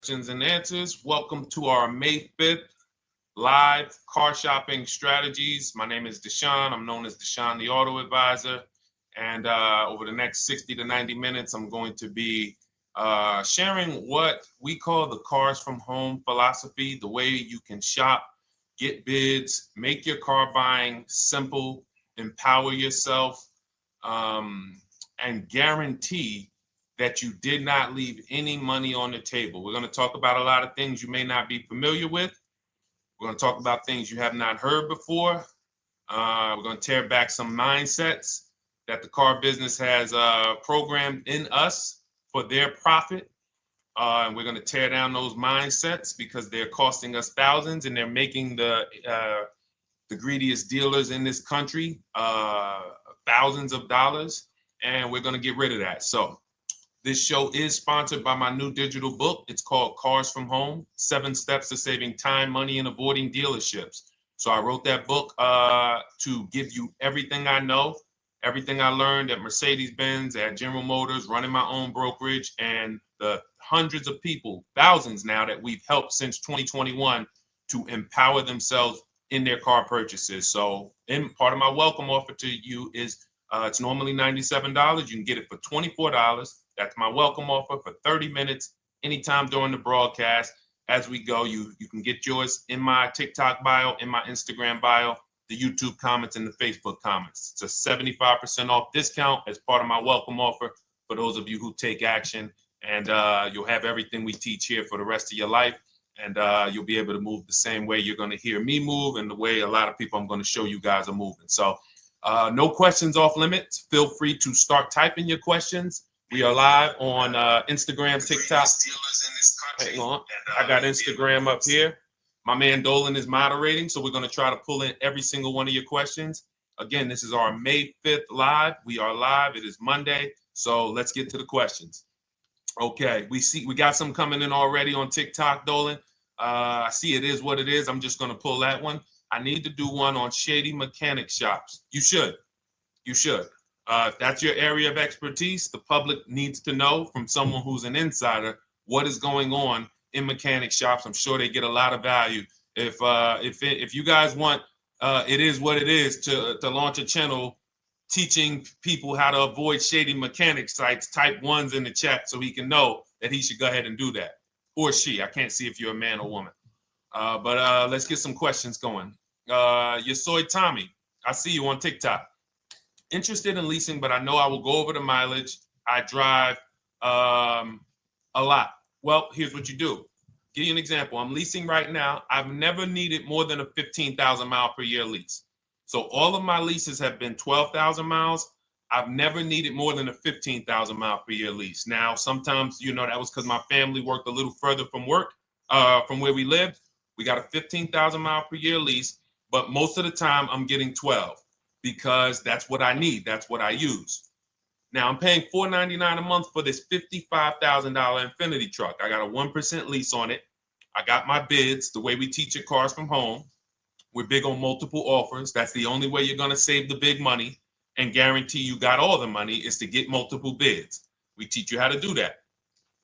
questions and answers. Welcome to our May 5th live car shopping strategies. My name is Deshone. I'm known as Deshone the Auto Advisor. And over the next 60 to 90 minutes, I'm going to be sharing what we call the cars from home philosophy, the way you can shop, get bids, make your car buying simple, empower yourself, and guarantee that you did not leave any money on the table. We're going to talk about a lot of things you may not be familiar with. We're going to talk about things you have not heard before. We're going to tear back some mindsets that the car business has programmed in us for their profit. And we're going to tear down those mindsets because they're costing us thousands and they're making the greediest dealers in this country thousands of dollars. And we're going to get rid of that. So this show is sponsored by my new digital book. It's called Cars from Home, 7 Steps to Saving Time, Money, and Avoiding Dealerships. So I wrote that book to give you everything I know, everything I learned at Mercedes-Benz, at General Motors, running my own brokerage, and the hundreds of people, thousands now, that we've helped since 2021 to empower themselves in their car purchases. So part of my welcome offer to you is it's normally $97. You can get it for $24. That's my welcome offer for 30 minutes, anytime during the broadcast. As we go, you can get yours in my TikTok bio, in my Instagram bio, the YouTube comments, and the Facebook comments. It's a 75% off discount as part of my welcome offer for those of you who take action. And you'll have everything we teach here for the rest of your life. And you'll be able to move the same way you're going to hear me move and the way a lot of people I'm going to show you guys are moving. So no questions off limits. Feel free to start typing your questions. We are live on Instagram, TikTok. Hang on. I got Instagram up here. My man Dolan is moderating, so we're going to try to pull in every single one of your questions. Again, this is our May 5th live. We are live. It is Monday, so let's get to the questions. Okay, we got some coming in already on TikTok, Dolan. I see it is what it is. I'm just going to pull that one. I need to do one on shady mechanic shops. You should. If that's your area of expertise, the public needs to know from someone who's an insider what is going on in mechanic shops. I'm sure they get a lot of value. If you guys want, it is what it is to launch a channel teaching people how to avoid shady mechanic sites, type ones in the chat so he can know that he should go ahead and do that. Or she. I can't see if you're a man or woman. But let's get some questions going. Yosoy Tommy, I see you on TikTok. Interested in leasing, but I know I will go over the mileage. I drive a lot. Well, here's what you do. Give you an example. I'm leasing right now. I've never needed more than a 15,000 mile per year lease. So all of my leases have been 12,000 miles. I've never needed more than a 15,000 mile per year lease. Now, sometimes, that was because my family worked a little further from where we lived. We got a 15,000 mile per year lease, but most of the time I'm getting 12 because that's what I need. That's what I use. Now I'm paying $499 a month for this $55,000 Infinity truck. I got a 1% lease on it. I got my bids, the way we teach at Cars from Home. We're big on multiple offers. That's the only way you're going to save the big money and guarantee you got all the money is to get multiple bids. We teach you how to do that.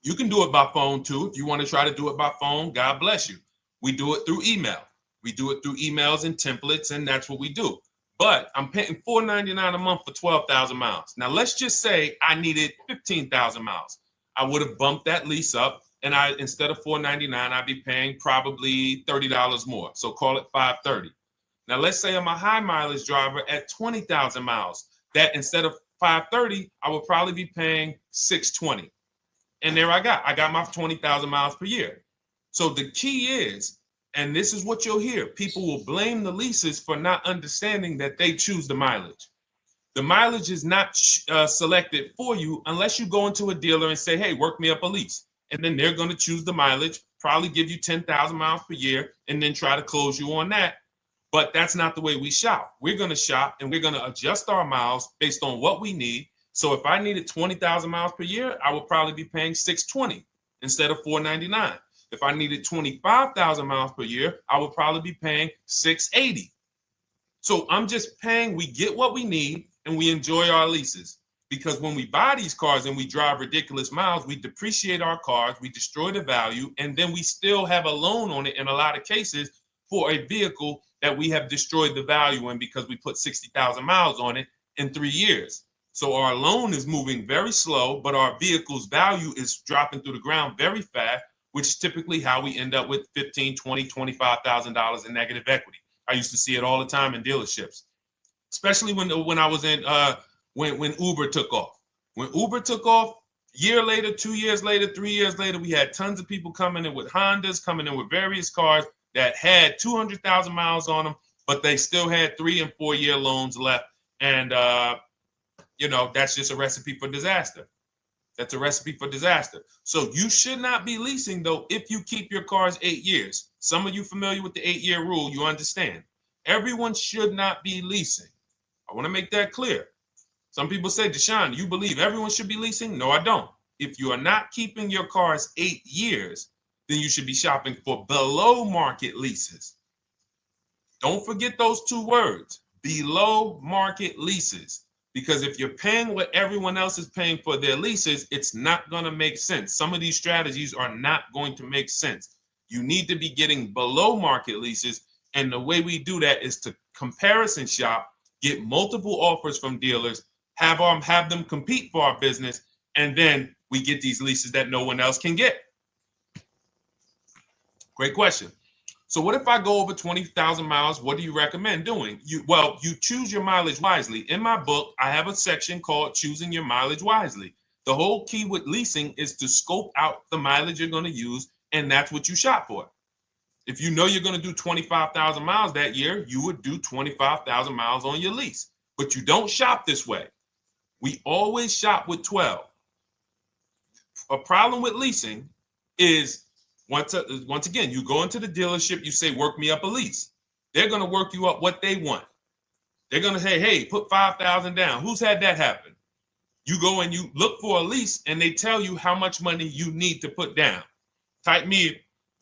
You can do it by phone too. If you want to try to do it by phone, God bless you. We do it through email. We do it through emails and templates, and that's what we do. But I'm paying $499 a month for 12,000 miles. Now, let's just say I needed 15,000 miles. I would have bumped that lease up, and instead of $499, I'd be paying probably $30 more. So call it $530. Now, let's say I'm a high mileage driver at 20,000 miles. That instead of $530, I would probably be paying $620. And there I got my 20,000 miles per year. So the key is, and this is what you'll hear, people will blame the leases for not understanding that they choose the mileage. The mileage is not selected for you unless you go into a dealer and say, hey, work me up a lease. And then they're going to choose the mileage, probably give you 10,000 miles per year, and then try to close you on that. But that's not the way we shop. We're going to shop and we're going to adjust our miles based on what we need. So if I needed 20,000 miles per year, I would probably be paying $620 instead of $499. If I needed 25,000 miles per year, I would probably be paying $680. So I'm just paying, we get what we need and we enjoy our leases. because when we buy these cars and we drive ridiculous miles, we depreciate our cars, we destroy the value, and then we still have a loan on it in a lot of cases for a vehicle that we have destroyed the value in because we put 60,000 miles on it in 3 years. So our loan is moving very slow, but our vehicle's value is dropping through the ground very fast, which is typically how we end up with $15,000, $20,000, $25,000 in negative equity. I used to see it all the time in dealerships, especially when I was in when Uber took off. When Uber took off, year later, 2 years later, 3 years later, we had tons of people coming in with Hondas, coming in with various cars that had 200,000 miles on them, but they still had 3 and 4 year loans left. And, that's just a recipe for disaster. That's a recipe for disaster. So you should not be leasing, though, if you keep your cars 8 years. Some of you familiar with the 8-year rule, you understand. Everyone should not be leasing. I want to make that clear. Some people say, Deshone, you believe everyone should be leasing? No, I don't. If you are not keeping your cars 8 years, then you should be shopping for below market leases. Don't forget those 2 words, below market leases. Because if you're paying what everyone else is paying for their leases, it's not going to make sense. Some of these strategies are not going to make sense. You need to be getting below market leases. And the way we do that is to comparison shop, get multiple offers from dealers, have them compete for our business, and then we get these leases that no one else can get. Great question. So what if I go over 20,000 miles? What do you recommend doing? You choose your mileage wisely. In my book, I have a section called Choosing Your Mileage Wisely. The whole key with leasing is to scope out the mileage you're going to use, and that's what you shop for. If you know you're going to do 25,000 miles that year, you would do 25,000 miles on your lease. But you don't shop this way. We always shop with 12. A problem with leasing is once again, you go into the dealership, you say, work me up a lease. They're going to work you up what they want. They're going to say, hey, put 5,000 down. Who's had that happen? You go and you look for a lease and they tell you how much money you need to put down. Type me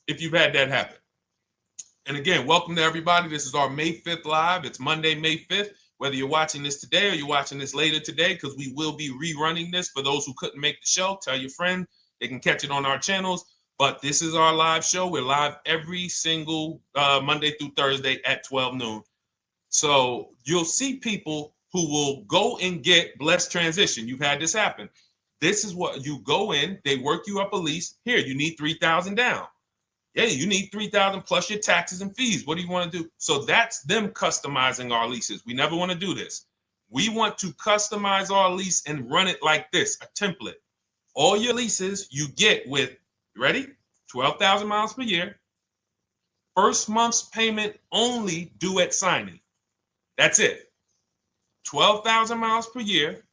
if you've had that happen. And again, welcome to everybody. This is our May 5th live. It's Monday, May 5th. Whether you're watching this today or you're watching this later today, because we will be rerunning this for those who couldn't make the show. Tell your friend they can catch it on our channels. But this is our live show. We're live every single Monday through Thursday at 12 noon. So you'll see people who will go and get blessed transition. You've had this happen. This is what you go in. They work you up a lease. Here, you need 3,000 down. Yeah, you need 3,000 plus your taxes and fees. What do you want to do? So that's them customizing our leases. We never want to do this. We want to customize our lease and run it like this, a template. All your leases you get with, ready? 12,000 miles per year. First month's payment only due at signing. That's it. 12,000 miles per year.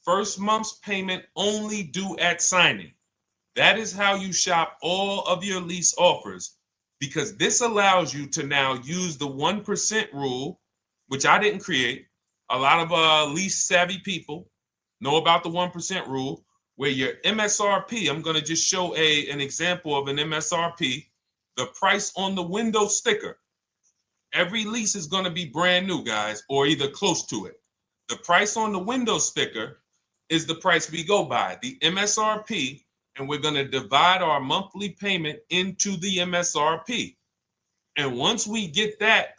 First month's payment only due at signing. That is how you shop all of your lease offers, because this allows you to now use the 1% rule, which I didn't create. A lot of lease savvy people know about the 1% rule, where your MSRP, I'm going to just show an example of an MSRP, the price on the window sticker. Every lease is going to be brand new, guys, or either close to it. The price on the window sticker is the price we go by, the MSRP, and we're going to divide our monthly payment into the MSRP. And once we get that,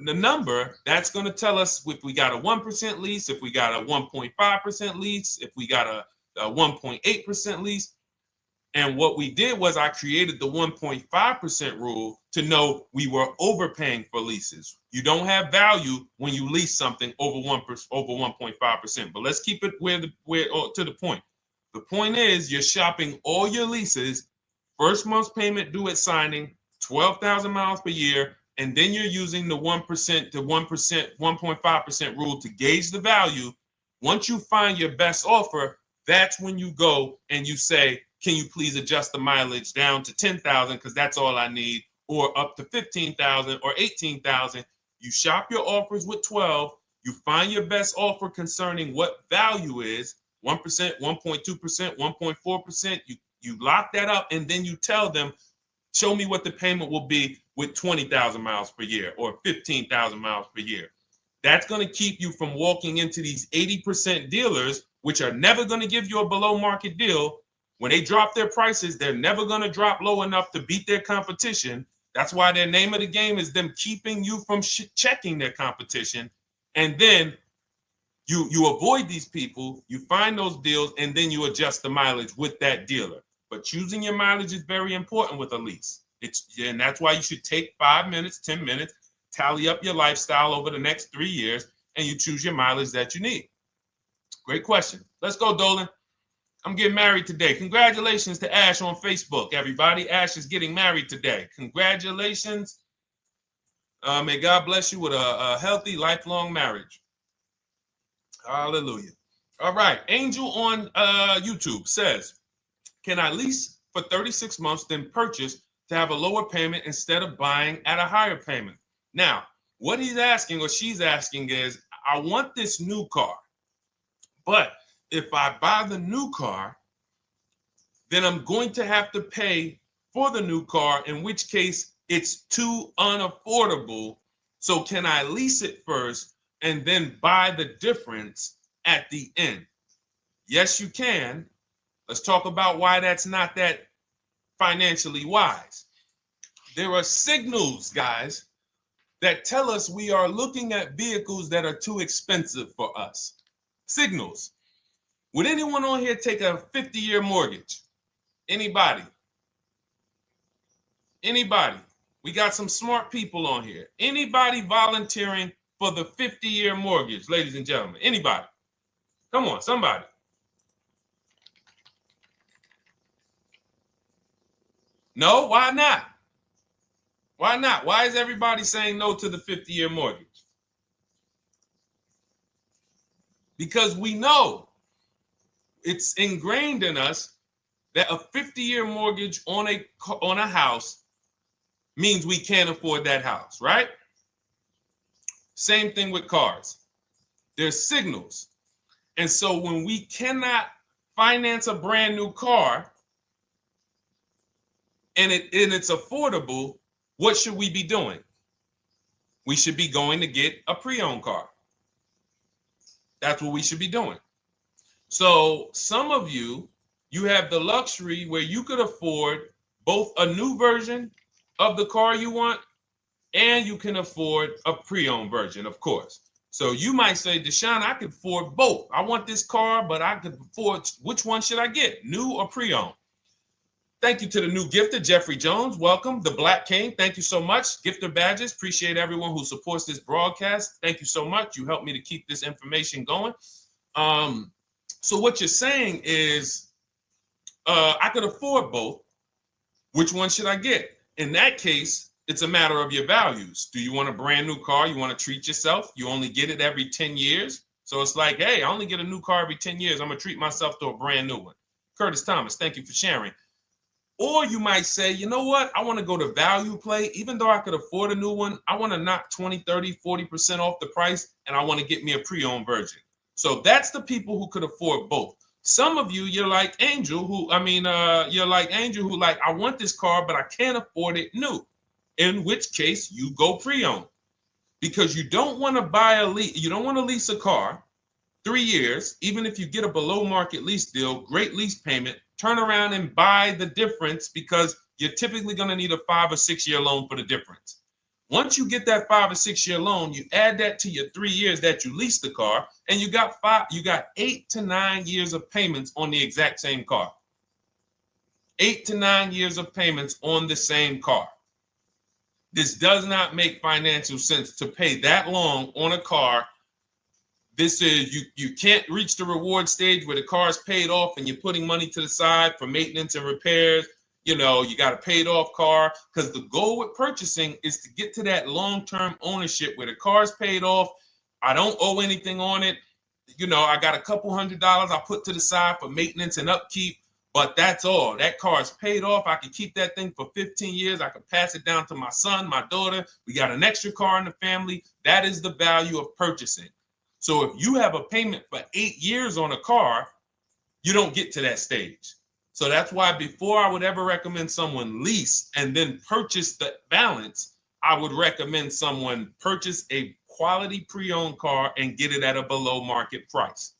the number, that's going to tell us if we got a 1% lease, if we got a 1.5% lease, if we got a 1.8% lease. And what we did was I created the 1.5% rule to know we were overpaying for leases. You don't have value when you lease something over 1.5%. But let's keep it to the point. The point is you're shopping all your leases, first month's payment due at signing, 12,000 miles per year, and then you're using the 1% to 1.5% rule to gauge the value. Once you find your best offer, that's when you go and you say, can you please adjust the mileage down to 10,000 because that's all I need, or up to 15,000 or 18,000. You shop your offers with 12. You find your best offer concerning what value is, 1%, 1.2%, 1.4%. You lock that up, and then you tell them, show me what the payment will be with 20,000 miles per year or 15,000 miles per year. That's going to keep you from walking into these 80% dealers which are never going to give you a below market deal. When they drop their prices, they're never going to drop low enough to beat their competition. That's why their name of the game is them keeping you from checking their competition. And then you avoid these people, you find those deals, and then you adjust the mileage with that dealer. But choosing your mileage is very important with a lease. And that's why you should take 5 minutes, 10 minutes, tally up your lifestyle over the next 3 years, and you choose your mileage that you need. Great question. Let's go, Dolan. I'm getting married today. Congratulations to Ash on Facebook, everybody. Ash is getting married today. Congratulations. May God bless you with a healthy, lifelong marriage. Hallelujah. All right. Angel on YouTube says, can I lease for 36 months, then purchase to have a lower payment instead of buying at a higher payment? Now, what he's asking or she's asking is, I want this new car, but if I buy the new car, then I'm going to have to pay for the new car, in which case it's too unaffordable. So can I lease it first and then buy the difference at the end? Yes, you can. Let's talk about why that's not that financially wise. There are signals, guys, that tell us we are looking at vehicles that are too expensive for us. Signals. Would anyone on here take a 50-year mortgage? Anybody? Anybody? We got some smart people on here. Anybody volunteering for the 50-year mortgage, ladies and gentlemen? Anybody? Come on, somebody. No, why not? Why not? Why is everybody saying no to the 50-year mortgage? Because we know it's ingrained in us that a 50-year mortgage on a house means we can't afford that house, right? Same thing with cars. There's signals. And so when we cannot finance a brand new car and it's affordable, what should we be doing? We should be going to get a pre-owned car. That's what we should be doing. So some of you have the luxury where you could afford both a new version of the car you want, and you can afford a pre-owned version, of course. So you might say, Deshone, I could afford both. I want this car, but I could afford, which one should I get, new or pre-owned? Thank you to the new gifter, Jeffrey Jones. Welcome. The Black King. Thank you so much. Gifter badges. Appreciate everyone who supports this broadcast. Thank you so much. You helped me to keep this information going. So what you're saying is, I could afford both. Which one should I get? In that case, it's a matter of your values. Do you want a brand new car? You want to treat yourself? You only get it every 10 years. So it's like, hey, I only get a new car every 10 years. I'm going to treat myself to a brand new one. Curtis Thomas, thank you for sharing. Or you might say, you know what? I want to go to value play. Even though I could afford a new one, I want to knock 20, 30, 40% off the price, and I want to get me a pre-owned version. So that's the people who could afford both. Some of you, you're like Angel, who like, I want this car, but I can't afford it new. In which case you go pre-owned, because you don't want to lease a car 3 years, even if you get a below market lease deal, great lease payment, turn around and buy the difference, because you're typically going to need a 5 or 6 year loan for the difference. Once you get that 5 or 6 year loan, you add that to your 3 years that you leased the car, and you got 8 to 9 years of payments on the exact same car. 8 to 9 years of payments on the same car. This does not make financial sense to pay that long on a car. This is, you can't reach the reward stage where the car is paid off and you're putting money to the side for maintenance and repairs. You know, you got a paid off car, because the goal with purchasing is to get to that long-term ownership where the car is paid off. I don't owe anything on it. You know, I got a couple $100 I put to the side for maintenance and upkeep, but that's all. That car is paid off. I can keep that thing for 15 years. I can pass it down to my son, my daughter. We got an extra car in the family. That is the value of purchasing. So if you have a payment for 8 years on a car, you don't get to that stage. So that's why before I would ever recommend someone lease and then purchase the balance, I would recommend someone purchase a quality pre-owned car and get it at a below market price.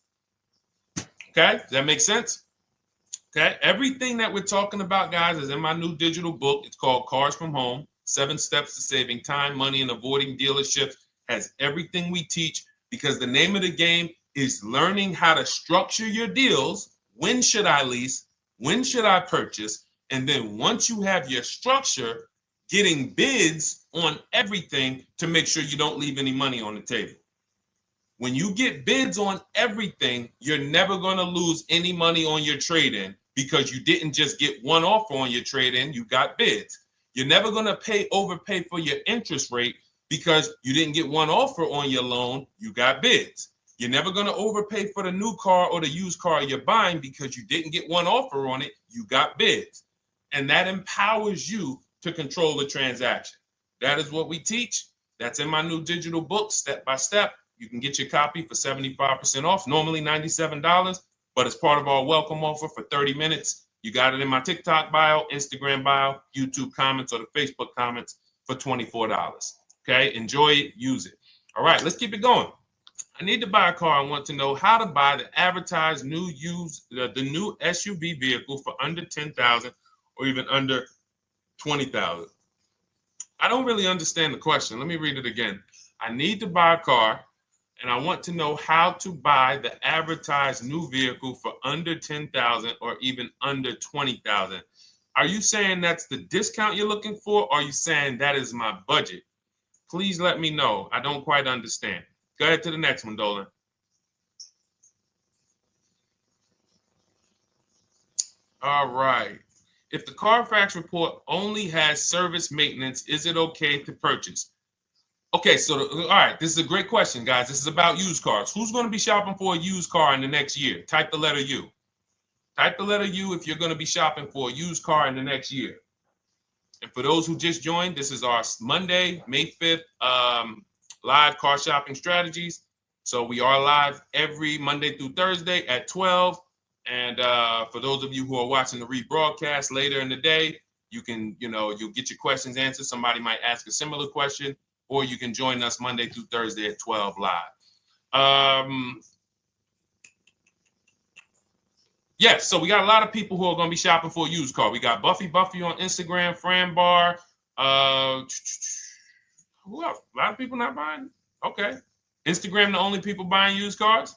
Okay, does that make sense? Okay, everything that we're talking about, guys, is in my new digital book. It's called Cars from Home, 7 Steps to Saving Time, Money, and Avoiding Dealerships. Has everything we teach, because the name of the game is learning how to structure your deals. When should I lease? When should I purchase? And then once you have your structure, getting bids on everything to make sure you don't leave any money on the table. When you get bids on everything, you're never going to lose any money on your trade-in, because you didn't just get one offer on your trade-in, you got bids. You're never going to overpay for your interest rate, because you didn't get one offer on your loan, you got bids. You're never going to overpay for the new car or the used car you're buying, because you didn't get one offer on it, you got bids. And that empowers you to control the transaction. That is what we teach. That's in my new digital book, step by step. You can get your copy for 75% off, normally $97, but it's part of our welcome offer for 30 minutes. You got it in my TikTok bio, Instagram bio, YouTube comments, or the Facebook comments for $24. Okay, enjoy it, use it. All right, let's keep it going. I need to buy a car. I want to know how to buy the advertised new the new SUV vehicle for under $10,000 or even under $20,000. I don't really understand the question. Let me read it again. I need to buy a car, and I want to know how to buy the advertised new vehicle for under $10,000 or even under $20,000. Are you saying that's the discount you're looking for, or are you saying that is my budget? Please let me know. I don't quite understand. Go ahead to the next one, Dolan. All right. If the Carfax report only has service maintenance, is it okay to purchase? Okay, so all right, this is a great question, guys. This is about used cars. Who's going to be shopping for a used car in the next year? Type the letter U. Type the letter U if you're going to be shopping for a used car in the next year. And for those who just joined, this is our Monday, May 5th, live car shopping strategies. So we are live every Monday through Thursday at 12. And for those of you who are watching the rebroadcast later in the day, you can, you'll get your questions answered. Somebody might ask a similar question, or you can join us Monday through Thursday at 12 live. Yes, so we got a lot of people who are going to be shopping for a used car. We got Buffy on Instagram, Fran Bar. Who else? A lot of people not buying? Okay. Instagram, the only people buying used cars?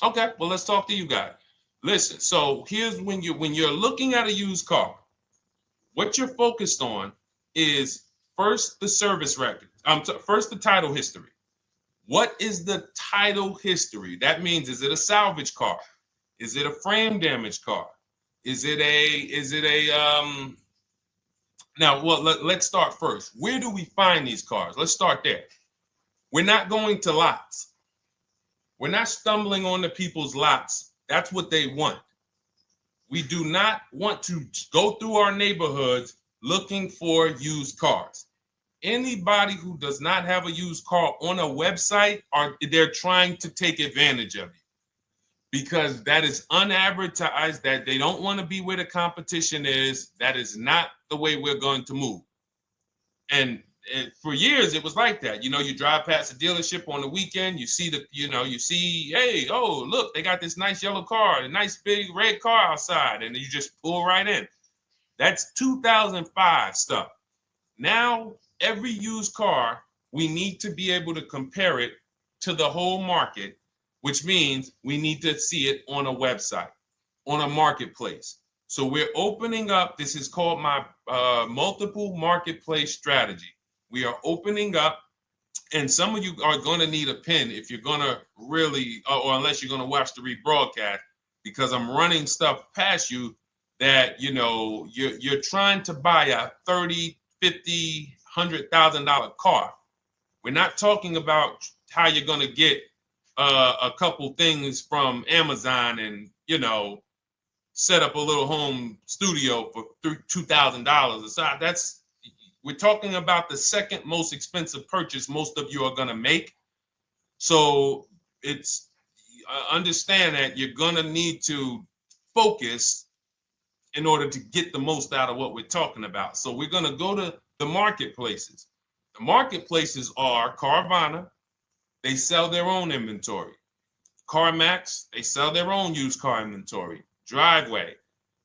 Okay, well, let's talk to you guys. Listen, so here's when you're looking at a used car, what you're focused on is first the service record. First the title history. What is the title history? That means, is it a salvage car? Is it a frame damage car? Is it a now, well, let's start first. Where do we find these cars? Let's start there. We're not going to lots. We're not stumbling onto people's lots. That's what they want. We do not want to go through our neighborhoods looking for used cars. Anybody who does not have a used car on a website, they're trying to take advantage of you, because that is unadvertised, that they don't want to be where the competition is. That is not the way we're going to move. And for years, it was like that. You drive past a dealership on the weekend, you see hey, oh, look, they got this nice yellow car, a nice big red car outside, and you just pull right in. That's 2005 stuff. Now, every used car, we need to be able to compare it to the whole market, which means we need to see it on a website, on a marketplace. So we're opening up, this is called my multiple marketplace strategy. We are opening up, and some of you are going to need a pen if you're going to really, or unless you're going to watch the rebroadcast, because I'm running stuff past you that, you're trying to buy a $30,000, $50,000, $100,000 car. We're not talking about how you're going to get a couple things from Amazon and, set up a little home studio for $2,000. We're talking about the second most expensive purchase most of you are going to make. So it's understand that you're going to need to focus in order to get the most out of what we're talking about. So we're going to go to the marketplaces. The marketplaces are Carvana. They sell their own inventory. CarMax, they sell their own used car inventory. Driveway,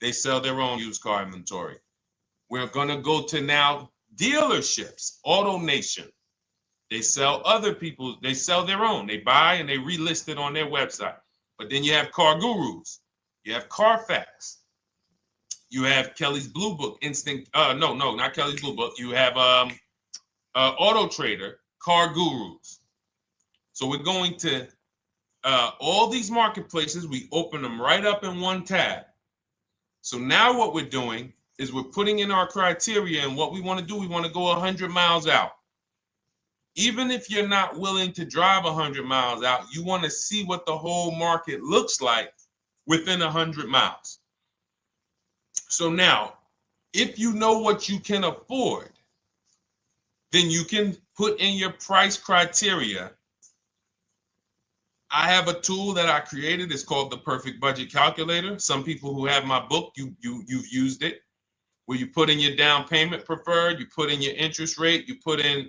they sell their own used car inventory. We're going to go to now dealerships. AutoNation, they sell other people's, they sell their own. They buy and they relist it on their website. But then you have Car Gurus, you have Carfax, you have Kelly's Blue Book, no, not Kelly's Blue Book. You have Auto Trader, Car Gurus. So we're going to all these marketplaces, we open them right up in one tab. So now what we're doing is we're putting in our criteria, and what we want to do, we want to go 100 miles out. Even if you're not willing to drive 100 miles out, you want to see what the whole market looks like within 100 miles. So now, if you know what you can afford, then you can put in your price criteria. I have a tool that I created. It's called the Perfect Budget Calculator. Some people who have my book, you've used it, where you put in your down payment preferred, you put in your interest rate, you put in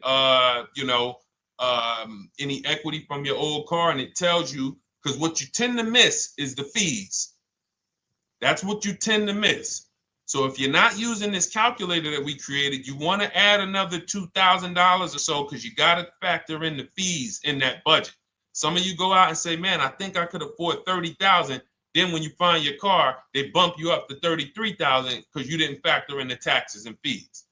any equity from your old car, and it tells you, because what you tend to miss is the fees. That's what you tend to miss. So if you're not using this calculator that we created, you want to add another $2,000 or so, because you got to factor in the fees in that budget. Some of you go out and say, man, I think I could afford $30,000. Then when you find your car, they bump you up to $33,000 because you didn't factor in the taxes and fees.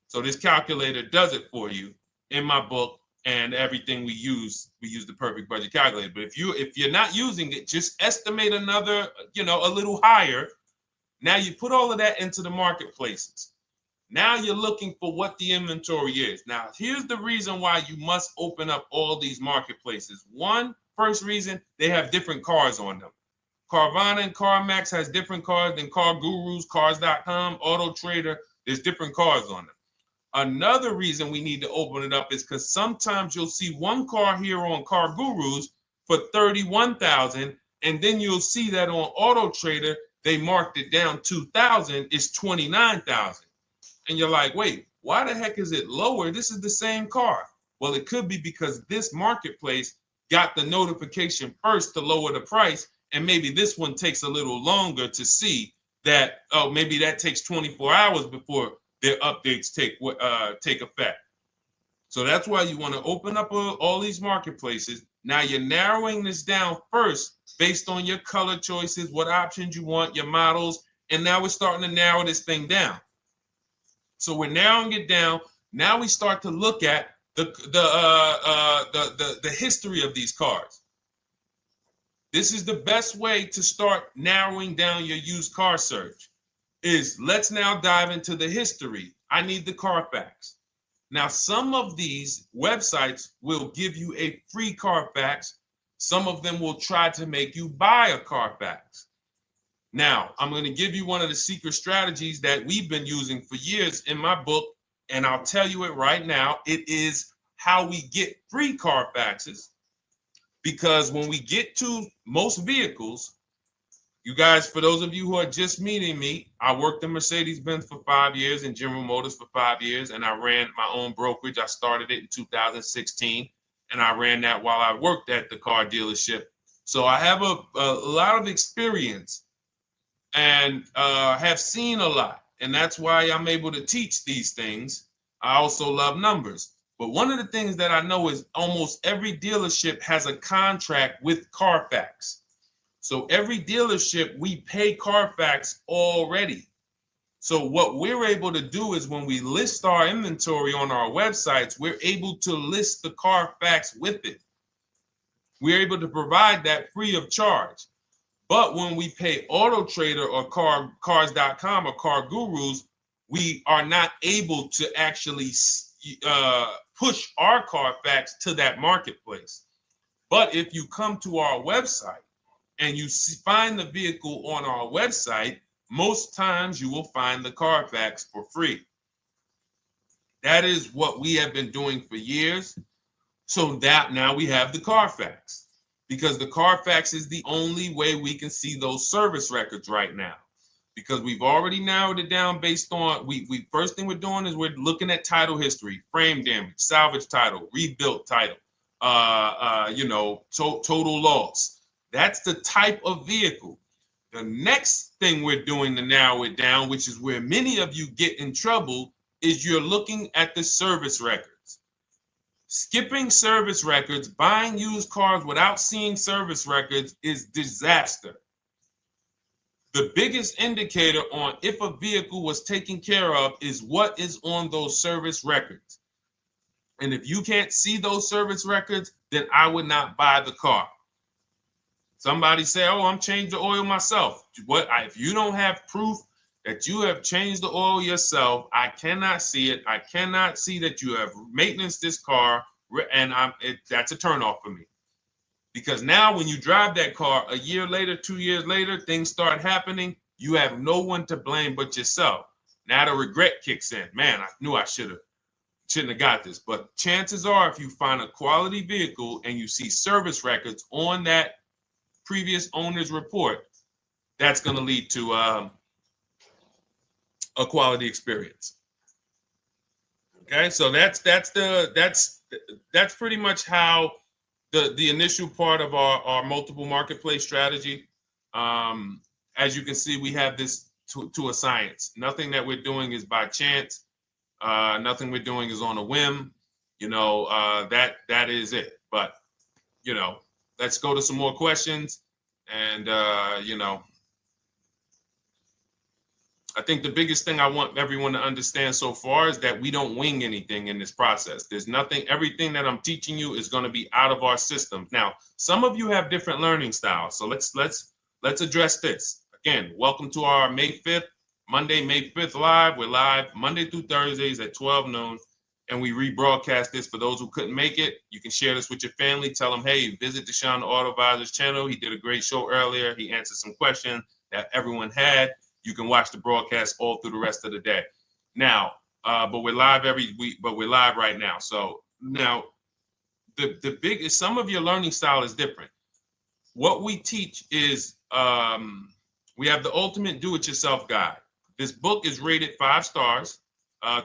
So this calculator does it for you in my book, and everything we use the Perfect Budget Calculator. But if you're not using it, just estimate another, a little higher. Now you put all of that into the marketplaces. Now you're looking for what the inventory is. Now, here's the reason why you must open up all these marketplaces. First reason, they have different cars on them. Carvana and CarMax has different cars than Car Gurus, Cars.com, Auto Trader. There's different cars on them. Another reason we need to open it up is because sometimes you'll see one car here on Car Gurus for $31,000, and then you'll see that on Auto Trader, they marked it down $2,000, it's $29,000. And you're like, wait, why the heck is it lower? This is the same car. Well, it could be because this marketplace got the notification first to lower the price, and maybe this one takes a little longer to see that, oh, maybe that takes 24 hours before their updates take effect. So that's why you want to open up all these marketplaces. Now you're narrowing this down first based on your color choices, what options you want, your models, and now we're starting to narrow this thing down. So we're narrowing it down. Now we start to look at the history of these cars. This is the best way to start narrowing down your used car search. Let's now dive into the history. I need the Carfax. Now, some of these websites will give you a free Carfax. Some of them will try to make you buy a Carfax. Now, I'm going to give you one of the secret strategies that we've been using for years in my book, and I'll tell you it right now. It is how we get free Carfaxes, because when we get to most vehicles, you guys, for those of you who are just meeting me, I worked in Mercedes-Benz for 5 years and General Motors for 5 years, and I ran my own brokerage. I started it in 2016, and I ran that while I worked at the car dealership. So I have a lot of experience and have seen a lot, and that's why I'm able to teach these things. I also love numbers. But one of the things that I know is almost every dealership has a contract with Carfax. So every dealership, we pay Carfax already. So what we're able to do is when we list our inventory on our websites, we're able to list the Carfax with it. We're able to provide that free of charge. But when we pay Auto Trader or Cars.com or Car Gurus, we are not able to actually push our Carfax to that marketplace. But if you come to our website and you find the vehicle on our website, most times you will find the Carfax for free. That is what we have been doing for years. So that now we have the Carfax, because the Carfax is the only way we can see those service records right now, because we've already narrowed it down based on, first thing we're doing is we're looking at title history, frame damage, salvage title, rebuilt title, total loss. That's the type of vehicle. The next thing we're doing to narrow it down, which is where many of you get in trouble, is you're looking at the service records. Skipping service records, buying used cars without seeing service records is disaster. The biggest indicator on if a vehicle was taken care of is what is on those service records. And if you can't see those service records, then I would not buy the car. Somebody say, oh, I'm changing the oil myself. If you don't have proof that you have changed the oil yourself, I cannot see it. I cannot see that you have maintenance this car, and that's a turnoff for me. Because now when you drive that car a year later, 2 years later, things start happening. You have no one to blame but yourself. Now the regret kicks in. Man, I knew I shouldn't have got this. But chances are, if you find a quality vehicle and you see service records on that previous owner's report, that's going to lead to a quality experience. Okay, so that's pretty much how the initial part of our multiple marketplace strategy. As you can see, we have this to a science. Nothing that we're doing is by chance. Nothing we're doing is on a whim. That is it. But let's go to some more questions. And I think the biggest thing I want everyone to understand so far is that we don't wing anything in this process. There's nothing, everything that I'm teaching you is going to be out of our systems. Now, some of you have different learning styles. So let's address this. Again, welcome to our May 5th, Monday, May 5th live. We're live Monday through Thursdays at 12 noon. And we rebroadcast this for those who couldn't make it. You can share this with your family. Tell them, hey, visit Deshone the Auto Advisor's channel. He did a great show earlier. He answered some questions that everyone had. You can watch the broadcast all through the rest of the day. Now, but we're live every week, but we're live right now. So now the biggest, some of your learning style is different. What we teach is we have the ultimate do-it-yourself guide. This book is rated 5 stars.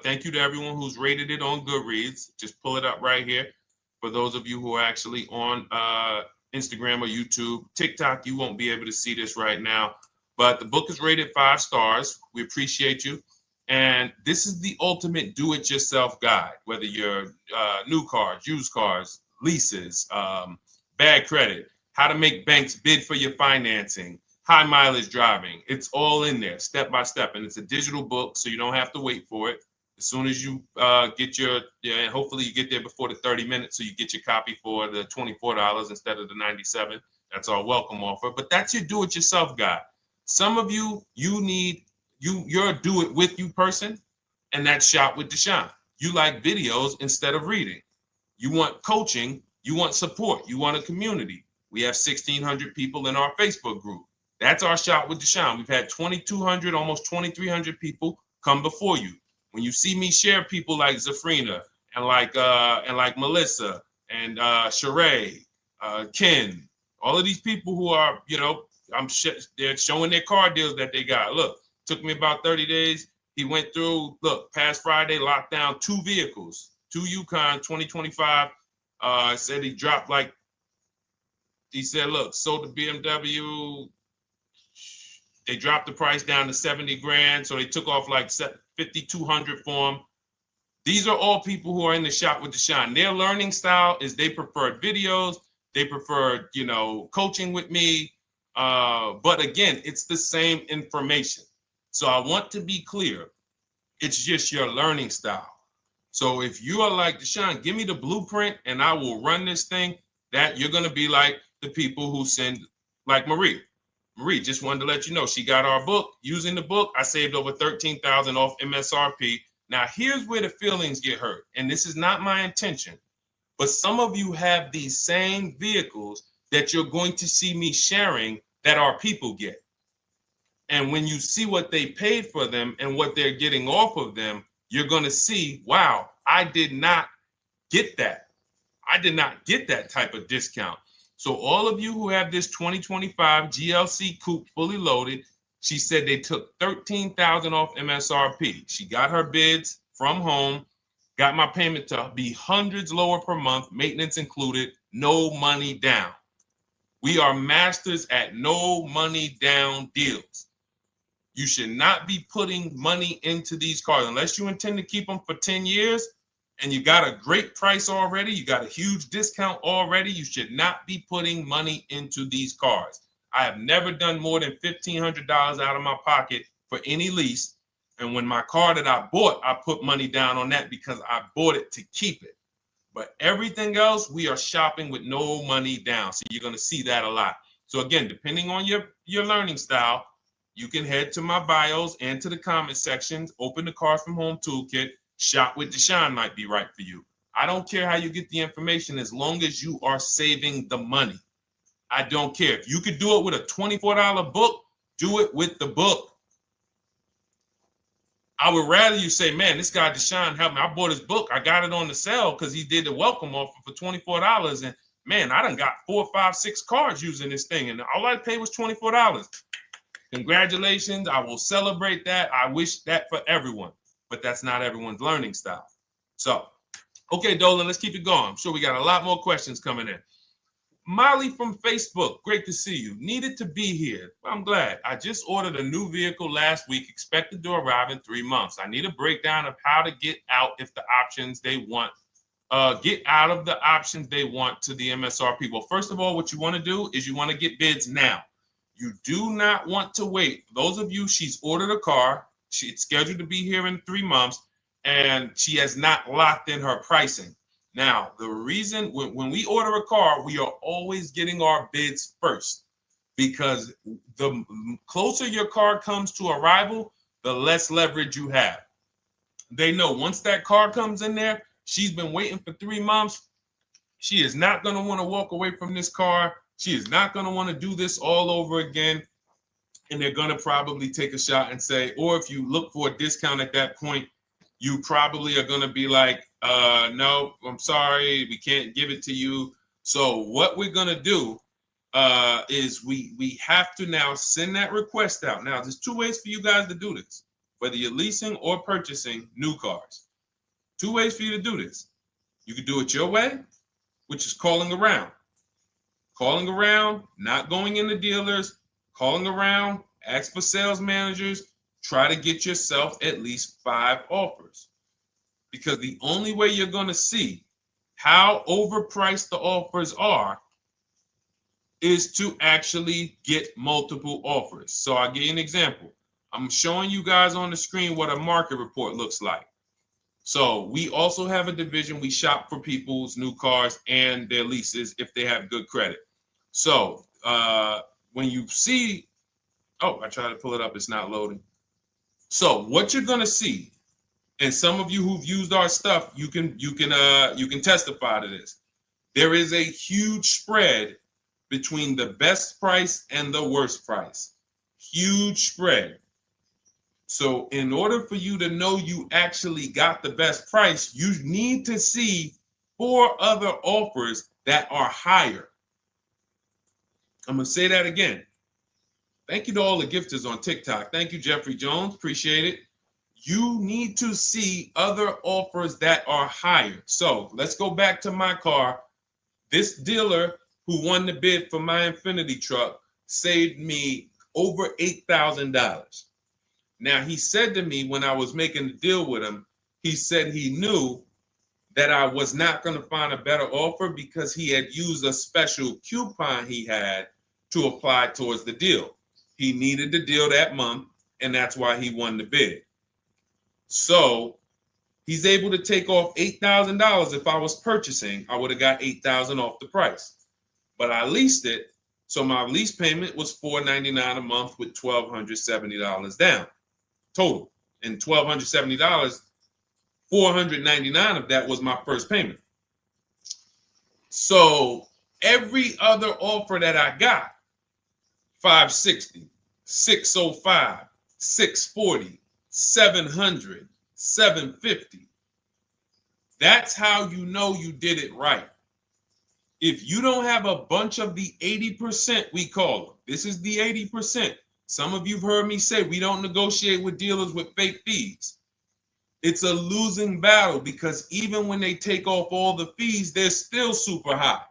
Thank you to everyone who's rated it on Goodreads. Just pull it up right here. For those of you who are actually on Instagram or YouTube, TikTok, you won't be able to see this right now. But the book is rated 5 stars. We appreciate you. And this is the ultimate do-it-yourself guide, whether you're new cars, used cars, leases, bad credit, how to make banks bid for your financing, high mileage driving. It's all in there, step by step. And it's a digital book, so you don't have to wait for it. As soon as you get and hopefully you get there before the 30 minutes, so you get your copy for the $24 instead of the $97. That's our welcome offer. But that's your do-it-yourself guide. Some of you, you're a do-it-with-you person, and that's Shop with Deshone. You like videos instead of reading. You want coaching. You want support. You want a community. We have 1,600 people in our Facebook group. That's our Shop with Deshone. We've had 2,200, almost 2,300 people come before you. When you see me share people like Zafrina and like Melissa and Sheree, Ken, all of these people who are, they're showing their car deals that they got. Look, took me about 30 days. He went through, past Friday, locked down 2 vehicles, 2 Yukon 2025. Said he dropped sold the BMW. They dropped the price down to 70 grand. So they took off like 5,200 for him. These are all people who are in the Shop with Deshone. Their learning style is they prefer videos. They prefer, coaching with me. But again, it's the same information. So I want to be clear. It's just your learning style. So if you are like Deshone, give me the blueprint and I will run this thing. That you're going to be like the people who send, like Marie. Marie just wanted to let you know she got our book. Using the book, I saved over $13,000 off MSRP. Now, here's where the feelings get hurt. And this is not my intention. But some of you have these same vehicles that you're going to see me sharing that our people get. And when you see what they paid for them and what they're getting off of them, you're going to see, wow, I did not get that. I did not get that type of discount. So all of you who have this 2025 GLC coupe fully loaded, she said they took $13,000 off MSRP. She got her bids from home, got my payment to be hundreds lower per month, maintenance included, no money down. We are masters at no money down deals. You should not be putting money into these cars unless you intend to keep them for 10 years and you got a great price already. You got a huge discount already. You should not be putting money into these cars. I have never done more than $1,500 out of my pocket for any lease. And when my car that I bought, I put money down on that because I bought it to keep it. But everything else, we are shopping with no money down. So you're going to see that a lot. So again, depending on your learning style, you can head to my bios and to the comment sections, open the Cars from Home Toolkit, Shop with Deshone might be right for you. I don't care how you get the information as long as you are saving the money. I don't care. If you could do it with a $24 book, do it with the book. I would rather you say, man, this guy Deshone helped me. I bought his book. I got it on the sale because he did the welcome offer for $24. And man, I done got 4, 5, 6 cars using this thing. And all I paid was $24. Congratulations. I will celebrate that. I wish that for everyone, but that's not everyone's learning style. So, okay, Dolan, let's keep it going. I'm sure we got a lot more questions coming in. Molly from Facebook, great to see you. Needed to be here. Well, I'm glad. I just ordered a new vehicle last week, expected to arrive in 3 months. I need a breakdown of how to get out if the options they want, get out of the options they want to the MSRP. Well, first of all, what you want to do is you want to get bids now. You do not want to wait. Those of you, she's ordered a car. She's scheduled to be here in 3 months, and she has not locked in her pricing. Now, the reason when we order a car, we are always getting our bids first because the closer your car comes to arrival, the less leverage you have. They know once that car comes in there, she's been waiting for 3 months. She is not going to want to walk away from this car. She is not going to want to do this all over again. And they're going to probably take a shot and say, or if you look for a discount at that point, you probably are going to be like, no, I'm sorry, we can't give it to you. So what we're going to do is we have to now send that request out. Now, there's 2 ways for you guys to do this, whether you're leasing or purchasing new cars. 2 ways for you to do this. You can do it your way, which is calling around. Calling around, not going into dealers, calling around, ask for sales managers, try to get yourself at least 5 offers. Because the only way you're going to see how overpriced the offers are is to actually get multiple offers. So I'll give you an example. I'm showing you guys on the screen what a market report looks like. So we also have a division. We shop for people's new cars and their leases if they have good credit. So when you see, oh, I tried to pull it up. It's not loading. So what you're going to see, and some of you who've used our stuff, you can testify to this. There is a huge spread between the best price and the worst price. Huge spread. So in order for you to know you actually got the best price, you need to see 4 other offers that are higher. I'm going to say that again. Thank you to all the gifters on TikTok. Thank you, Jeffrey Jones. Appreciate it. You need to see other offers that are higher. So let's go back to my car. This dealer who won the bid for my Infinity truck saved me over $8,000. Now, he said to me when I was making the deal with him, he said he knew that I was not going to find a better offer because he had used a special coupon he had to apply towards the deal. He needed the deal that month, and that's why he won the bid. So he's able to take off $8,000. If I was purchasing, I would have got $8,000 off the price. But I leased it, so my lease payment was $499 a month with $1,270 down total. And $1,270, $499 of that was my first payment. So every other offer that I got, $560, $605, $640, $700, $750. That's how you know you did it right. If you don't have a bunch of the 80%, we call them. This is the 80%. Some of you have heard me say we don't negotiate with dealers with fake fees. It's a losing battle because even when they take off all the fees, they're still super high.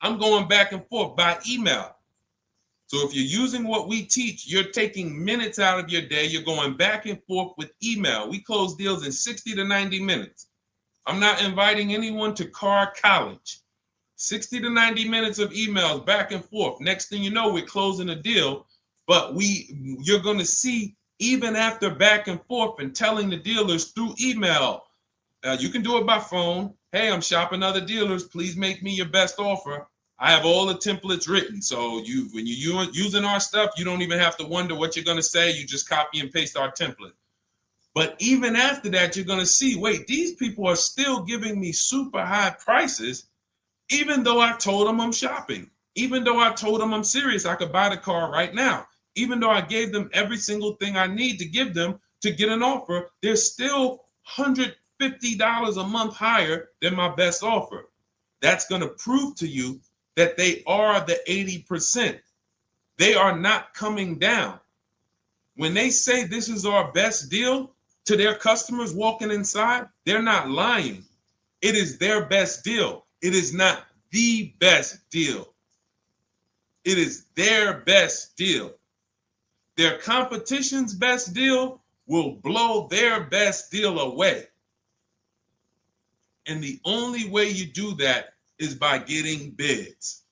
I'm going back and forth by email. So if you're using what we teach, you're taking minutes out of your day. You're going back and forth with email. We close deals in 60 to 90 minutes. I'm not inviting anyone to car college. 60 to 90 minutes of emails back and forth. Next thing you know, we're closing a deal. But you're going to see, even after back and forth and telling the dealers through email, you can do it by phone. Hey, I'm shopping other dealers. Please make me your best offer. I have all the templates written. So when you're using our stuff, you don't even have to wonder what you're going to say. You just copy and paste our template. But even after that, you're going to see, wait, these people are still giving me super high prices, even though I told them I'm shopping, even though I told them I'm serious, I could buy the car right now, even though I gave them every single thing I need to give them to get an offer, they're still $150 a month higher than my best offer. That's going to prove to you that they are the 80%. They are not coming down. When they say this is our best deal to their customers walking inside, they're not lying. It is their best deal. It is not the best deal. It is their best deal. Their competition's best deal will blow their best deal away. And the only way you do that is by getting bids.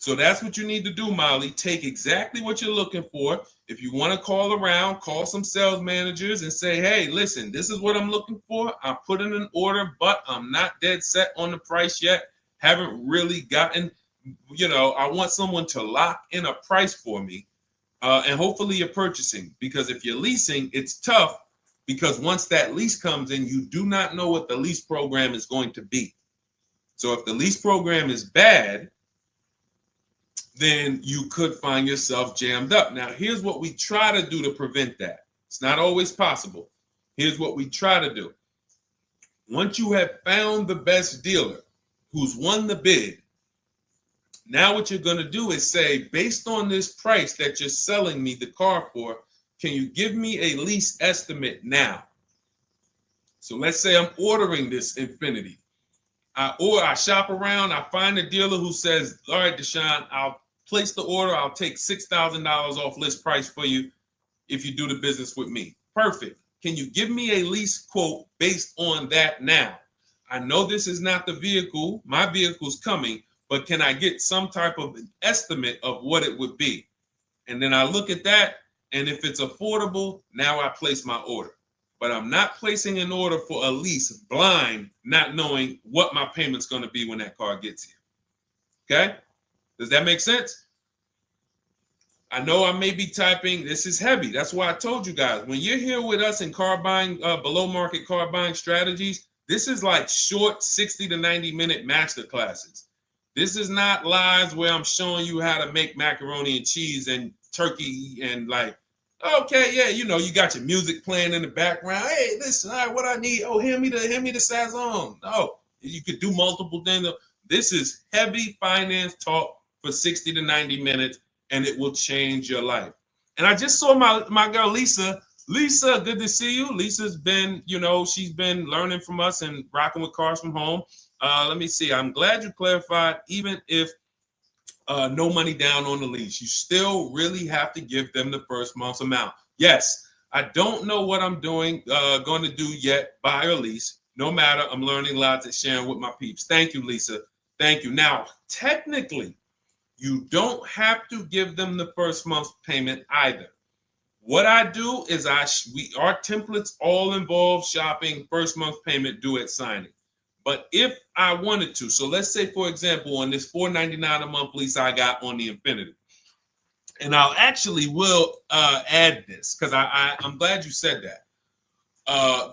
So that's what you need to do, Molly. Take exactly what you're looking for. If you want to call around, call some sales managers and say, hey, listen, this is what I'm looking for. I put in an order, but I'm not dead set on the price yet. Haven't really gotten, I want someone to lock in a price for me. And hopefully you're purchasing, because if you're leasing, it's tough, because once that lease comes in, you do not know what the lease program is going to be. So if the lease program is bad, then you could find yourself jammed up. Now, here's what we try to do to prevent that. It's not always possible. Here's what we try to do. Once you have found the best dealer who's won the bid, now what you're going to do is say, based on this price that you're selling me the car for, can you give me a lease estimate now? So let's say I'm ordering this Infiniti. I shop around, I find a dealer who says, all right, Deshone, I'll place the order. I'll take $6,000 off list price for you if you do the business with me. Perfect. Can you give me a lease quote based on that now? I know this is not the vehicle. My vehicle's coming, but can I get some type of an estimate of what it would be? And then I look at that, and if it's affordable, now I place my order. But I'm not placing an order for a lease blind, not knowing what my payment's going to be when that car gets here. Okay? Does that make sense? I know I may be typing. This is heavy. That's why I told you guys, when you're here with us in car buying, below market car buying strategies, this is like short 60 to 90 minute master classes. This is not lives where I'm showing you how to make macaroni and cheese and turkey and like, okay, yeah, you got your music playing in the background. Hey, listen, all right, what I need? Oh, hand me the Sazon. No, you could do multiple things. This is heavy finance talk for 60 to 90 minutes, and it will change your life. And I just saw my girl, Lisa. Lisa, good to see you. Lisa's been, she's been learning from us and rocking with Cars from Home. Let me see. I'm glad you clarified, even if no money down on the lease, you still really have to give them the first month's amount. Yes, I don't know what I'm going to do yet, buy or lease. No matter, I'm learning lots and sharing with my peeps. Thank you, Lisa. Thank you. Now, technically, you don't have to give them the first month's payment either. What I do is our templates all involve shopping, first month payment due at signing. But if I wanted to, so let's say, for example, on this $499 a month lease I got on the Infiniti, and I'll actually will add this because I'm glad you said that.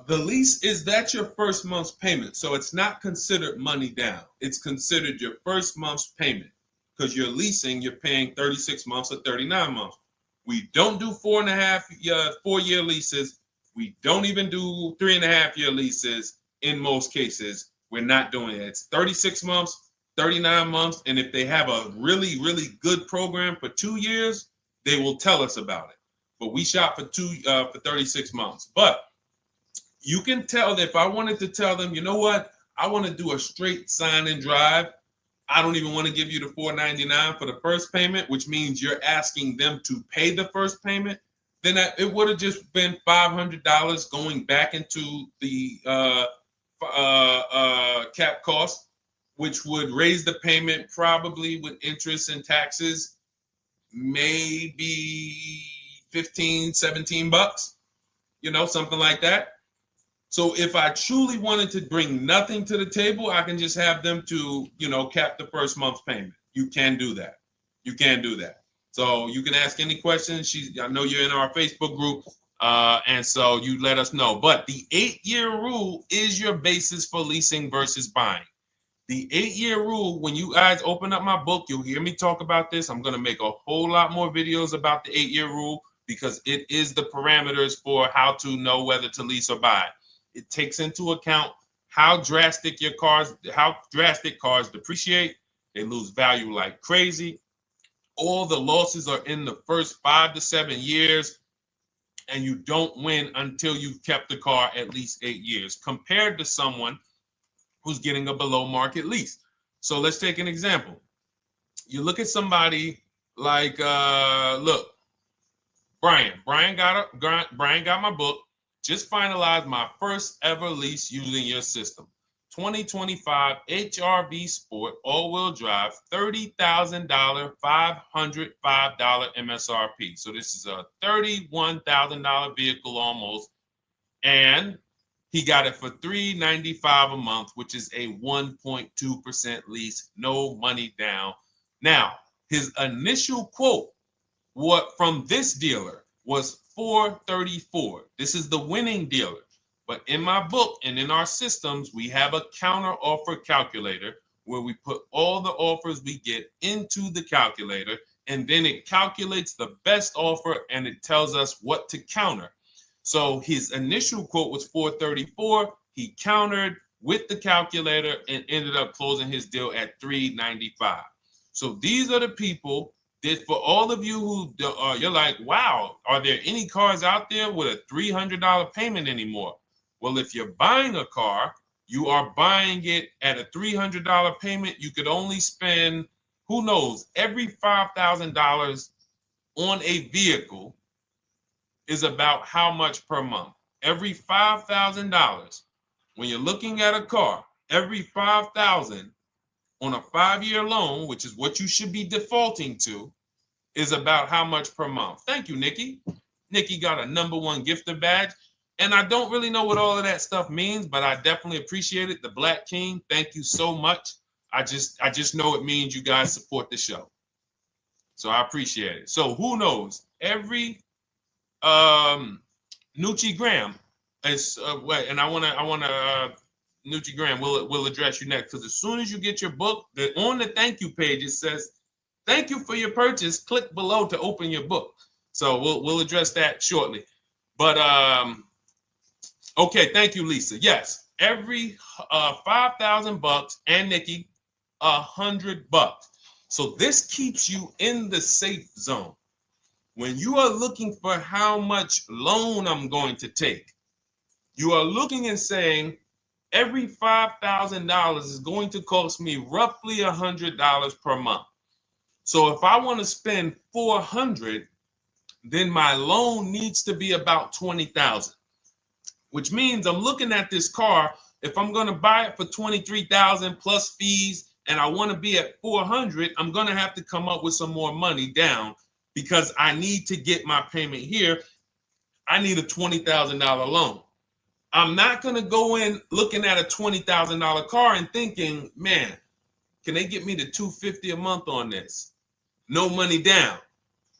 The lease that's your first month's payment, so it's not considered money down. It's considered your first month's payment because you're leasing, you're paying 36 months or 39 months. We don't do 4-year leases. We don't even do 3.5-year leases in most cases. We're not doing it. It's 36 months, 39 months. And if they have a really, really good program for 2 years, they will tell us about it. But we shop for 36 months. But you can tell that if I wanted to tell them, you know what, I want to do a straight sign and drive, I don't even want to give you the $499 for the first payment, which means you're asking them to pay the first payment, then it would have just been $500 going back into the cap cost, which would raise the payment probably with interest and taxes, maybe 15, 17 bucks, something like that. So if I truly wanted to bring nothing to the table, I can just have them to, cap the first month's payment. You can do that. You can do that. So you can ask any questions. I know you're in our Facebook group, and so you let us know. But the 8-year rule is your basis for leasing versus buying. The 8-year rule, when you guys open up my book, you'll hear me talk about this. I'm going to make a whole lot more videos about the 8-year rule because it is the parameters for how to know whether to lease or buy. It takes into account how drastic cars depreciate. They lose value like crazy. All the losses are in the first 5 to 7 years, and you don't win until you've kept the car at least 8 years, compared to someone who's getting a below market lease. So let's take an example. You look at somebody like, Brian. Brian got my book. Just finalized my first ever lease using your system. 2025 HRV Sport all-wheel drive, $30,000, $505 MSRP. So this is a $31,000 vehicle almost, and he got it for $395 a month, which is a 1.2% lease, no money down. Now, his initial quote from this dealer was $434. This is the winning dealer. But in my book and in our systems, we have a counter offer calculator where we put all the offers we get into the calculator, and then it calculates the best offer and it tells us what to counter. So his initial quote was $434. He countered with the calculator and ended up closing his deal at $395. So these are the people that, for all of you who you're like, wow, are there any cars out there with a $300 payment anymore? Well, if you're buying a car, you are buying it at a $300 payment. You could only spend, who knows, every $5,000 on a vehicle is about how much per month? Every $5,000. When you're looking at a car, every $5,000 on a 5-year loan, which is what you should be defaulting to, is about how much per month. Thank you, Nikki. Nikki got a #1 gifter badge. And I don't really know what all of that stuff means, but I definitely appreciate it. The Black King, thank you so much. I just know it means you guys support the show. So I appreciate it. So who knows? Every Nucci Graham is and I wanna Nucci Graham will address you next, because as soon as you get your book, on the thank you page it says, "Thank you for your purchase. Click below to open your book." So we'll address that shortly. But okay, thank you, Lisa. Yes, every $5,000, and Nikki, $100. So this keeps you in the safe zone. When you are looking for how much loan I'm going to take, you are looking and saying, every $5,000 is going to cost me roughly $100 per month. So if I want to spend $400, then my loan needs to be about $20,000, which means I'm looking at this car. If I'm going to buy it for $23,000 plus fees, and I want to be at $400, I'm going to have to come up with some more money down, because I need to get my payment here. I need a $20,000 loan. I'm not going to go in looking at a $20,000 car and thinking, man, can they get me to $250 a month on this? No money down,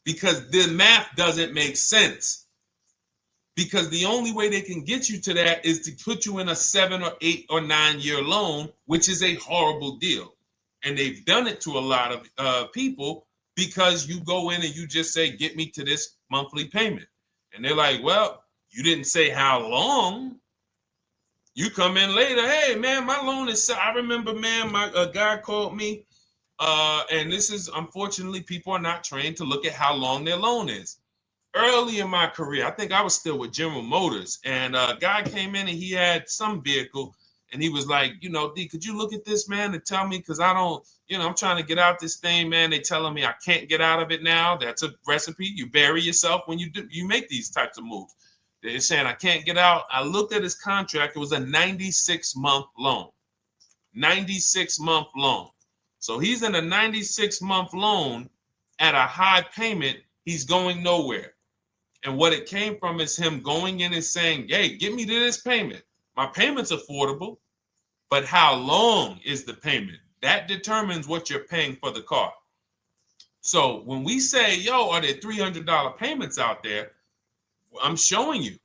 because the math doesn't make sense. Because the only way they can get you to that is to put you in a 7 or 8 or 9 year loan, which is a horrible deal. And they've done it to a lot of people, because you go in and you just say, get me to this monthly payment. And they're like, well, you didn't say how long. You come in later, hey, man, my loan is, I remember, man, a guy called me, and this is, unfortunately, people are not trained to look at how long their loan is. Early in my career, I think I was still with General Motors, and a guy came in and he had some vehicle, And he was like, you know, D, could you look at this, man, and tell me, because I don't, you know, I'm trying to get out this thing, man. They telling me I can't get out of it now. That's a recipe. You bury yourself when you make these types of moves. They're saying I can't get out. I looked at his contract. It was a 96-month loan. 96-month loan. So he's in a 96-month loan at a high payment. He's going nowhere. And what it came from is him going in and saying, hey, get me to this payment. My payment's affordable, but how long is the payment? That determines what you're paying for the car. So when we say, yo, are there $300 payments out there? I'm showing you.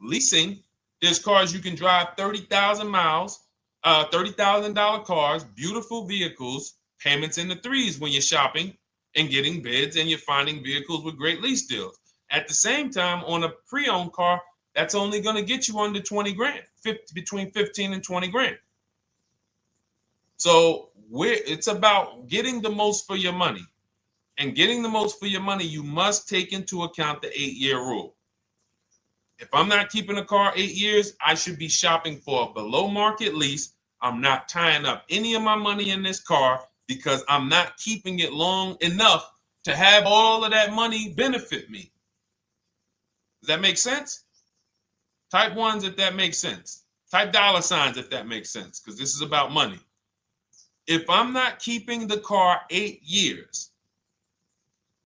Leasing, there's cars you can drive 30,000 miles, $30,000 cars, beautiful vehicles, payments in the threes when you're shopping and getting bids, and you're finding vehicles with great lease deals. At the same time, on a pre-owned car, that's only going to get you under 20 grand, between 15 and 20 grand. So it's about getting the most for your money. And getting the most for your money, you must take into account the 8-year rule. If I'm not keeping a car 8 years, I should be shopping for a below market lease. I'm not tying up any of my money in this car because I'm not keeping it long enough to have all of that money benefit me. Does that make sense? Type ones if that makes sense. Type dollar signs if that makes sense, because this is about money. If I'm not keeping the car 8 years,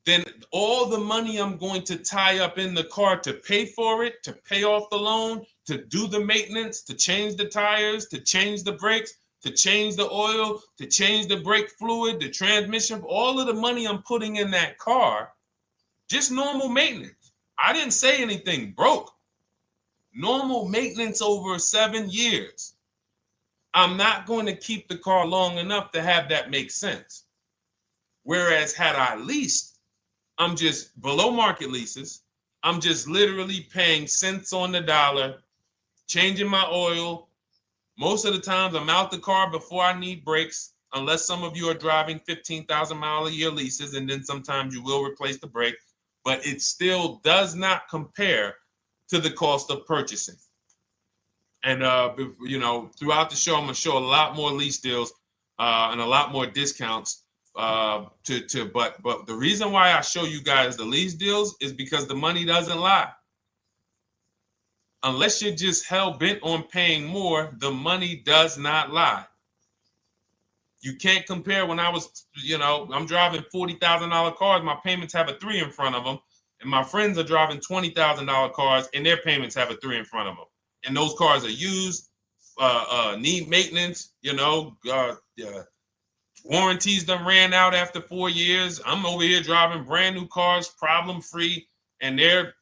then all the money I'm going to tie up in the car to pay for it, to pay off the loan, to do the maintenance, to change the tires, to change the brakes, to change the oil, to change the brake fluid, the transmission, all of the money I'm putting in that car, just normal maintenance. I didn't say anything broke. Normal maintenance over 7 years. I'm not going to keep the car long enough to have that make sense. Whereas had I leased, I'm just below market leases. I'm just literally paying cents on the dollar, changing my oil. Most of the times I'm out the car before I need brakes, unless some of you are driving 15,000 mile a year leases, and then sometimes you will replace the brake, but it still does not compare to the cost of purchasing. And, you know, throughout the show, I'm going to show a lot more lease deals and a lot more discounts. But the reason why I show you guys the lease deals is because the money doesn't lie. Unless you're just hell bent on paying more, the money does not lie. You can't compare when I was, you know, I'm driving $40,000 cars. My payments have a 3 in front of them. And my friends are driving $20,000 cars and their payments have a 3 in front of them. And those cars are used, need maintenance, you know, warranties done ran out after 4 years. I'm over here driving brand new cars, problem free, and they're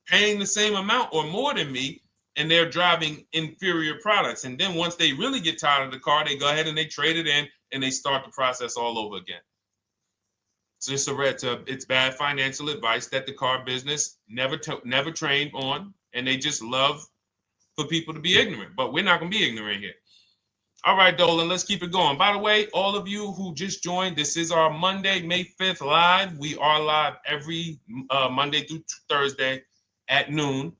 paying the same amount or more than me, and they're driving inferior products. And then once they really get tired of the car, they go ahead and they trade it in and they start the process all over again. It's just it's bad financial advice that the car business never trained on, and they just love for people to be ignorant. But we're not going to be ignorant here. All right, Dolan, let's keep it going. By the way, all of you who just joined, this is our Monday, May 5th live. We are live every Monday through Thursday at noon.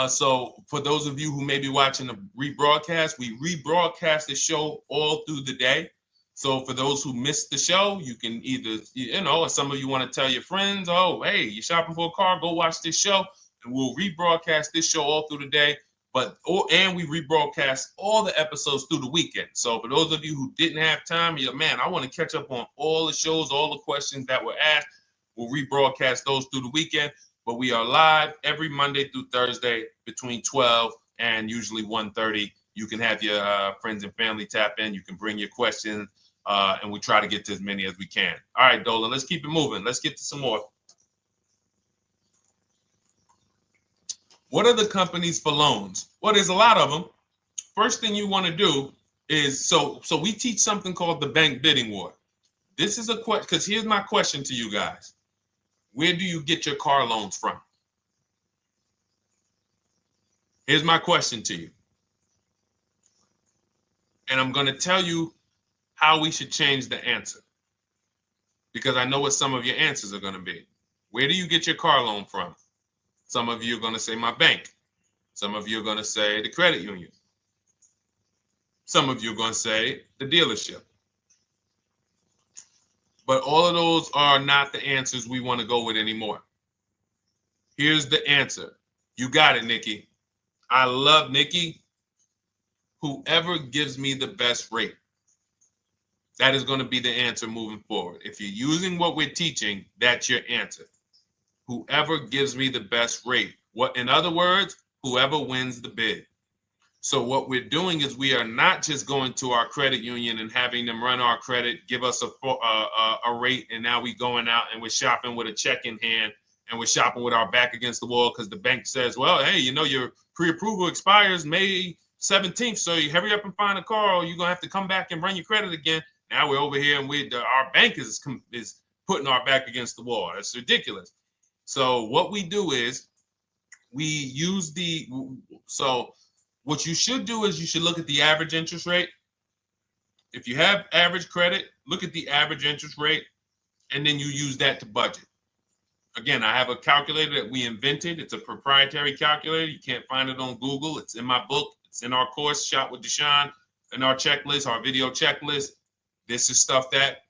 So for those of you who may be watching the rebroadcast, we rebroadcast the show all through the day. So for those who missed the show, you can either, you know, or some of you want to tell your friends, oh, hey, you're shopping for a car, go watch this show. And we'll rebroadcast this show all through the day. And we rebroadcast all the episodes through the weekend. So for those of you who didn't have time, you're like, man, I want to catch up on all the shows, all the questions that were asked. We'll rebroadcast those through the weekend. But we are live every Monday through Thursday between 12 and usually 1:30. You can have your friends and family tap in. You can bring your questions, and we try to get to as many as we can. All right, Dolan, let's keep it moving. Let's get to some more. What are the companies for loans? Well, there's a lot of them. First thing you want to do is, so we teach something called the bank bidding war. This is a question, because here's my question to you guys. Where do you get your car loans from? Here's my question to you. And I'm going to tell you how we should change the answer, because I know what some of your answers are going to be. Where do you get your car loan from? Some of you are going to say my bank. Some of you are going to say the credit union. Some of you are going to say the dealership. But all of those are not the answers we want to go with anymore. Here's the answer. You got it, Nikki. I love Nikki. Whoever gives me the best rate. That is going to be the answer moving forward. If you're using what we're teaching, that's your answer. Whoever gives me the best rate. What, in other words, whoever wins the bid. So what we're doing is we are not just going to our credit union and having them run our credit, give us a rate, and now we going out and we're shopping with a check in hand and we're shopping with our back against the wall because the bank says, well, hey, you know, your pre-approval expires May 17th, so you hurry up and find a car or you're going to have to come back and run your credit again. Now we're over here and our bank is putting our back against the wall. That's ridiculous. So what we do is we use what you should do is you should look at the average interest rate. If you have average credit, look at the average interest rate, and then you use that to budget. Again, I have a calculator that we invented. It's a proprietary calculator. You can't find it on Google. It's in my book. It's in our course, Shop with Deshone, in our checklist, our video checklist. This is stuff that,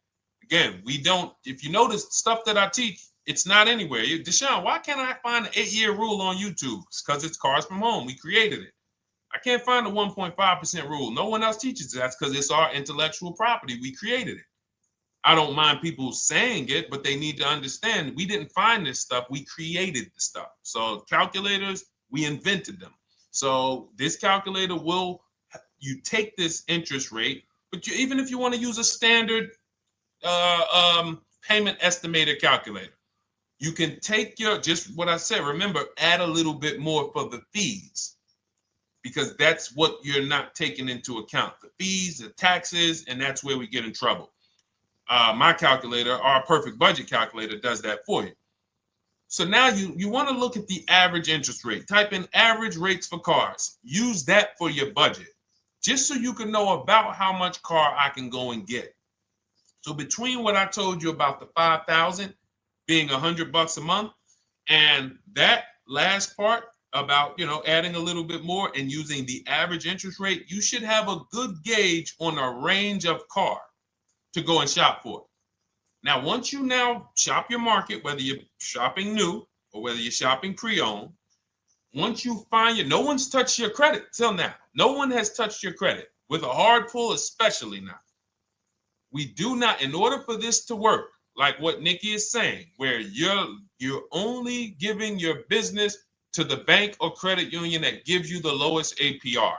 again, we don't, if you notice stuff that I teach, it's not anywhere. Deshone, why can't I find an 8-year rule on YouTube? It's because it's Cars from Home. We created it. I can't find the 1.5% rule. No one else teaches that because it's our intellectual property. We created it. I don't mind people saying it, but they need to understand we didn't find this stuff. We created the stuff. So calculators, we invented them. So this calculator you take this interest rate, but even if you want to use a standard payment estimator calculator, you can take just what I said. Remember, add a little bit more for the fees, because that's what you're not taking into account. The fees, the taxes, and that's where we get in trouble. My calculator, our perfect budget calculator, does that for you. So now you want to look at the average interest rate. Type in average rates for cars. Use that for your budget, just so you can know about how much car I can go and get. So between what I told you about the $5,000 being $100 a month, and that last part about, adding a little bit more and using the average interest rate, you should have a good gauge on a range of car to go and shop for. Now, once you now shop your market, whether you're shopping new or whether you're shopping pre-owned, once you find no one's touched your credit till now. No one has touched your credit with a hard pull, especially not. We do not, in order for this to work, like what Nikki is saying, where you're only giving your business to the bank or credit union that gives you the lowest APR.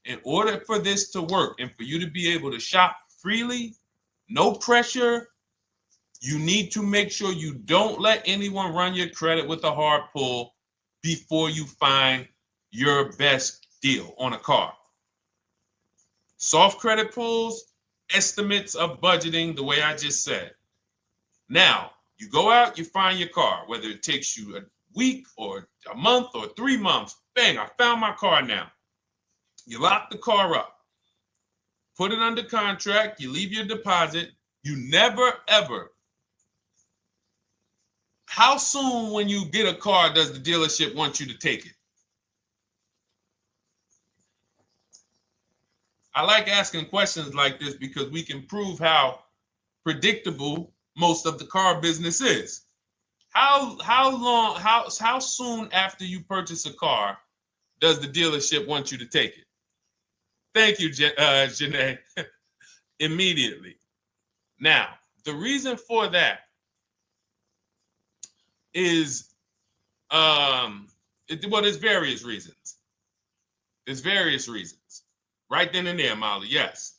In order for this to work and for you to be able to shop freely, no pressure, you need to make sure you don't let anyone run your credit with a hard pull before you find your best deal on a car. Soft credit pulls, estimates of budgeting, the way I just said. Now, you go out, you find your car, whether it takes you a week or a month or 3 months. Bang, I found my car now. You lock the car up, put it under contract, you leave your deposit. You never, ever. How soon when you get a car does the dealership want you to take it? I like asking questions like this because we can prove how predictable most of the car business is. How soon after you purchase a car does the dealership want you to take it? Thank you, Janae. Immediately. Now, the reason for that is, there's various reasons. There's various reasons. Right then and there, Molly, yes.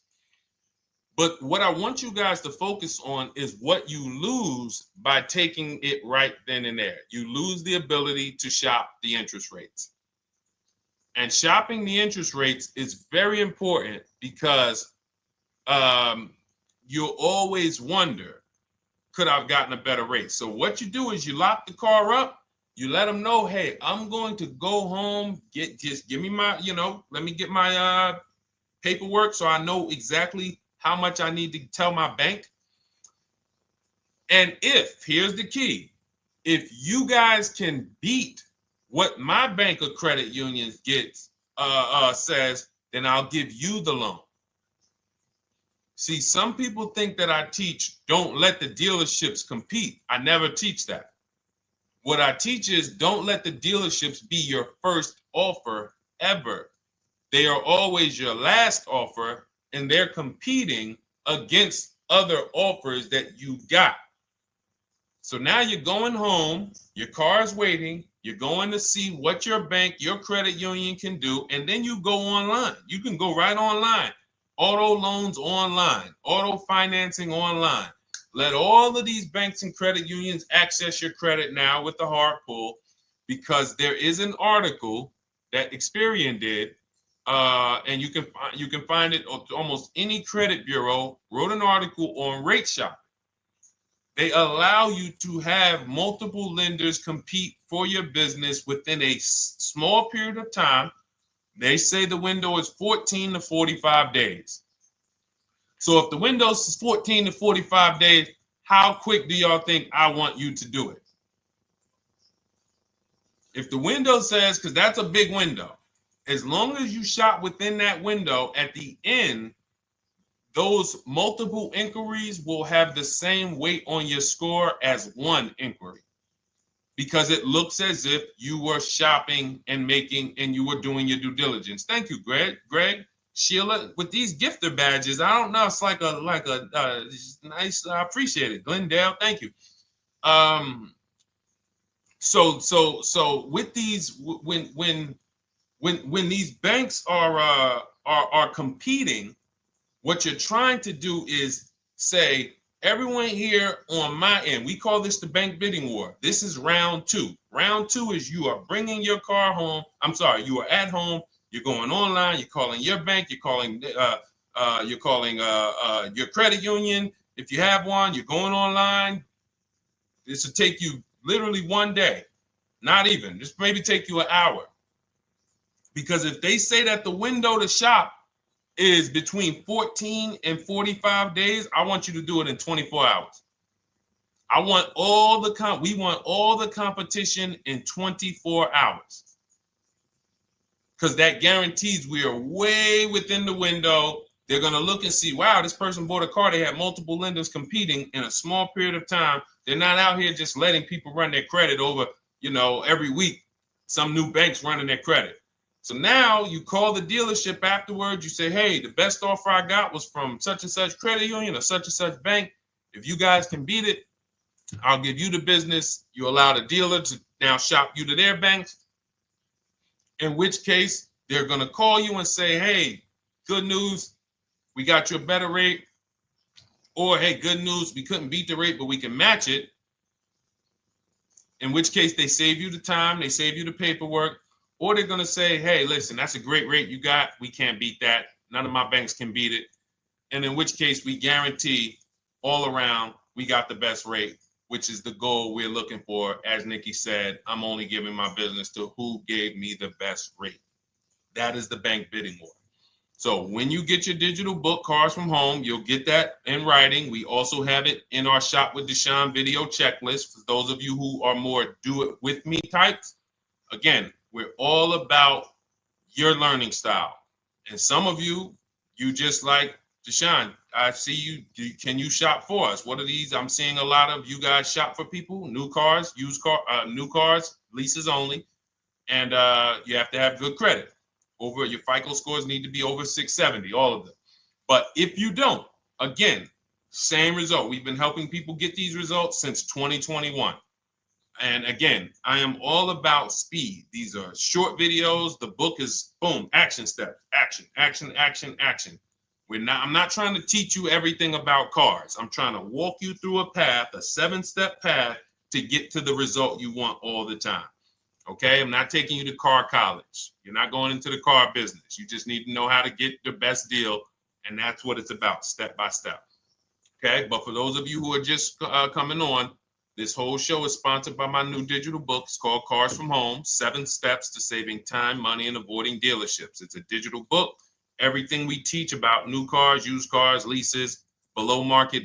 But what I want you guys to focus on is what you lose by taking it right then and there. You lose the ability to shop the interest rates. And shopping the interest rates is very important because you'll always wonder, could I have gotten a better rate? So what you do is you lock the car up, you let them know, hey, I'm going to go home, just give me my, let me get my paperwork so I know exactly how much I need to tell my bank. And here's the key, if you guys can beat what my bank or credit union gets says, then I'll give you the loan. See, some people think that I teach don't let the dealerships compete. I never teach that. What I teach is don't let the dealerships be your first offer ever. They are always your last offer, and they're competing against other offers that you got. So now you're going home, your car is waiting, you're going to see what your bank, your credit union can do, and then you go online. You can go right online. Auto loans online, auto financing online. Let all of these banks and credit unions access your credit now with the hard pull, because there is an article that Experian did, and you can find it on almost any credit bureau, wrote an article on rate shopping. They allow you to have multiple lenders compete for your business within a small period of time. They say the window is 14 to 45 days. So if the window is 14 to 45 days, how quick do y'all think I want you to do it? If the window says, because that's a big window, as long as you shop within that window, at the end, those multiple inquiries will have the same weight on your score as one inquiry, because it looks as if you were shopping and you were doing your due diligence. Thank you, Greg, Sheila, with these gifter badges. I don't know. It's like a nice. I appreciate it, Glendale. Thank you. So with these, when these banks are competing, what you're trying to do is say, everyone here on my end, we call this the bank bidding war. This is round two. Round two is you are bringing your car home. I'm sorry, you are at home. You're going online. You're calling your bank. You're calling your credit union. If you have one, you're going online. This will take you literally one day, not even. This maybe take you an hour. Because if they say that the window to shop is between 14 and 45 days, I want you to do it in 24 hours. We want all the competition in 24 hours. Because that guarantees we are way within the window. They're going to look and see, wow, this person bought a car. They had multiple lenders competing in a small period of time. They're not out here just letting people run their credit over, every week. Some new banks running their credit. So now you call the dealership afterwards. You say, hey, the best offer I got was from such and such credit union or such and such bank. If you guys can beat it, I'll give you the business. You allow the dealer to now shop you to their banks. In which case, they're going to call you and say, hey, good news, we got you a better rate. Or, hey, good news, we couldn't beat the rate, but we can match it. In which case, they save you the time, they save you the paperwork. Or they're going to say, hey, listen, that's a great rate you got. We can't beat that. None of my banks can beat it. And in which case, we guarantee all around we got the best rate, which is the goal we're looking for. As Nikki said, I'm only giving my business to who gave me the best rate. That is the bank bidding war. So when you get your digital book, Cars from Home, you'll get that in writing. We also have it in our Shop with Deshone video checklist for those of you who are more do-it-with-me types. Again, we're all about your learning style. And some of you just like, Deshone, I see you. Can you shop for us? What are these? I'm seeing a lot of you guys shop for people, new cars, new cars, leases only. And you have to have good credit. Your FICO scores need to be over 670, all of them. But if you don't, again, same result. We've been helping people get these results since 2021. And again, I am all about speed. These are short videos. The book is boom, action steps, action, action, action, action. I'm not trying to teach you everything about cars. I'm trying to walk you through a path, a 7-step path to get to the result you want all the time. Okay, I'm not taking you to car college. You're not going into the car business. You just need to know how to get the best deal. And that's what it's about, step by step. Okay, but for those of you who are just coming on, this whole show is sponsored by my new digital book. It's called Cars from Home, 7 Steps to Saving Time, Money, and Avoiding Dealerships. It's a digital book. Everything we teach about new cars, used cars, leases, below market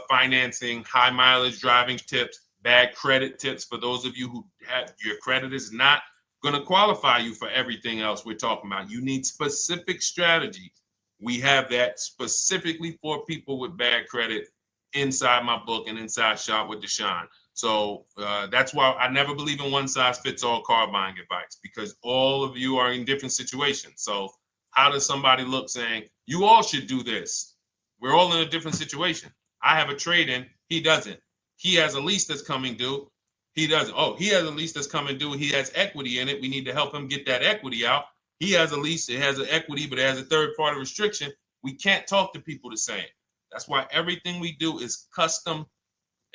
financing, high mileage driving tips, bad credit tips for those of you who have your credit is not going to qualify you for everything else we're talking about. You need specific strategy. We have that specifically for people with bad credit inside my book and inside Shop with Deshone. So that's why I never believe in one size fits all car buying advice, because all of you are in different situations. So how does somebody look saying, you all should do this? We're all in a different situation. I have a trade-in, he doesn't. He has a lease that's coming due, he doesn't. Oh, he has a lease that's coming due, he has equity in it, we need to help him get that equity out. He has a lease, it has an equity, but it has a third-party restriction. We can't talk to people the same. That's why everything we do is custom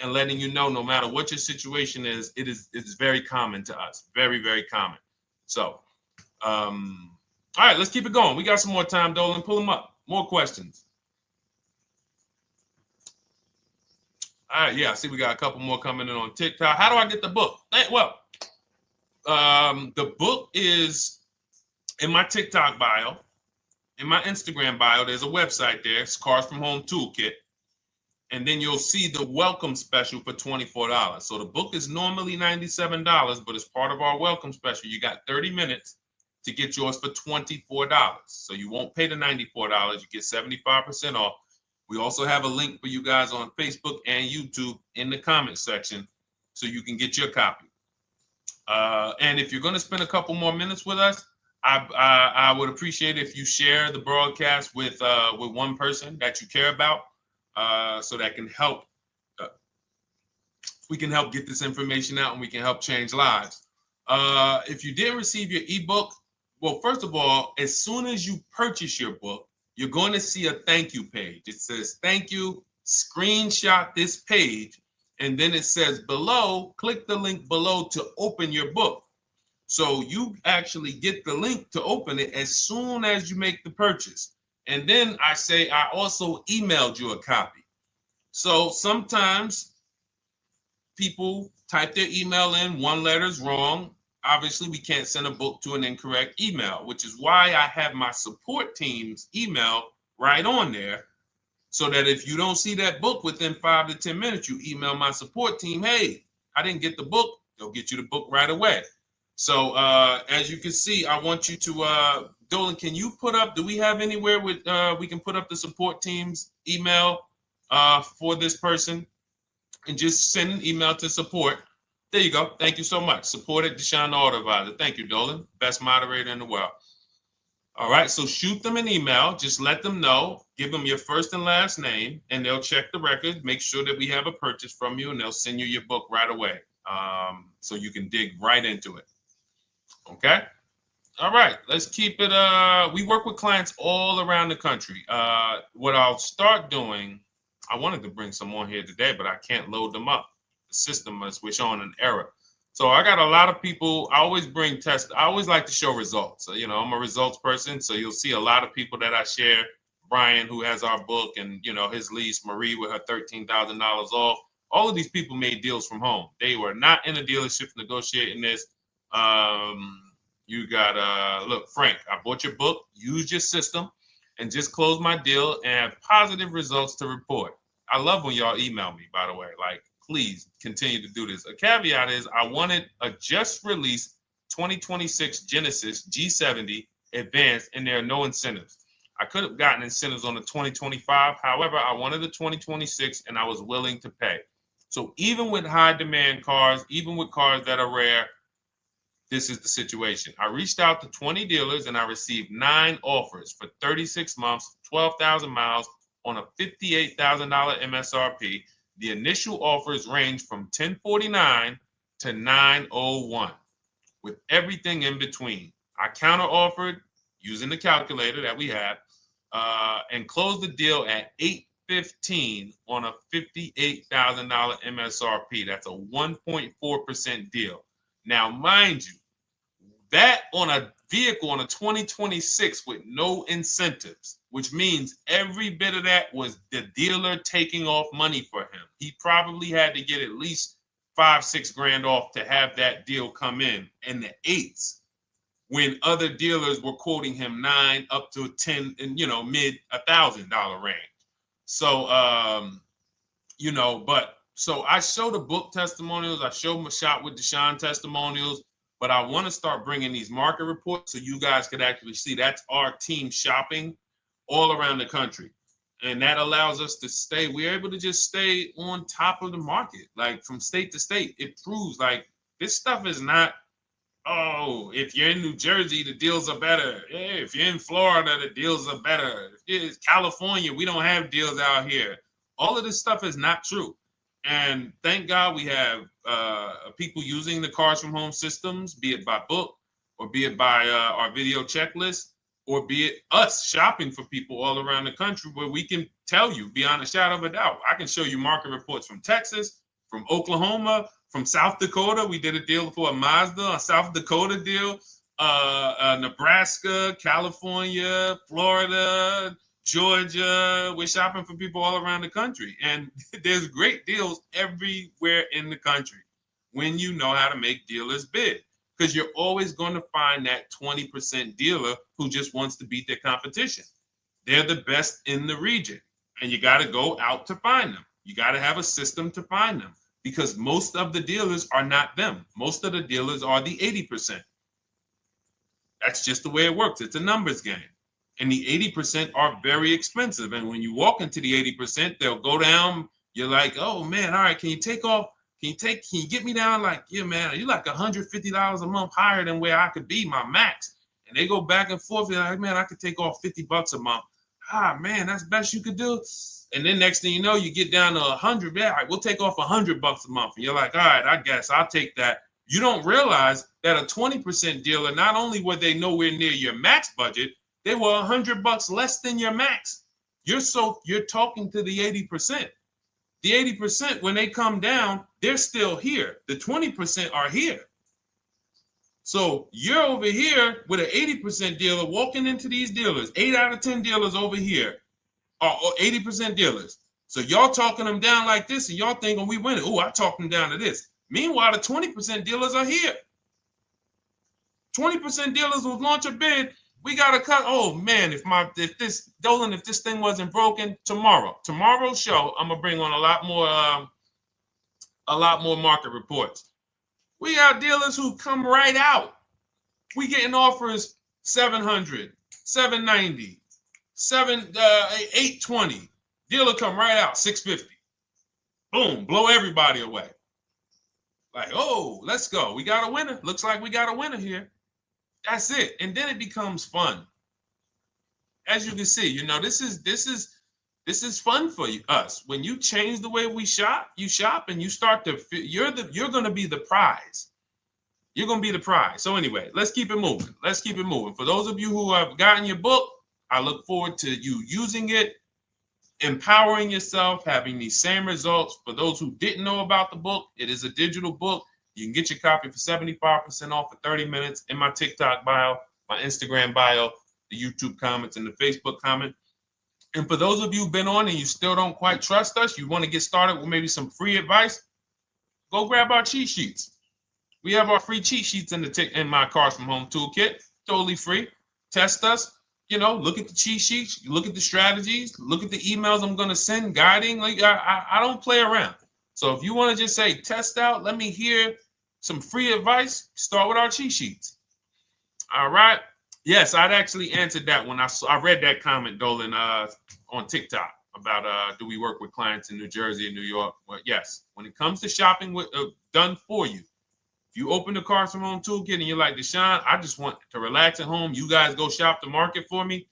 and letting you know, no matter what your situation is, it's very common to us. Very, very common. So, all right, let's keep it going. We got some more time, Dolan. Pull them up. More questions. All right, yeah, I see we got a couple more coming in on TikTok. How do I get the book? Well, the book is in my TikTok bio. In my Instagram bio, there's a website there. It's Cars from Home Toolkit. And then you'll see the welcome special for $24. So the book is normally $97, but as part of our welcome special, you got 30 minutes to get yours for $24. So you won't pay the $94. You get 75% off. We also have a link for you guys on Facebook and YouTube in the comment section so you can get your copy. And if you're going to spend a couple more minutes with us, I would appreciate if you share the broadcast with one person that you care about. So that can help, we can help get this information out and we can help change lives. If you didn't receive your ebook, well, first of all, as soon as you purchase your book, you're going to see a thank you page. It says, thank you, screenshot this page. And then it says below, click the link below to open your book. So you actually get the link to open it as soon as you make the purchase. And then I say, I also emailed you a copy. So sometimes people type their email in, one letter's wrong. Obviously, we can't send a book to an incorrect email, which is why I have my support team's email right on there. So that if you don't see that book within 5 to 10 minutes, you email my support team, hey, I didn't get the book. They'll get you the book right away. So as you can see, I want you to, Dolan, can you put up, do we have anywhere with, we can put up the support team's email for this person? And just send an email to support. There you go. Thank you so much. Support at Deshone the Auto Advisor. Thank you, Dolan. Best moderator in the world. All right, so shoot them an email. Just let them know. Give them your first and last name, and they'll check the record, make sure that we have a purchase from you, and they'll send you your book right away so you can dig right into it. Okay? All right, let's keep it. We work with clients all around the country. What I'll start doing, I wanted to bring some on here today, but I can't load them up. The system is showing an error. So I got a lot of people. I always bring tests. I always like to show results. So, you know, I'm a results person. So you'll see a lot of people that I share. Brian, who has our book, and, you know, his lease, Marie with her $13,000 off. All of these people made deals from home. They were not in a dealership negotiating this. You got, look, Frank, I bought your book, used your system, and just closed my deal and have positive results to report. I love when y'all email me, by the way. Like, please continue to do this. A caveat is I wanted a just released 2026 Genesis G70 Advanced, and there are no incentives. I could have gotten incentives on the 2025. However, I wanted the 2026, and I was willing to pay. So even with high demand cars, even with cars that are rare, this is the situation. I reached out to 20 dealers and I received 9 offers for 36 months, 12,000 miles on a $58,000 MSRP. The initial offers range from $1049 to $901 with everything in between. I counter offered using the calculator that we have and closed the deal at $815 on a $58,000 MSRP. That's a 1.4% deal. Now, mind you, that on a vehicle on a 2026 with no incentives, which means every bit of that was the dealer taking off money for him. He probably had to get at least $5-6 grand off to have that deal come in the 8s, when other dealers were quoting him 9 up to 10 and, you know, mid $1,000 range. So, you know, but so I show the book testimonials. I show my Shop with Deshone testimonials. But I want to start bringing these market reports so you guys could actually see that's our team shopping all around the country. And that allows us to stay, we're able to just stay on top of the market, like from state to state. It proves like this stuff is not, oh, if you're in New Jersey, the deals are better. Hey, if you're in Florida, the deals are better. If it's California, we don't have deals out here. All of this stuff is not true. And thank God we have people using the Cars from Home systems, be it by book or be it by our video checklist, or be it us shopping for people all around the country where we can tell you beyond a shadow of a doubt. I can show you market reports from Texas, from Oklahoma, from South Dakota. We did a deal for a Mazda, a South Dakota deal, Nebraska, California, Florida, Georgia. We're shopping for people all around the country. And there's great deals everywhere in the country when you know how to make dealers bid. Because you're always going to find that 20% dealer who just wants to beat their competition. They're the best in the region. And you got to go out to find them. You got to have a system to find them. Because most of the dealers are not them. Most of the dealers are the 80%. That's just the way it works. It's a numbers game. And the 80% are very expensive. And when you walk into the 80%, they'll go down. You're like, oh man, all right, can you take off? Can you get me down? Like, yeah, man, you're like $150 a month higher than where I could be, my max. And they go back and forth. They're like, man, I could take off $50 a month. Ah, man, that's the best you could do. And then next thing you know, you get down to 100. Yeah, all right, we'll take off $100 a month. And you're like, all right, I guess I'll take that. You don't realize that a 20% dealer, not only were they nowhere near your max budget, they were $100 less than your max. You're talking to the 80%. The 80%, when they come down, they're still here. The 20% are here. So you're over here with an 80% dealer walking into these dealers. 8 out of 10 dealers over here are 80% dealers. So y'all talking them down like this, and y'all thinking we winning. Oh, I talked them down to this. Meanwhile, the 20% dealers are here. 20% dealers will launch a bid. We gotta cut. Oh man, if this thing wasn't broken, tomorrow's show, I'm gonna bring on a lot more market reports. We got dealers who come right out. We getting offers 700, 790, 820. Dealer come right out 650. Boom, blow everybody away. Like, oh, let's go. We got a winner. Looks like we got a winner here. That's it. And then it becomes fun. As you can see, this is fun for us. When you change the way we shop, you shop and you start to you're going to be the prize. You're going to be the prize. So anyway, let's keep it moving. For those of you who have gotten your book, I look forward to you using it, empowering yourself, having these same results. For those who didn't know about the book, it is a digital book. You can get your copy for 75% off for 30 minutes in my TikTok bio, my Instagram bio, the YouTube comments, and the Facebook comment. And for those of you who've been on and you still don't quite trust us, you want to get started with maybe some free advice, go grab our cheat sheets. We have our free cheat sheets in my Cars from Home toolkit, totally free. Test us. Look at the cheat sheets, look at the strategies, look at the emails I'm going to send, guiding. Like I don't play around. So if you want to just say, test out, let me hear some free advice, start with our cheat sheets. All right. Yes, I'd actually answered that when I read that comment, Dolan, on TikTok about do we work with clients in New Jersey and New York? Well, yes. When it comes to shopping done for you, if you open the Cars from Home toolkit and you're like, Deshone, I just want to relax at home. You guys go shop the market for me.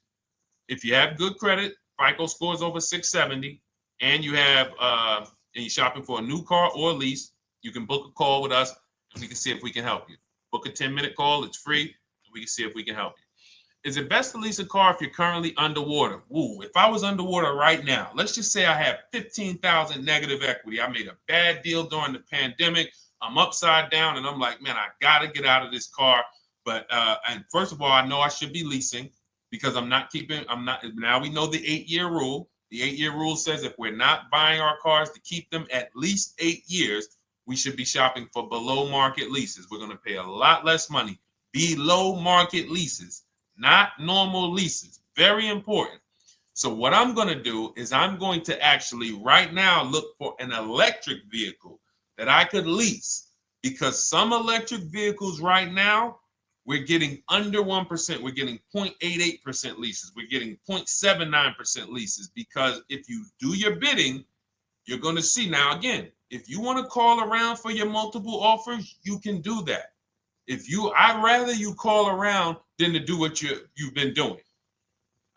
If you have good credit, FICO scores over 670, and you have and you're shopping for a new car or a lease, you can book a call with us and we can see if we can help you. Book a 10-minute call. It's free. And we can see if we can help you. Is it best to lease a car if you're currently underwater? Ooh, if I was underwater right now, let's just say I have 15,000 negative equity. I made a bad deal during the pandemic. I'm upside down and I'm like, man, I got to get out of this car. But and first of all, I know I should be leasing because now we know the 8-year rule. The 8-year rule says if we're not buying our cars to keep them at least 8 years, we should be shopping for below market leases. We're going to pay a lot less money. Below market leases, not normal leases. Very important. So what I'm going to do is I'm going to actually right now look for an electric vehicle that I could lease because some electric vehicles right now, we're getting under 1%. We're getting 0.88% leases. We're getting 0.79% leases, because if you do your bidding, you're going to see. Now, again, if you want to call around for your multiple offers, you can do that. I'd rather you call around than to do what you've been doing.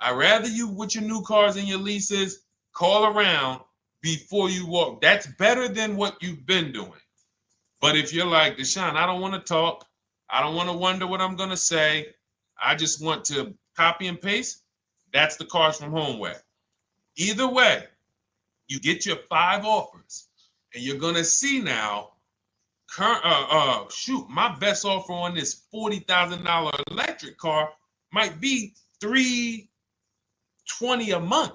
I'd rather you, with your new cars and your leases, call around before you walk. That's better than what you've been doing. But if you're like, Deshone, I don't want to talk. I don't want to wonder what I'm going to say. I just want to copy and paste. That's the Cars from Home way. Either way, you get your 5 offers, and you're going to see now, my best offer on this $40,000 electric car might be $320 a month.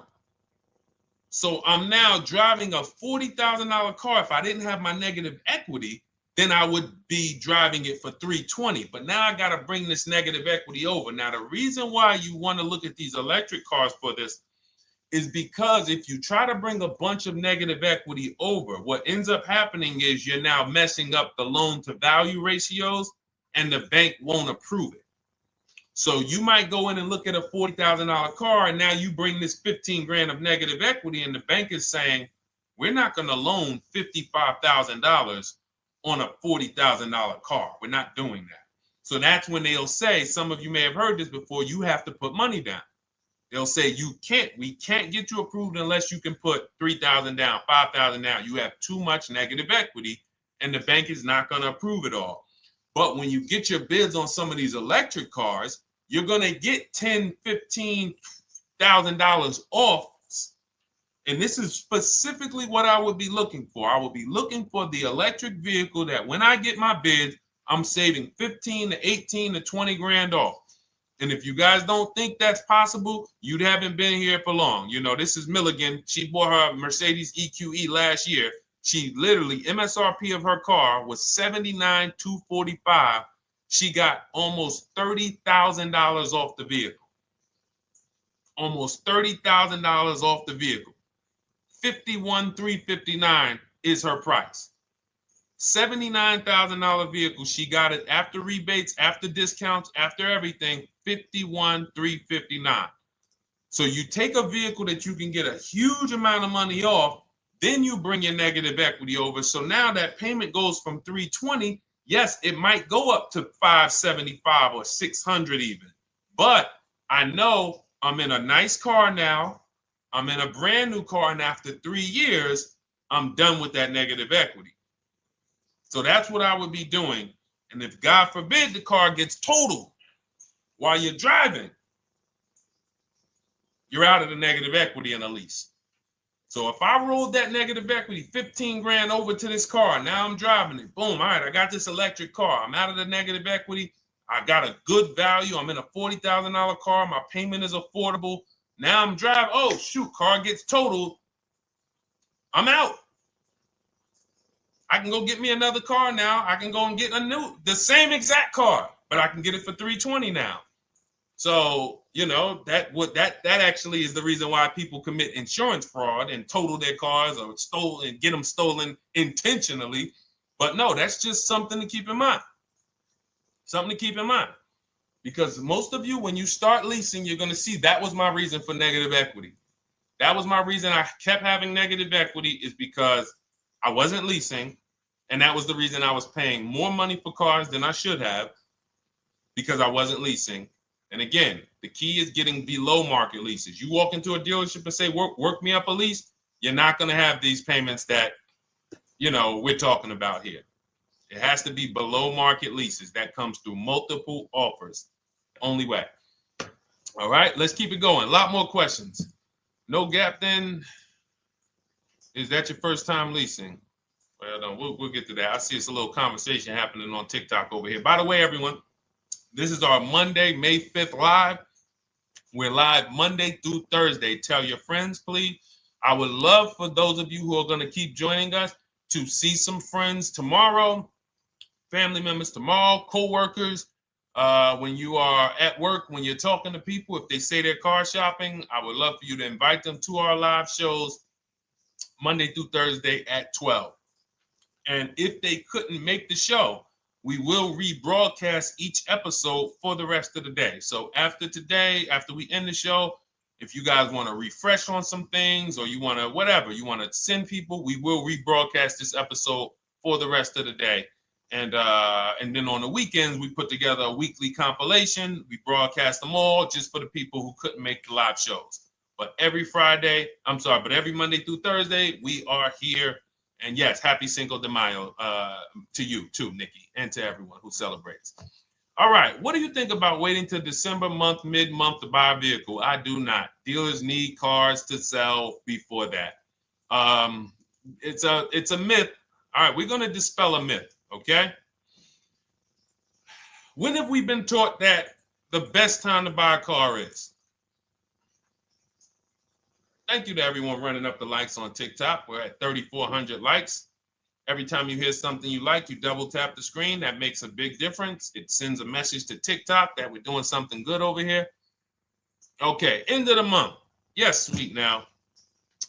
So I'm now driving a $40,000 car. If I didn't have my negative equity, then I would be driving it for $320. But now I got to bring this negative equity over. Now, the reason why you want to look at these electric cars for this is because if you try to bring a bunch of negative equity over, what ends up happening is you're now messing up the loan to value ratios, and the bank won't approve it. So you might go in and look at a $40,000 car, and now you bring this 15 grand of negative equity, and the bank is saying, we're not going to loan $55,000 on a $40,000 car. We're not doing that. So that's when they'll say, some of you may have heard this before, you have to put money down. They'll say, we can't get you approved unless you can put $3,000 down, $5,000 down. You have too much negative equity, and the bank is not going to approve it all. But when you get your bids on some of these electric cars, you're going to get $10,000, $15,000 off. And this is specifically what I would be looking for. I would be looking for the electric vehicle that when I get my bids, I'm saving 15 to 18 to 20 grand off. And if you guys don't think that's possible, you haven't been here for long. You know, this is Milligan. She bought her Mercedes EQE last year. She literally, MSRP of her car was $79,245. She got almost $30,000 off the vehicle. Almost $30,000 off the vehicle. $51,359 is her price. $79,000 vehicle. She got it after rebates, after discounts, after everything. $51,359. So you take a vehicle that you can get a huge amount of money off, then you bring your negative equity over. So now that payment goes from $320. Yes, it might go up to $575 or $600 even. But I know I'm in a nice car now. I'm in a brand new car, and after 3 years, I'm done with that negative equity. So that's what I would be doing. And if God forbid the car gets totaled while you're driving, you're out of the negative equity in a lease. So if I rolled that negative equity, 15 grand over to this car, now I'm driving it. Boom. All right, I got this electric car. I'm out of the negative equity. I got a good value. I'm in a $40,000 car. My payment is affordable. Now I'm driving. Oh, shoot, car gets totaled. I'm out. I can go get me another car now. I can go and get the same exact car, but I can get it for $320 now. So, you know, that actually is the reason why people commit insurance fraud and total their cars or get them stolen intentionally. But no, that's just something to keep in mind. Something to keep in mind. Because most of you, when you start leasing, you're going to see that was my reason for negative equity. That was my reason I kept having negative equity, is because I wasn't leasing. And that was the reason I was paying more money for cars than I should have, because I wasn't leasing. And again, the key is getting below market leases. You walk into a dealership and say, work me up a lease, you're not going to have these payments that, you know, we're talking about here. It has to be below market leases. That comes through multiple offers. Only way. All right, let's keep it going. A lot more questions. No gap then. Is that your first time leasing? Well, no, we'll get to that. I see it's a little conversation happening on TikTok over here. By the way, everyone, this is our Monday, May 5th live. We're live Monday through Thursday. Tell your friends, please. I would love for those of you who are going to keep joining us to see some friends tomorrow, family members tomorrow, co-workers. When you are at work, when you're talking to people, if they say they're car shopping, I would love for you to invite them to our live shows Monday through Thursday at 12. And if they couldn't make the show, we will rebroadcast each episode for the rest of the day. So after today, after we end the show, if you guys want to refresh on some things or you want to whatever, you want to send people, we will rebroadcast this episode for the rest of the day. And then on the weekends, we put together a weekly compilation. We broadcast them all just for the people who couldn't make the live shows. But every Monday through Thursday, we are here. And yes, happy Cinco de Mayo to you too, Nikki, and to everyone who celebrates. All right, what do you think about waiting till December month, mid-month to buy a vehicle? I do not. Dealers need cars to sell before that. It's a myth. All right, we're going to dispel a myth, okay? When have we been taught that the best time to buy a car is? Thank you to everyone running up the likes on TikTok. We're at 3,400 likes. Every time you hear something you like, you double tap the screen. That makes a big difference. It sends a message to TikTok that we're doing something good over here. Okay, end of the month. Yes, sweet now.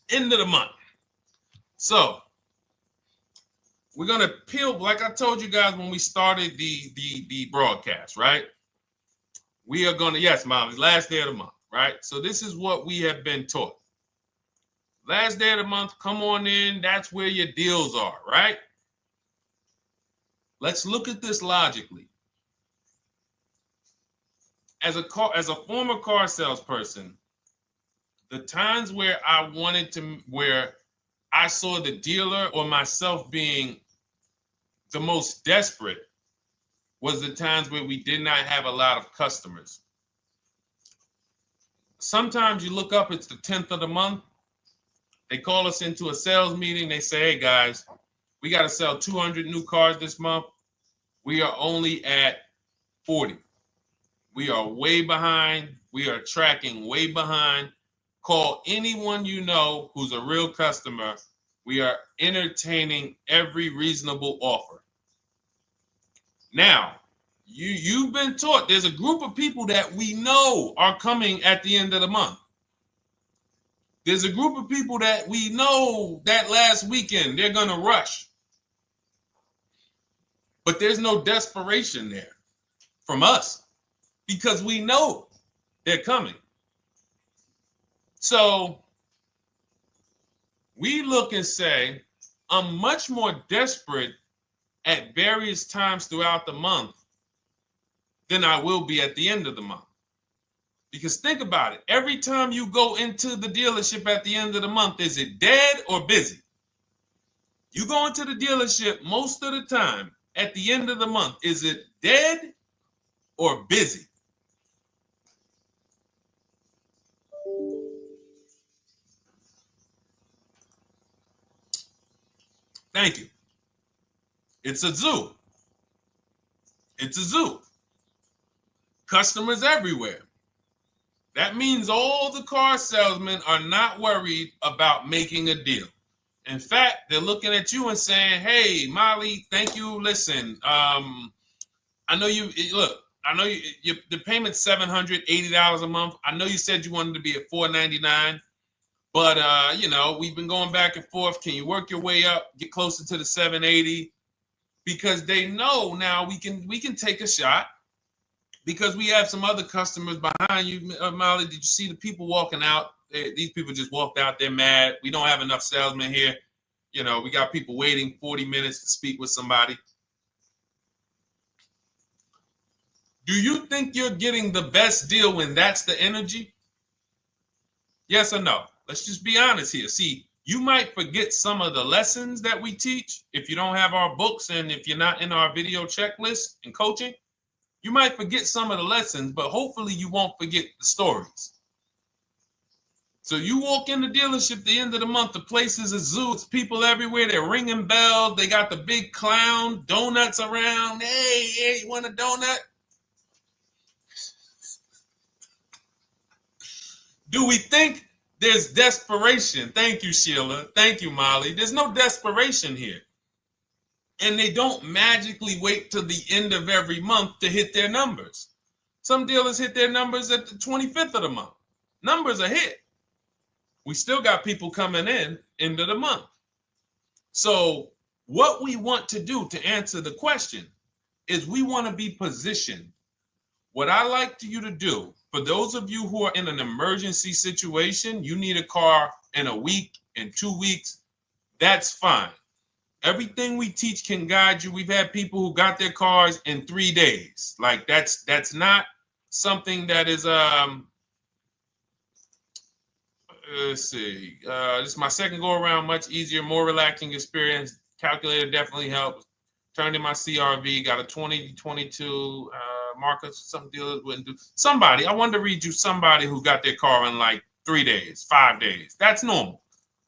End of the month. So we're gonna peel, like I told you guys when we started the broadcast, right? We are gonna, yes, Molly, last day of the month, right? So this is what we have been taught. Last day of the month, come on in. That's where your deals are, right? Let's look at this logically. As a former car salesperson, the times where where I saw the dealer or myself being the most desperate was the times where we did not have a lot of customers. Sometimes you look up, it's the 10th of the month. They call us into a sales meeting. They say, hey, guys, we got to sell 200 new cars this month. We are only at 40. We are way behind. We are tracking way behind. Call anyone you know who's a real customer. We are entertaining every reasonable offer. Now, you've been taught there's a group of people that we know are coming at the end of the month. There's a group of people that we know that last weekend they're going to rush. But there's no desperation there from us because we know they're coming. So we look and say, I'm much more desperate at various times throughout the month than I will be at the end of the month. Because think about it. Every time you go into the dealership at the end of the month, is it dead or busy? You go into the dealership most of the time at the end of the month, is it dead or busy? Thank you. It's a zoo. It's a zoo. Customers everywhere. That means all the car salesmen are not worried about making a deal. In fact, they're looking at you and saying, hey, Molly, thank you. Listen, I know you, look, I know the payment's $780 a month. I know you said you wanted to be at $499, but, we've been going back and forth. Can you work your way up, get closer to the $780? Because they know now we can take a shot. Because we have some other customers behind you, Molly. Did you see the people walking out? These people just walked out. They're mad. We don't have enough salesmen here. We got people waiting 40 minutes to speak with somebody. Do you think you're getting the best deal when that's the energy? Yes or no? Let's just be honest here. See, you might forget some of the lessons that we teach if you don't have our books and if you're not in our video checklist and coaching. You might forget some of the lessons, but hopefully you won't forget the stories. So you walk in the dealership at the end of the month, the place is a zoo. It's people everywhere. They're ringing bells. They got the big clown, donuts around. Hey, you want a donut? Do we think there's desperation? Thank you, Sheila. Thank you, Molly. There's no desperation here. And they don't magically wait till the end of every month to hit their numbers. Some dealers hit their numbers at the 25th of the month. Numbers are hit. We still got people coming in end of the month. So What we want to do to answer the question is we want to be positioned. What I like you to do, for those of you who are in an emergency situation, you need a car in a week, in 2 weeks, that's fine. Everything we teach can guide you. We've had people who got their cars in 3 days. Like that's not something that is let's see. This is my second go around, much easier, more relaxing experience. Calculator definitely helps. Turned in my CRV, got a 2022 Marcus, some dealers wouldn't do. Somebody, I wanted to read you somebody who got their car in like 3 days, 5 days. That's normal.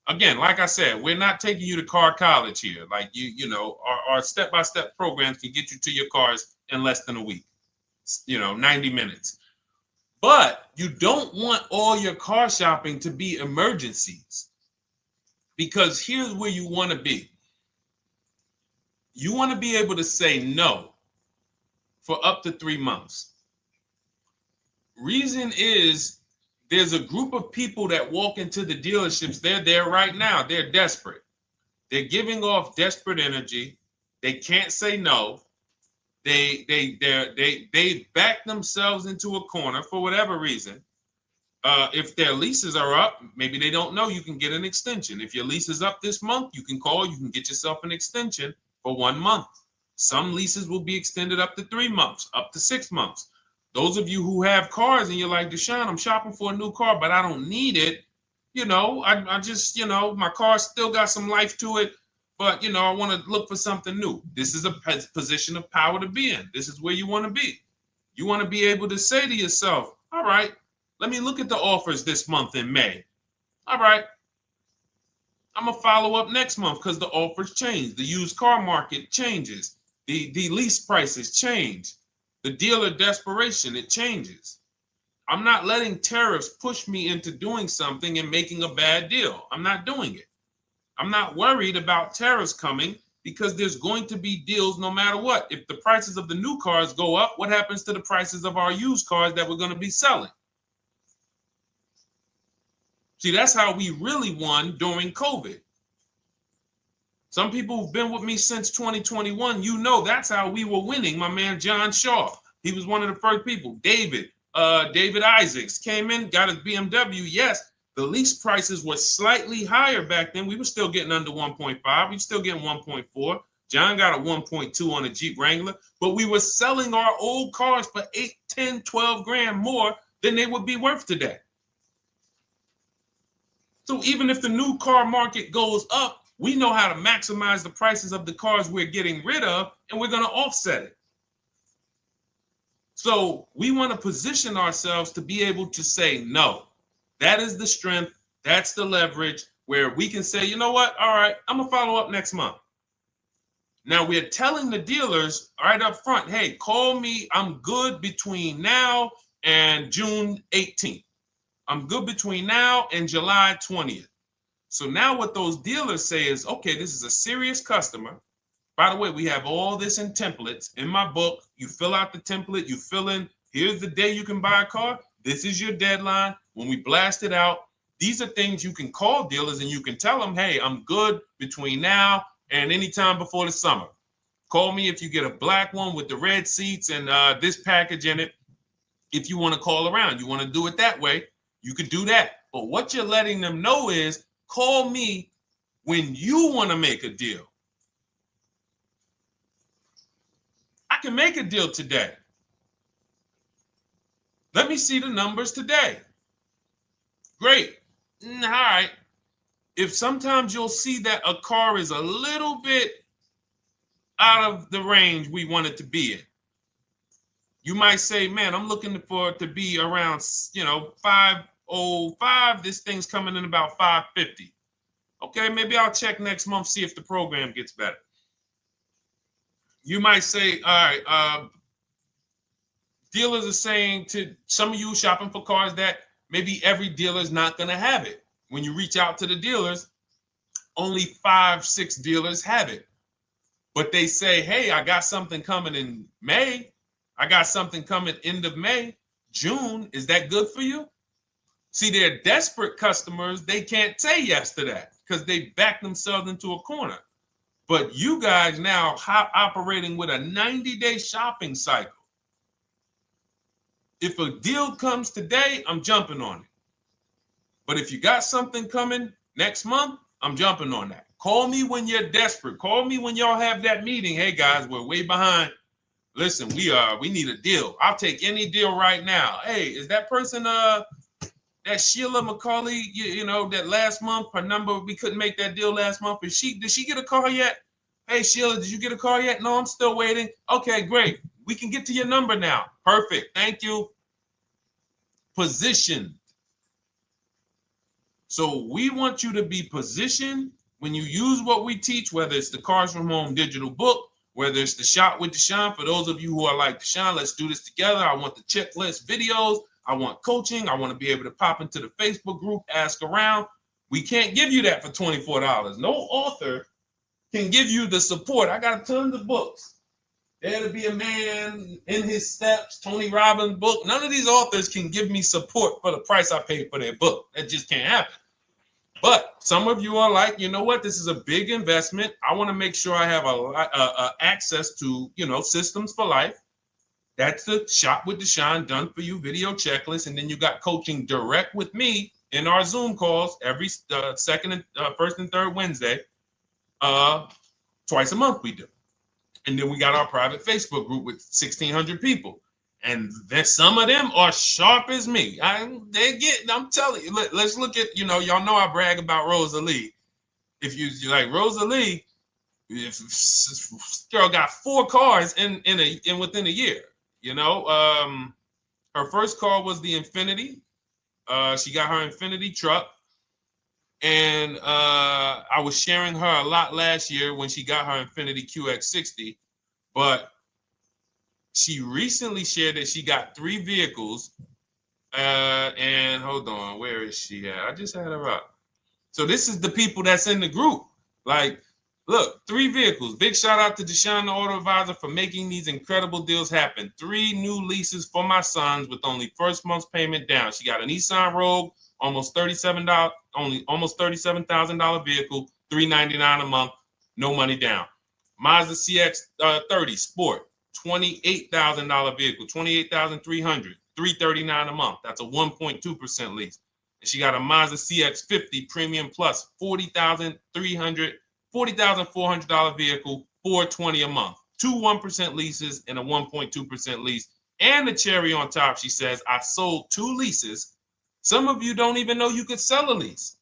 Again, like I said, we're not taking you to car college here. Like you know, our step-by-step programs can get you to your cars in less than a week, 90 minutes. But you don't want all your car shopping to be emergencies, because here's where you want to be. You want to be able to say no for up to 3 months. Reason is, there's a group of people that walk into the dealerships. They're there right now. They're desperate. They're giving off desperate energy. They can't say no. They back themselves into a corner for whatever reason. If their leases are up, maybe they don't know you can get an extension. If your lease is up this month, you can call. You can get yourself an extension for 1 month. Some leases will be extended up to 3 months, up to 6 months. Those of you who have cars and you're like, Deshone, I'm shopping for a new car, but I don't need it. I just, my car still got some life to it, but, I want to look for something new. This is a position of power to be in. This is where you want to be. You want to be able to say to yourself, all right, let me look at the offers this month in May. All right, I'm going to follow up next month because the offers change. The used car market changes. The lease prices change. The dealer desperation, it changes. I'm not letting tariffs push me into doing something and making a bad deal. I'm not doing it. I'm not worried about tariffs coming, because there's going to be deals no matter what. If the prices of the new cars go up, what happens to the prices of our used cars that we're going to be selling? See, that's how we really won during COVID. Some people who've been with me since 2021, that's how we were winning. My man John Shaw, he was one of the first people. David Isaacs came in, got his BMW. Yes, the lease prices were slightly higher back then. We were still getting under 1.5. We were still getting 1.4. John got a 1.2 on a Jeep Wrangler, but we were selling our old cars for 8, 10, 12 grand more than they would be worth today. So even if the new car market goes up, we know how to maximize the prices of the cars we're getting rid of, and we're going to offset it. So we want to position ourselves to be able to say no. That is the strength. That's the leverage where we can say, you know what? All right, I'm going to follow up next month. Now we're telling the dealers right up front, hey, call me. I'm good between now and June 18th. I'm good between now and July 20th. So now what those dealers say is, okay, this is a serious customer. By the way, we have all this in templates in my book. You fill out the template, you fill in, here's the day you can buy a car. This is your deadline. When we blast it out, these are things you can call dealers and you can tell them, hey, I'm good between now and anytime before the summer. Call me if you get a black one with the red seats and this package in it. If you want to call around, you want to do it that way, you could do that. But what you're letting them know is, call me when you want to make a deal. I can make a deal today. Let me see the numbers today. Great. All right. If sometimes you'll see that a car is a little bit out of the range we want it to be in, you might say, man, I'm looking for it to be around, 505. This thing's coming in about 550. Okay, maybe I'll check next month, see if the program gets better. You might say, all right, dealers are saying to some of you shopping for cars that maybe every dealer is not going to have it. When you reach out to the dealers, only 5, 6 dealers have it. But they say, hey, I got something coming in May. I got something coming end of May, June. Is that good for you? See, they're desperate customers. They can't say yes to that because they back themselves into a corner. But you guys now operating with a 90-day shopping cycle. If a deal comes today, I'm jumping on it. But if you got something coming next month, I'm jumping on that. Call me when you're desperate. Call me when y'all have that meeting. Hey guys, we're way behind. Listen, we need a deal. I'll take any deal right now. Hey, is that person that Sheila McCauley, you know, that last month, her number, we couldn't make that deal last month. Did she get a call yet? Hey Sheila, did you get a call yet? No, I'm still waiting. Okay, great. We can get to your number now. Perfect. Thank you. Positioned. So we want you to be positioned when you use what we teach, whether it's the Cars from Home digital book, whether it's the Shop with Deshone. For those of you who are like, Deshone, let's do this together. I want the checklist videos. I want coaching. I want to be able to pop into the Facebook group, ask around. We can't give you that for $24. No author can give you the support. I got tons of books. Dare to Be a Man, In His Steps, Tony Robbins' book. None of these authors can give me support for the price I paid for their book. That just can't happen. But some of you are like, you know what? This is a big investment. I want to make sure I have access to, you know, systems for life. That's the Shop with Deshone done for you video checklist. And then you got coaching direct with me in our Zoom calls every first and third Wednesday. Twice a month we do. And then we got our private Facebook group with 1,600 people. And then some of them are sharp as me. I'm telling you, let's look at, you know, y'all know I brag about Rosalie. If you like Rosalie, if girl got 4 cars in within a year, you know. Her first car was the Infinity. She got her Infinity truck. And I was sharing her a lot last year when she got her Infinity QX60, but she recently shared that she got 3 vehicles. And hold on, where is she at? I just had her up. So this is the people that's in the group. Like, look, 3 vehicles. Big shout out to Deshone the Auto Advisor for making these incredible deals happen. 3 new leases for my sons with only first month's payment down. She got a Nissan Rogue, almost $37,000 vehicle, $399 a month, no money down. Mazda CX-30 Sport, $28,000 vehicle, $28,300, $339 a month. That's a 1.2% lease. And she got a Mazda CX-50 Premium Plus, $40,400 vehicle, $420 a month. 2 1% leases and a 1.2% lease. And the cherry on top, she says, I sold 2 leases. Some of you don't even know you could sell a lease.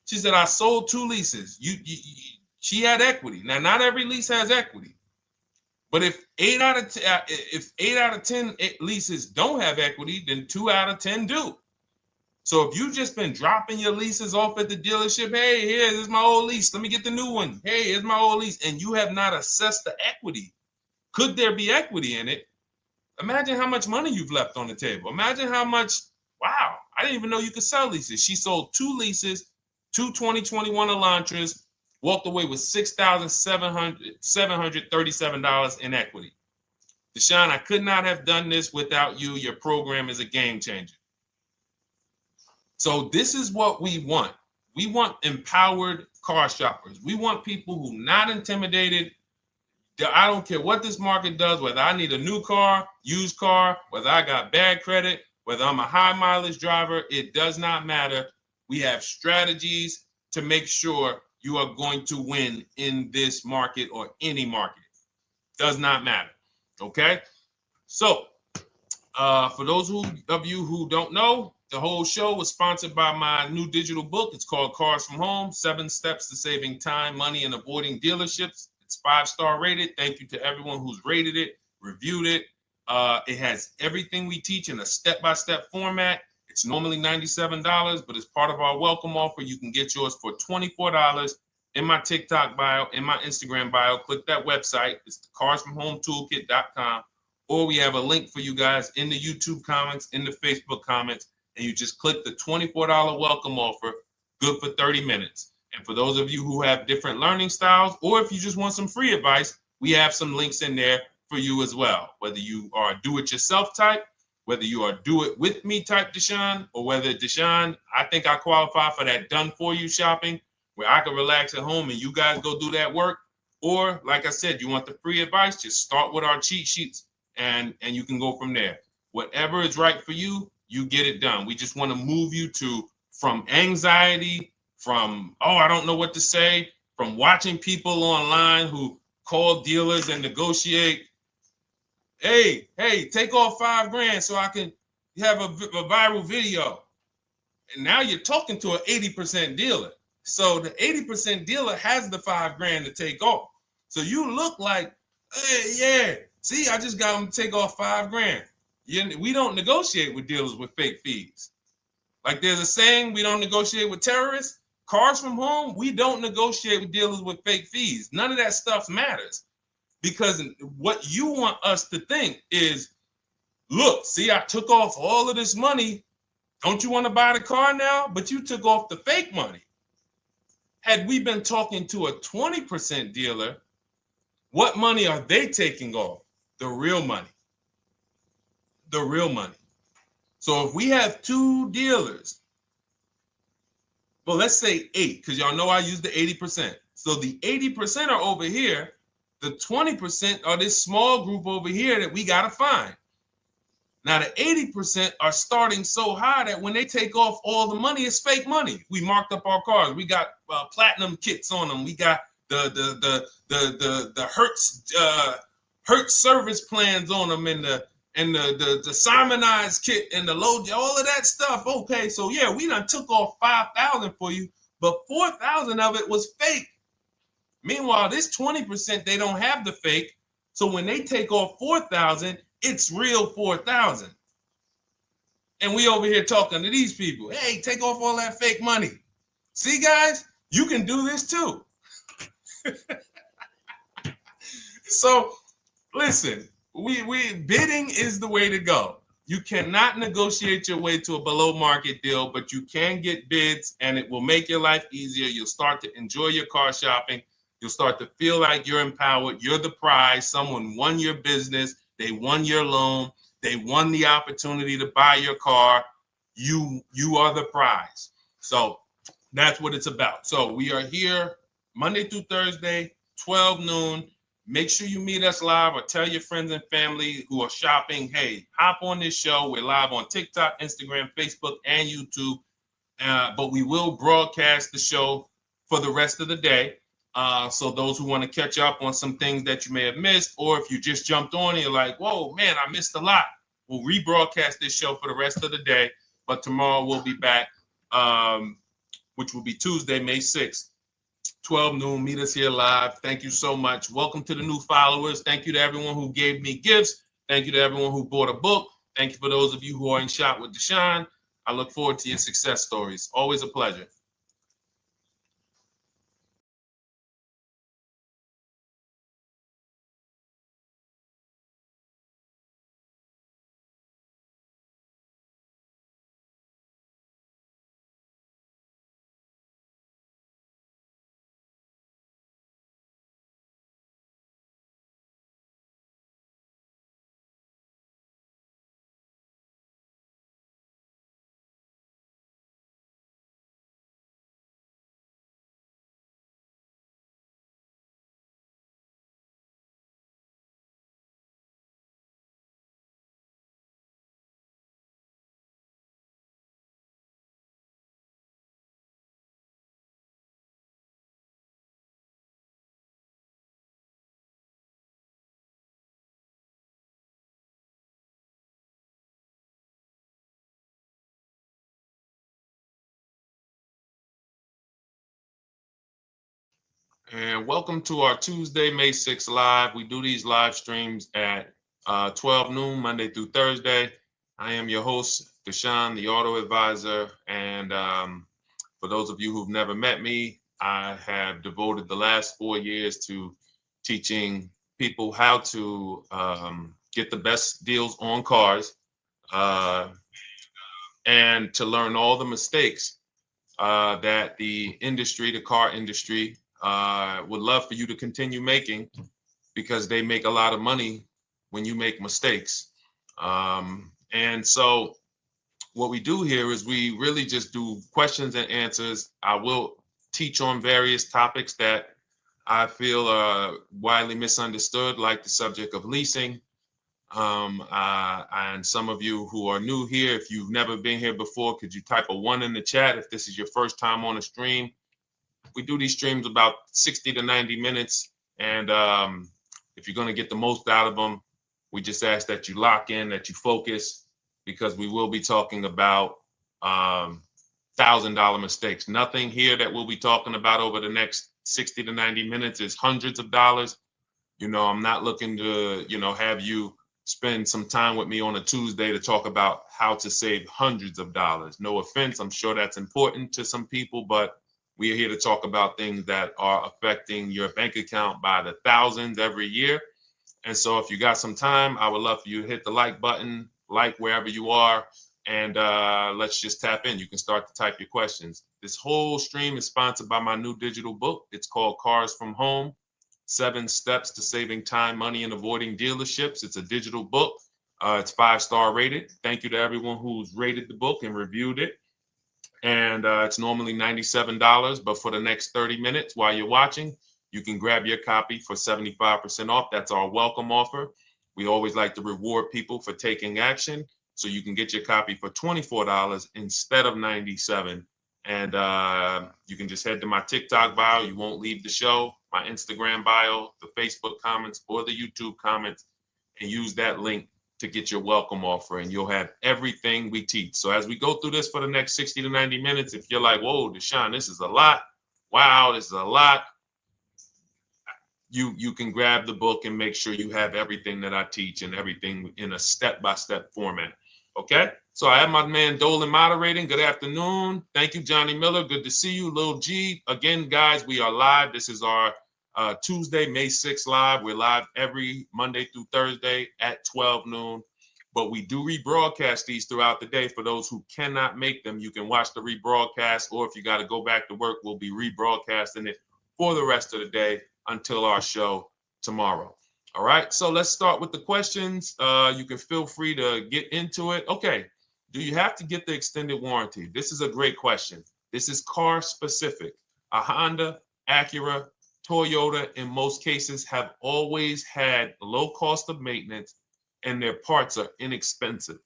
She said, I sold 2 leases. She had equity. Now, not every lease has equity. But if 8 out of 10 leases don't have equity, then 2 out of 10 do. So if you've just been dropping your leases off at the dealership, hey, here's my old lease. Let me get the new one. Hey, here's my old lease. And you have not assessed the equity. Could there be equity in it? Imagine how much money you've left on the table. Imagine how much, wow, I didn't even know you could sell leases. She sold 2 leases, 2 2021 Elantras, walked away with $6,737 in equity. Deshone, I could not have done this without you. Your program is a game changer. So this is what we want. We want empowered car shoppers. We want people who are not intimidated. I don't care what this market does, whether I need a new car, used car, whether I got bad credit, whether I'm a high mileage driver, it does not matter. We have strategies to make sure you are going to win in this market or any market. Does not matter. Okay? So, for those of you who don't know, the whole show was sponsored by my new digital book. It's called Cars from Home, 7 Steps to Saving Time, Money, and Avoiding Dealerships. It's 5-star rated. Thank you to everyone who's rated it, reviewed it. It has everything we teach in a step-by-step format. It's normally $97, but as part of our welcome offer, you can get yours for $24 in my TikTok bio, in my Instagram bio. Click that website. It's the carsfromhometoolkit.com. Or we have a link for you guys in the YouTube comments, in the Facebook comments, and you just click the $24 welcome offer, good for 30 minutes. And for those of you who have different learning styles, or if you just want some free advice, we have some links in there for you as well. Whether you are a do-it-yourself type, whether you are do-it-with-me type Deshone, or whether Deshone, I think I qualify for that done-for-you shopping, where I can relax at home and you guys go do that work. Or like I said, you want the free advice, just start with our cheat sheets and you can go from there. Whatever is right for you, you get it done. We just want to move you from anxiety, from, oh, I don't know what to say, from watching people online who call dealers and negotiate. Hey, take off $5,000 so I can have a viral video. And now you're talking to an 80% dealer. So the 80% dealer has the $5,000 to take off. So you look like, hey, yeah, see, I just got them to take off $5,000. We don't negotiate with dealers with fake fees. Like there's a saying, we don't negotiate with terrorists. Cars from home, we don't negotiate with dealers with fake fees. None of that stuff matters. Because what you want us to think is, look, see, I took off all of this money. Don't you want to buy the car now? But you took off the fake money. Had we been talking to a 20% dealer, what money are they taking off? The real money. The real money. So if we have 2 dealers, well, let's say 8, because y'all know I use the 80%. So the 80% are over here. The 20% are this small group over here that we got to find. Now, the 80% are starting so high that when they take off all the money, it's fake money. We marked up our cars. We got platinum kits on them. We got the Hertz service plans on them, and the Simonized kit and the low, all of that stuff. Okay, so yeah, we done took off 5,000 for you, but 4,000 of it was fake. Meanwhile, this 20%, they don't have the fake. So when they take off 4,000, it's real 4,000. And we over here talking to these people. Hey, take off all that fake money. See, guys, you can do this too. So listen, we bidding is the way to go. You cannot negotiate your way to a below market deal, but you can get bids and it will make your life easier. You'll start to enjoy your car shopping. You'll start to feel like you're empowered. You're the prize. Someone won your business. They won your loan. They won the opportunity to buy your car. You are the prize. So that's what it's about. So we are here Monday through Thursday, 12 noon. Make sure you meet us live or tell your friends and family who are shopping, hey, hop on this show. We're live on TikTok, Instagram, Facebook, and YouTube. But we will broadcast the show for the rest of the day. So those who want to catch up on some things that you may have missed, or if you just jumped on and you're like, whoa, man, I missed a lot. We'll rebroadcast this show for the rest of the day. But tomorrow we'll be back, which will be Tuesday, May 6th, 12 noon. Meet us here live. Thank you so much. Welcome to the new followers. Thank you to everyone who gave me gifts. Thank you to everyone who bought a book. Thank you for those of you who are in Shop with Deshone. I look forward to your success stories. Always a pleasure. And welcome to our Tuesday, May 6th live. We do these live streams at 12 noon, Monday through Thursday. I am your host, Deshone the Auto Advisor. And for those of you who've never met me, I have devoted the last 4 years to teaching people how to get the best deals on cars and to learn all the mistakes that the industry, the car industry, would love for you to continue making, because they make a lot of money when you make mistakes. And so what we do here is we really just do questions and answers. I will teach on various topics that I feel are widely misunderstood, like the subject of leasing. And some of you who are new here, if you've never been here before, could you type a 1 in the chat if this is your first time on a stream? We do these streams about 60 to 90 minutes. And if you're going to get the most out of them, we just ask that you lock in, that you focus, because we will be talking about $1,000 mistakes. Nothing here that we'll be talking about over the next 60 to 90 minutes is hundreds of dollars. You know, I'm not looking to, have you spend some time with me on a Tuesday to talk about how to save hundreds of dollars. No offense, I'm sure that's important to some people, but we are here to talk about things that are affecting your bank account by the thousands every year. And so if you got some time, I would love for you to hit the like button, like wherever you are, and let's just tap in. You can start to type your questions. This whole stream is sponsored by my new digital book. It's called Cars from Home, 7 Steps to Saving Time, Money, and Avoiding Dealerships. It's a digital book. It's 5-star rated. Thank you to everyone who's rated the book and reviewed it. And it's normally $97, but for the next 30 minutes while you're watching, you can grab your copy for 75% off. That's our welcome offer. We always like to reward people for taking action. So you can get your copy for $24 instead of $97. And you can just head to my TikTok bio. You won't leave the show, my Instagram bio, the Facebook comments, or the YouTube comments, and use that link to get your welcome offer, and you'll have everything we teach. So as we go through this for the next 60 to 90 minutes, if you're like, whoa, Deshone, this is a lot. Wow, this is a lot. You can grab the book and make sure you have everything that I teach and everything in a step-by-step format. Okay? So I have my man Dolan moderating. Good afternoon. Thank you, Johnny Miller. Good to see you, Lil G. Again, guys, we are live. This is our Tuesday, May 6th live. We're live every Monday through Thursday at 12 noon. But we do rebroadcast these throughout the day. For those who cannot make them, you can watch the rebroadcast, or if you got to go back to work, we'll be rebroadcasting it for the rest of the day until our show tomorrow. All right, so let's start with the questions. You can feel free to get into it. Okay, do you have to get the extended warranty? This is a great question. This is car specific. A Honda, Acura, Toyota, in most cases, have always had low cost of maintenance and their parts are inexpensive.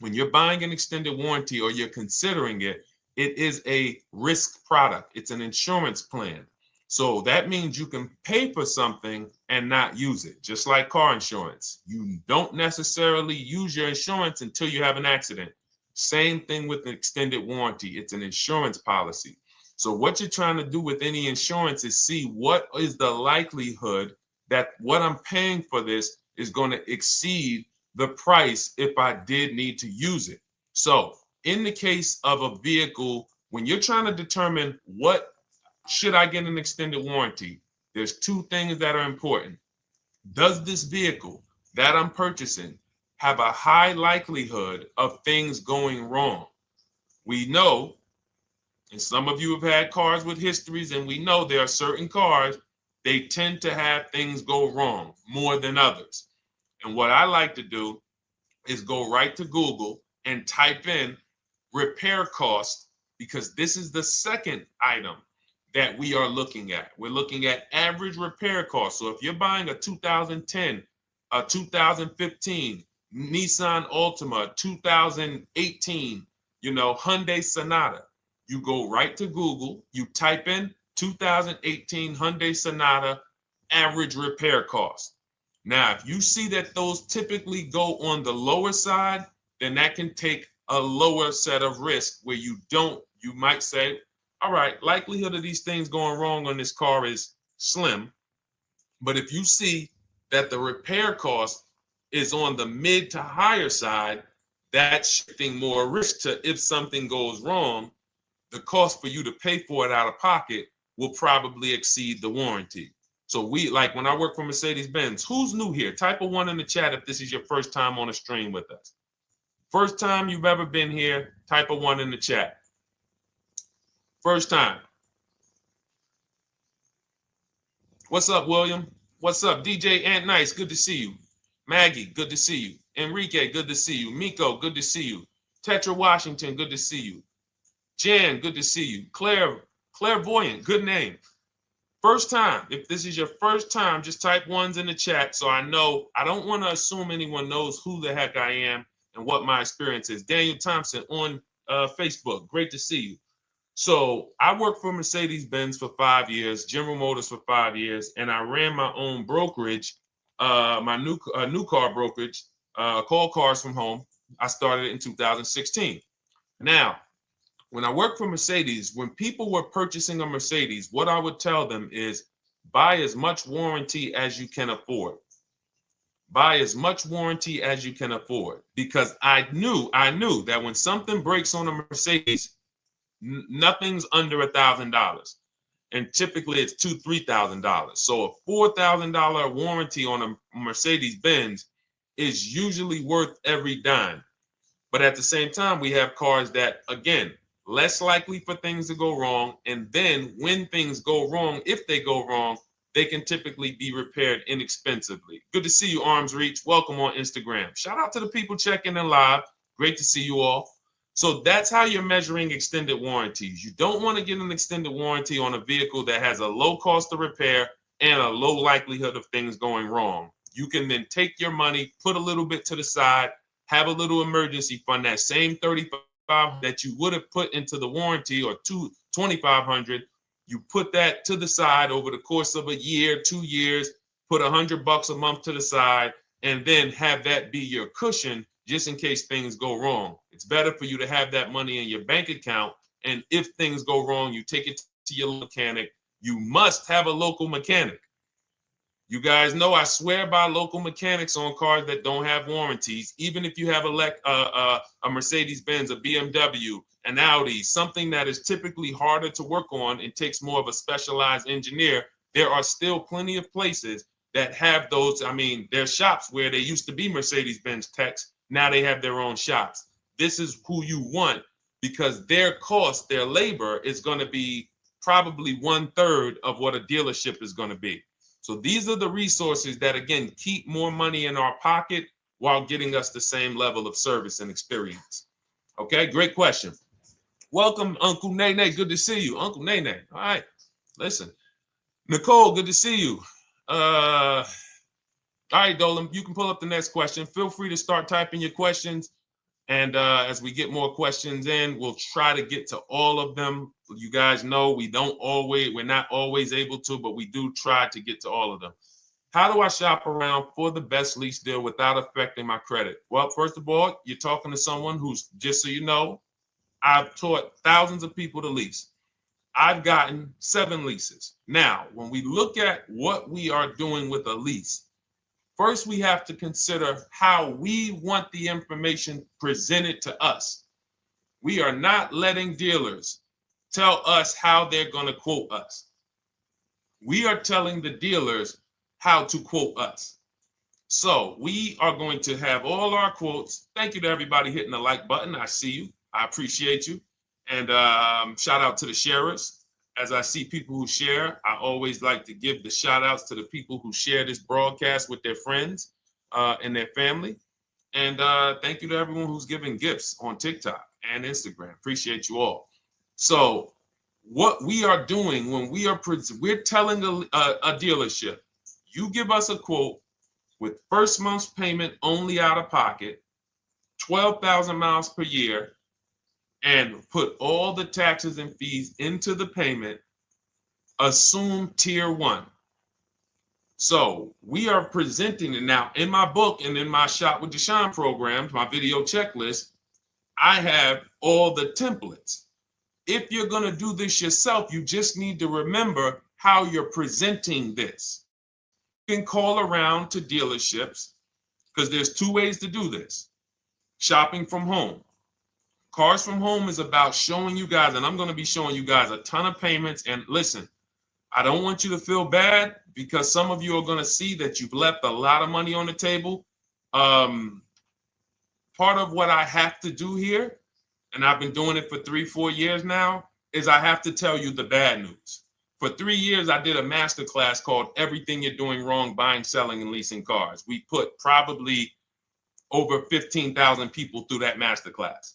When you're buying an extended warranty or you're considering it, it is a risk product. It's an insurance plan. So that means you can pay for something and not use it, just like car insurance. You don't necessarily use your insurance until you have an accident. Same thing with an extended warranty. It's an insurance policy. So what you're trying to do with any insurance is see what is the likelihood that what I'm paying for this is going to exceed the price if I did need to use it. So in the case of a vehicle, when you're trying to determine what should I get an extended warranty, there's 2 things that are important. Does this vehicle that I'm purchasing have a high likelihood of things going wrong? We know, and some of you have had cars with histories, and we know there are certain cars, they tend to have things go wrong more than others. And what I like to do is go right to Google and type in repair cost, because this is the second item that we are looking at. We're looking at average repair cost. So if you're buying a 2010, a 2015 Nissan Altima, 2018, Hyundai Sonata, you go right to Google, you type in 2018 Hyundai Sonata average repair cost. Now, if you see that those typically go on the lower side, then that can take a lower set of risk where you might say, all right, likelihood of these things going wrong on this car is slim. But if you see that the repair cost is on the mid to higher side, that's shifting more risk to if something goes wrong, the cost for you to pay for it out of pocket will probably exceed the warranty. So when I work for Mercedes-Benz, who's new here? Type a 1 in the chat if this is your first time on a stream with us. First time you've ever been here, type a 1 in the chat. First time. What's up, William? What's up, DJ Ant Nice? Good to see you. Maggie, good to see you. Enrique, good to see you. Miko, good to see you. Tetra Washington, good to see you. Jan, good to see you. Claire Clairvoyant, good name. First time, if this is your first time, just type ones in the chat so I know. I don't want to assume anyone knows who the heck I am and what my experience is. Daniel Thompson on Facebook, great to see you. So I worked for Mercedes-Benz for 5 years, General Motors for 5 years, and I ran my own brokerage, my new car brokerage, called Cars from Home. I started it in 2016. Now, when I worked for Mercedes, when people were purchasing a Mercedes, what I would tell them is buy as much warranty as you can afford. Buy as much warranty as you can afford, because I knew that when something breaks on a Mercedes, nothing's under $1,000, and typically it's $2,000-$3,000. So a $4,000 warranty on a Mercedes Benz is usually worth every dime. But at the same time, we have cars that, again, less likely for things to go wrong. And then when things go wrong, if they go wrong, they can typically be repaired inexpensively. Good to see you, Arms Reach. Welcome on Instagram. Shout out to the people checking in live. Great to see you all. So that's how you're measuring extended warranties. You don't want to get an extended warranty on a vehicle that has a low cost of repair and a low likelihood of things going wrong. You can then take your money, put a little bit to the side, have a little emergency fund, that same $3,500 that you would have put into the warranty, or $2,500, you put that to the side over the course of a year, 2 years, put $100 a month to the side, and then have that be your cushion just in case things go wrong. It's better for you to have that money in your bank account, and if things go wrong, you take it to your mechanic. You must have a local mechanic. You guys know I swear by local mechanics on cars that don't have warranties. Even if you have a Mercedes-Benz, a BMW, an Audi, something that is typically harder to work on and takes more of a specialized engineer, there are still plenty of places that have those. I mean, there's shops where they used to be Mercedes-Benz techs. Now they have their own shops. This is who you want, because their cost, their labor is going to be probably 1/3 of what a dealership is going to be. So these are the resources that, again, keep more money in our pocket while getting us the same level of service and experience. Okay, great question. Welcome, Uncle Nene. Good to see you. Uncle Nene. All right, listen. Nicole, good to see you. All right, Dolan, you can pull up the next question. Feel free to start typing your questions. And as we get more questions in, we'll try to get to all of them. You guys know we're not always able to, but we do try to get to all of them. How do I shop around for the best lease deal without affecting my credit? Well, first of all, you're talking to someone who's, just so you know, I've taught thousands of people to lease. I've gotten 7 leases. Now, when we look at what we are doing with a lease, first, we have to consider how we want the information presented to us. We are not letting dealers tell us how they're going to quote us. We are telling the dealers how to quote us. So we are going to have all our quotes. Thank you to everybody hitting the like button. I see you. I appreciate you. And shout out to the sharers. As I see people who share, I always like to give the shout outs to the people who share this broadcast with their friends and their family. And thank you to everyone who's giving gifts on TikTok and Instagram. Appreciate you all. So what we are doing when we're telling a dealership, you give us a quote with first month's payment only out of pocket, 12,000 miles per year, and put all the taxes and fees into the payment, assume tier 1. So we are presenting it now in my book and in my Shop with Deshone programs, my video checklist. I have all the templates. If you're going to do this yourself, you just need to remember how you're presenting this. You can call around to dealerships, because there's 2 ways to do this. Shopping from home. Cars from Home is about showing you guys, and I'm going to be showing you guys a ton of payments. And listen, I don't want you to feel bad, because some of you are going to see that you've left a lot of money on the table. Part of what I have to do here, and I've been doing it for 3-4 years now, is I have to tell you the bad news. For 3 years, I did a masterclass called Everything You're Doing Wrong Buying, Selling, and Leasing Cars. We put probably over 15,000 people through that masterclass.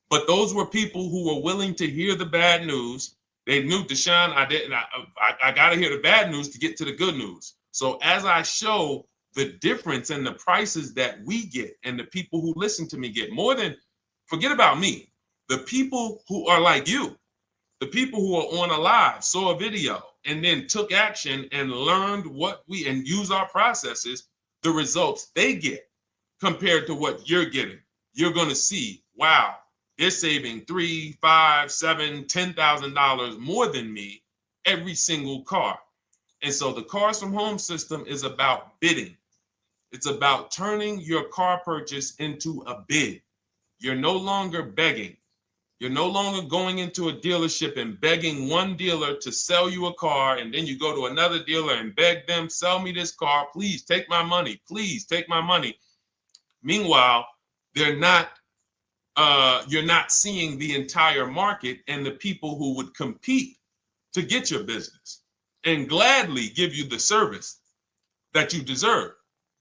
But those were people who were willing to hear the bad news They knew, Deshone, I didn't. I got to hear the bad news to get to the good news. So as I show the difference in the prices that we get and the people who listen to me get, more than, forget about me, the people who are like you, the people who are on a live, saw a video, and then took action and learned what we, and use our processes, the results they get compared to what you're getting. You're going to see, wow, they're saving $3, $5, $7, $10,000 more than me every single car. And so the Cars from Home system is about bidding. It's about turning your car purchase into a bid. You're no longer begging. You're no longer going into a dealership and begging one dealer to sell you a car, and then you go to another dealer and beg them, sell me this car, please take my money, please take my money. Meanwhile, you're not seeing the entire market and the people who would compete to get your business and gladly give you the service that you deserve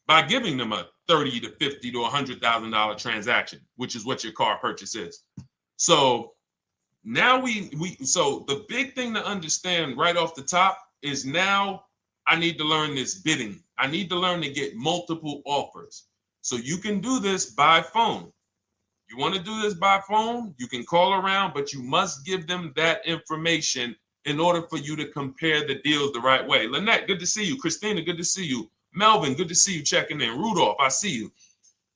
by giving them a $30 to $50 to $100,000 transaction, which is what your car purchase is. So now so the big thing to understand right off the top is, now I need to learn this bidding. I need to learn to get multiple offers. So you can do this by phone. You want to do this by phone, you can call around, but you must give them that information in order for you to compare the deals the right way. Lynette, good to see you. Christina, good to see you. Melvin, good to see you checking in. Rudolph, I see you.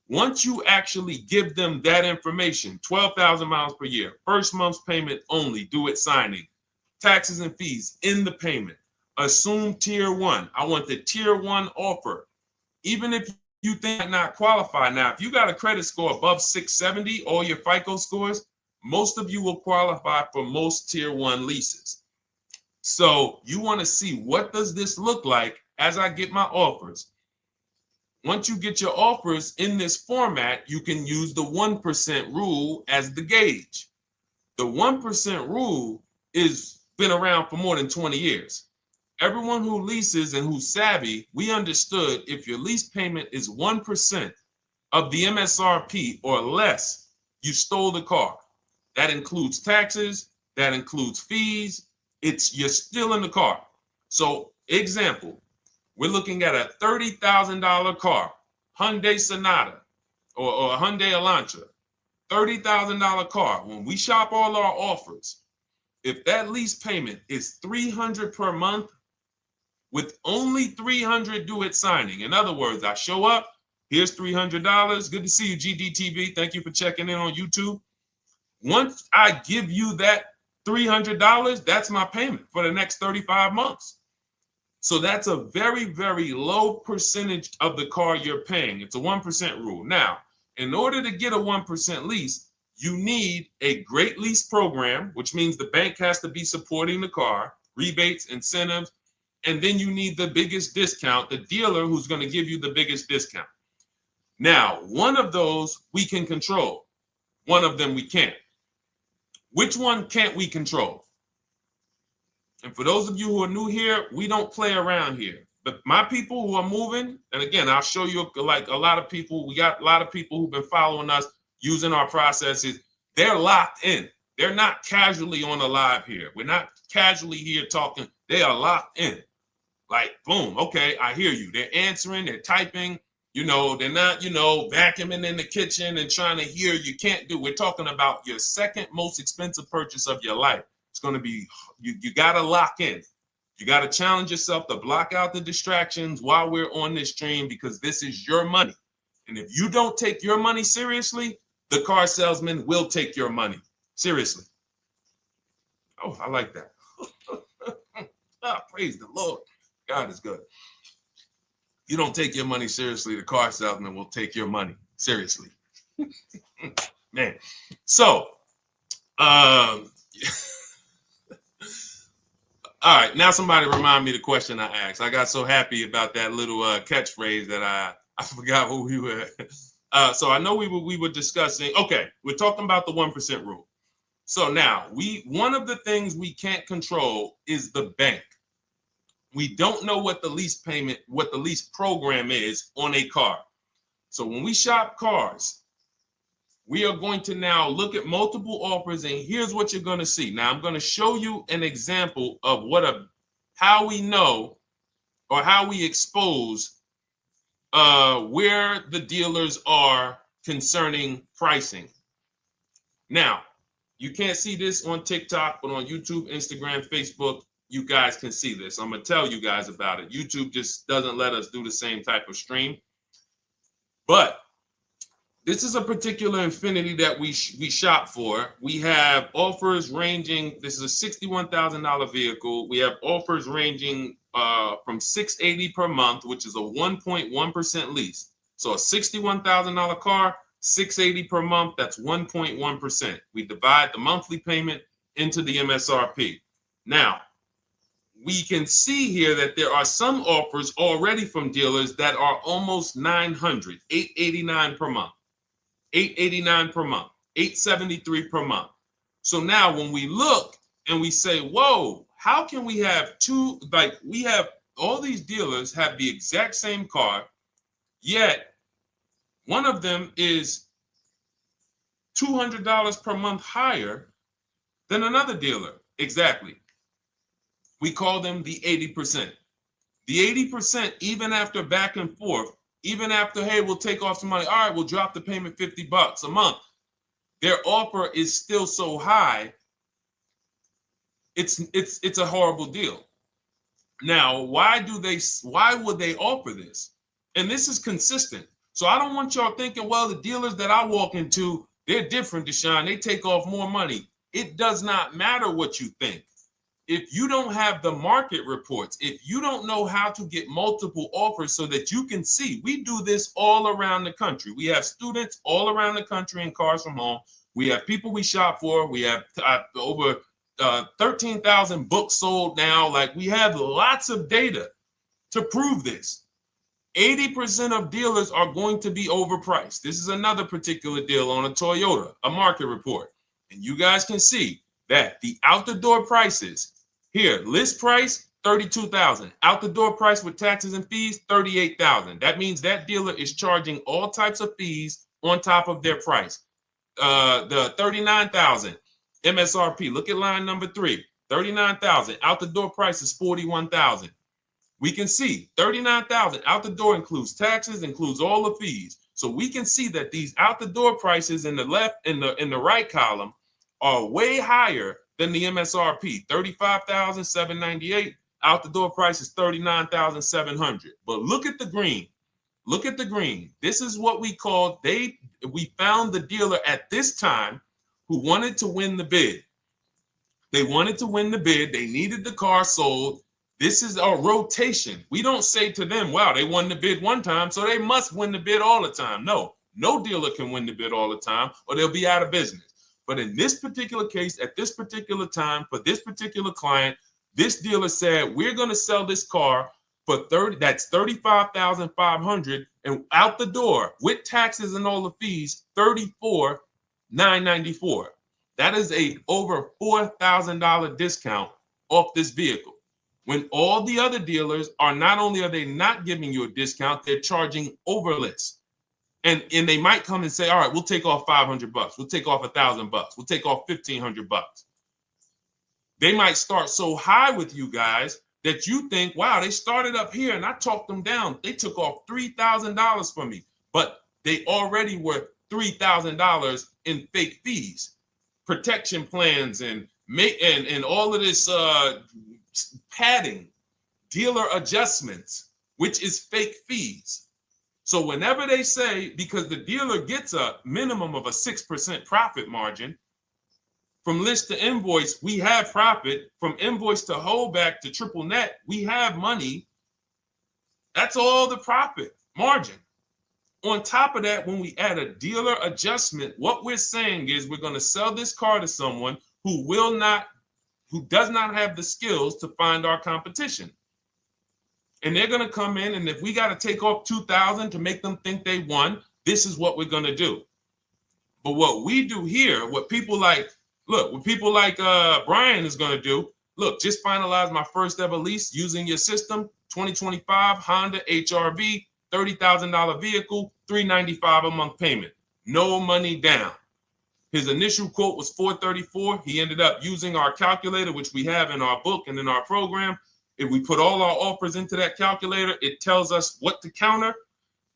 Once you actually give them that information, 12,000 miles per year, first month's payment only, due at signing, taxes and fees in the payment, assume tier one. I want the tier one offer. Even if you think I not qualify. Now, if you got a credit score above 670, all your FICO scores, most of you will qualify for most tier one leases. So you want to see, what does this look like as I get my offers? Once you get your offers in this format, you can use the 1% rule as the gauge. The 1% rule is been around for more than 20 years. Everyone who leases and who's savvy, we understood if your lease payment is 1% of the MSRP or less, you stole the car. That includes taxes, that includes fees. You're still in the car. So example, we're looking at a $30,000 car, Hyundai Sonata or a Hyundai Elantra, $30,000 car. When we shop all our offers, if that lease payment is $300 per month, with only $300 due at signing. In other words, I show up, here's $300. Good to see you, GDTV. Thank you for checking in on YouTube. Once I give you that $300, that's my payment for the next 35 months. So that's a very, very low percentage of the car you're paying. It's a 1% rule. Now, in order to get a 1% lease, you need a great lease program, which means the bank has to be supporting the car, rebates, incentives, and then you need the biggest discount, the dealer who's going to give you the biggest discount. Now, one of those we can control. One of them we can't. Which one can't we control? And for those of you who are new here, we don't play around here. But my people who are moving, and again, I'll show you, like a lot of people, we got a lot of people who've been following us, using our processes. They're locked in. They're not casually on a live here. We're not casually here talking. They are locked in. Like, boom, okay, I hear you. They're answering, they're typing, they're not, vacuuming in the kitchen and trying to hear. You can't do. We're talking about your second most expensive purchase of your life. It's going to be, you got to lock in. You got to challenge yourself to block out the distractions while we're on this stream, because this is your money. And if you don't take your money seriously, the car salesman will take your money seriously. Oh, I like that. Praise the Lord. God is good. You don't take your money seriously, the car salesman will take your money seriously. Man. So, all right, now somebody remind me the question I asked. I got so happy about that little catchphrase that I forgot who we were. So I know we were discussing, okay, we're talking about the 1% rule. So now, one of the things we can't control is the bank. We don't know what the lease payment, what the lease program is on a car. So when we shop cars, we are going to now look at multiple offers, and here's what you're going to see. Now, I'm going to show you an example of how we know or how we expose where the dealers are concerning pricing. Now, you can't see this on TikTok, but on YouTube, Instagram, Facebook, you guys can see this. I'm going to tell you guys about it. YouTube just doesn't let us do the same type of stream. But this is a particular Infiniti that we shop for. We have offers ranging, this is a $61,000 vehicle. We have offers ranging from $680 per month, which is a 1.1% lease. So a $61,000 car, $680 per month, that's 1.1%. We divide the monthly payment into the MSRP. Now, we can see here that there are some offers already from dealers that are almost $900, $889 per month. $889 per month, $873 per month. So now when we look and we say, whoa, how can we have we have all these dealers have the exact same car, yet one of them is $200 per month higher than another dealer. Exactly. We call them the 80%. The 80%, even after back and forth, even after, hey, we'll take off some money. All right, we'll drop the payment $50 a month. Their offer is still so high. It's a horrible deal. Now, why would they offer this? And this is consistent. So I don't want y'all thinking, well, the dealers that I walk into, they're different, Deshone. They take off more money. It does not matter what you think. If you don't have the market reports, if you don't know how to get multiple offers so that you can see, we do this all around the country. We have students all around the country in Cars from Home. We have people we shop for. We have over 13,000 books sold now. Like, we have lots of data to prove this. 80% of dealers are going to be overpriced. This is another particular deal on a Toyota, a market report. And you guys can see that the out-the-door prices here, list price, $32,000. Out the door price with taxes and fees, $38,000. That means that dealer is charging all types of fees on top of their price. The $39,000 MSRP. Look at line number 3. $39,000. Out the door price is $41,000. We can see $39,000 out the door includes taxes, includes all the fees. So we can see that these out the door prices in the left, in the right column, are way higher than the MSRP, $35,798. Out the door price is $39,700. But look at the green. Look at the green. This is what we call, we found the dealer at this time who wanted to win the bid. They wanted to win the bid. They needed the car sold. This is a rotation. We don't say to them, wow, they won the bid one time, so they must win the bid all the time. No dealer can win the bid all the time, or they'll be out of business. But in this particular case, at this particular time, for this particular client, this dealer said, we're going to sell this car for that's $35,500, and out the door with taxes and all the fees, $34,994. That is a over $4,000 discount off this vehicle. When all the other dealers are, not only are they not giving you a discount, they're charging over list. And they might come and say, all right, we'll take off $500. We'll take off $1,000. We'll take off $1,500. They might start so high with you guys that you think, wow, they started up here and I talked them down. They took off $3,000 from me, but they already were $3,000 in fake fees, protection plans, and all of this padding, dealer adjustments, which is fake fees. So whenever they say, because the dealer gets a minimum of a 6% profit margin, from list to invoice, we have profit. From invoice to holdback to triple net, we have money. That's all the profit margin. On top of that, when we add a dealer adjustment, what we're saying is we're going to sell this car to someone who does not have the skills to find our competition. And they're going to come in, and if we got to take off $2,000 to make them think they won, this is what we're going to do. But what we do here, what people like Brian is going to do, look, just finalize my first ever lease using your system, 2025 Honda HRV, $30,000 vehicle, $395 a month payment. no money down. His initial quote was $434. He ended up using our calculator, which we have in our book and in our program. If we put all our offers into that calculator, it tells us what to counter.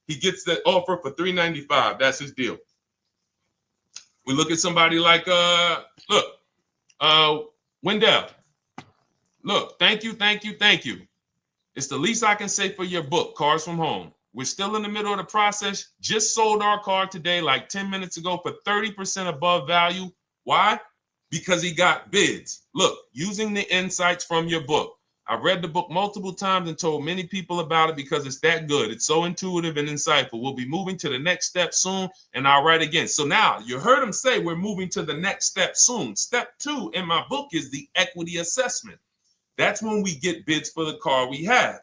He gets that offer for $395. That's his deal. We look at somebody like Wendell. Look, thank you. It's the least I can say for your book, Cars from Home. We're still in the middle of the process. Just sold our car today, like 10 minutes ago, for 30% above value. Why? Because he got bids. Look, using the insights from your book. I've read the book multiple times and told many people about it because it's that good. It's so intuitive and insightful. We'll be moving to the next step soon, and I'll write again. So now you heard him say we're moving to the next step soon. Step 2 in my book is the equity assessment. That's when we get bids for the car we have.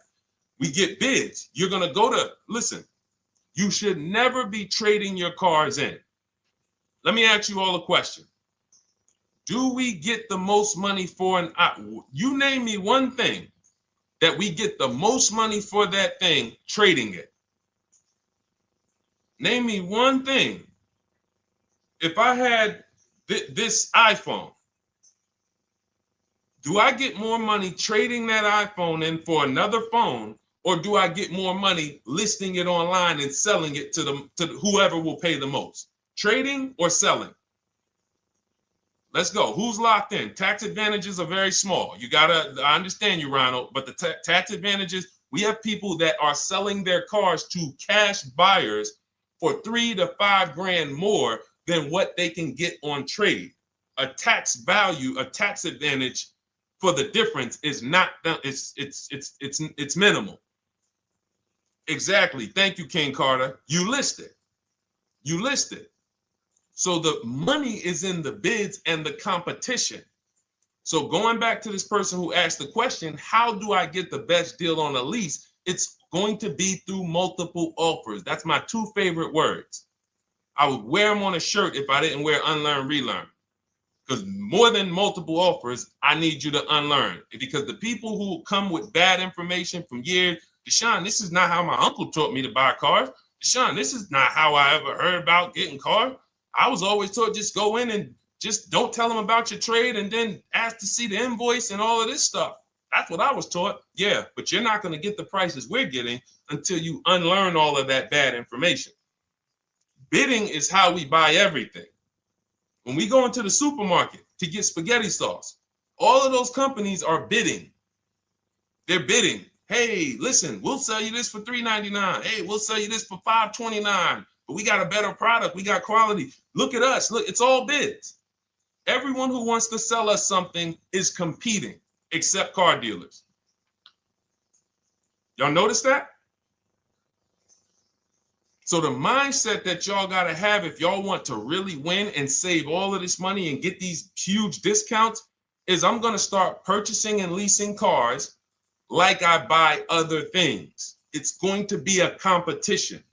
We get bids. You're going to go to, listen, you should never be trading your cars in. Let me ask you all a question. Do we get the most money for you name me one thing that we get the most money for that thing trading it. Name me one thing. If I had this iPhone, do I get more money trading that iPhone in for another phone, or do I get more money listing it online and selling it to whoever will pay the most? Trading or selling? Let's go. Who's locked in? Tax advantages are very small. I understand you, Ronald, but the tax advantages, we have people that are selling their cars to cash buyers for $3 to $5 grand more than what they can get on trade. A tax value, a tax advantage for the difference is not, it's minimal. Exactly. Thank you, King Carter. You listed. So the money is in the bids and the competition. So going back to this person who asked the question, how do I get the best deal on a lease? It's going to be through multiple offers. That's my 2 favorite words. I would wear them on a shirt if I didn't wear unlearn, relearn. Because more than multiple offers, I need you to unlearn. Because the people who come with bad information from years, Deshone, this is not how my uncle taught me to buy cars. Deshone, this is not how I ever heard about getting cars. I was always taught just go in and just don't tell them about your trade and then ask to see the invoice and all of this stuff. That's what I was taught. Yeah, but you're not going to get the prices we're getting until you unlearn all of that bad information. Bidding is how we buy everything. When we go into the supermarket to get spaghetti sauce, all of those companies are bidding. They're bidding. Hey, listen, we'll sell you this for $3.99. Hey, we'll sell you this for $5.29. But we got a better product. We got quality. Look at us. Look, it's all bids. Everyone who wants to sell us something is competing, except car dealers. Y'all notice that? So the mindset that y'all got to have if y'all want to really win and save all of this money and get these huge discounts is I'm going to start purchasing and leasing cars like I buy other things. It's going to be a competition.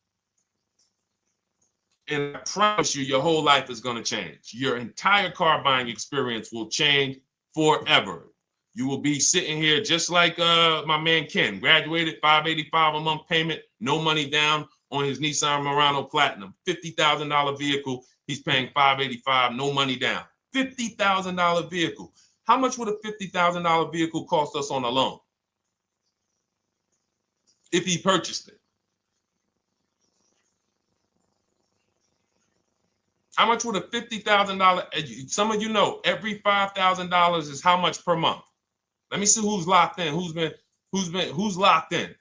And I promise you, your whole life is going to change. Your entire car buying experience will change forever. You will be sitting here just like my man Ken, graduated, $585 a month payment, no money down on his Nissan Murano Platinum, $50,000 vehicle. He's paying $585, no money down. $50,000 vehicle. How much would a $50,000 vehicle cost us on a loan if he purchased it? How much would a $50,000? Some of you know every $5,000 is how much per month. Let me see who's locked in. Who's locked in?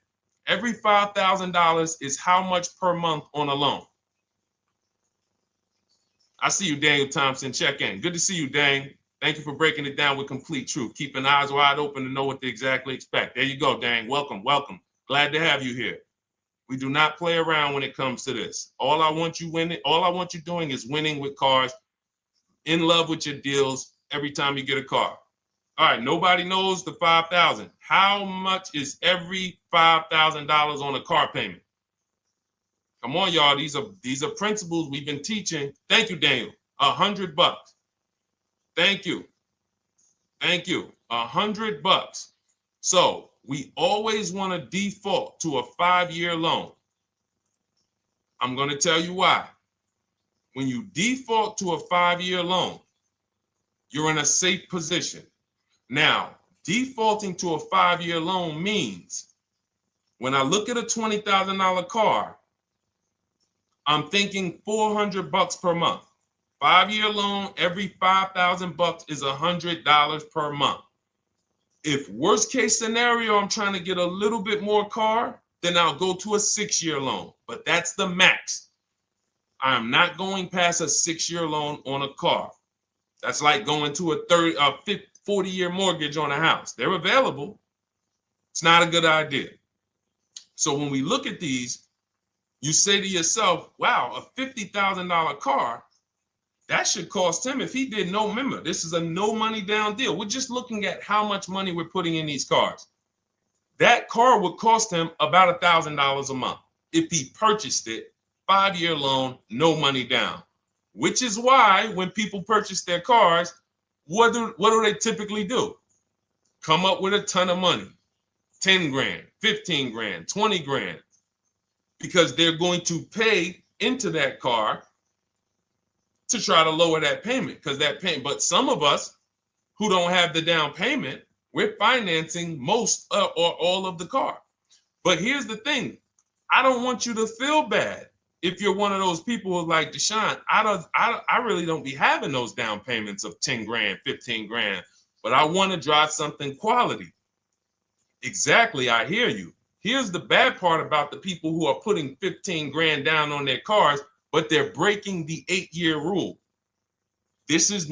Every $5,000 is how much per month on a loan. I see you, Daniel Thompson. Check in. Good to see you, Dane. Thank you for breaking it down with complete truth. Keeping eyes wide open to know what to exactly expect. There you go, Dane. Welcome. Glad to have you here. We do not play around when it comes to this. All I want you doing is winning with cars, in love with your deals every time you get a car. All right, nobody knows the 5,000. How much is every $5,000 on a car payment? Come on, y'all. These are principles we've been teaching. Thank you, Daniel. $100. Thank you. $100. So we always want to default to a 5-year loan. I'm going to tell you why. when you default to a 5-year loan, you're in a safe position. Now, defaulting to a 5-year loan means when I look at a $20,000 car, I'm thinking $400 per month. 5-year loan, every $5,000 is $100 per month. If worst case scenario, I'm trying to get a little bit more car, then I'll go to a 6-year loan, but that's the max. I'm not going past a 6-year loan on a car. That's like going to a 40-year mortgage on a house. They're available. It's not a good idea. So when we look at these, you say to yourself, wow, a $50,000 car, that should cost him, if he did no, remember, this is a no money down deal. We're just looking at how much money we're putting in these cars. That car would cost him about $1,000 a month if he purchased it, 5-year loan, no money down. Which is why when people purchase their cars, what do they typically do? Come up with a ton of money, 10 grand, 15 grand, 20 grand, because they're going to pay into that car to try to lower that payment, because that payment. But some of us who don't have the down payment, we're financing most or all of the car. But here's the thing. I don't want you to feel bad if you're one of those people who's like, Deshone, I really don't be having those down payments of 10 grand, 15 grand, but I want to drive something quality. Exactly, I hear you. Here's the bad part about the people who are putting 15 grand down on their cars, but they're breaking the 8-year rule. This is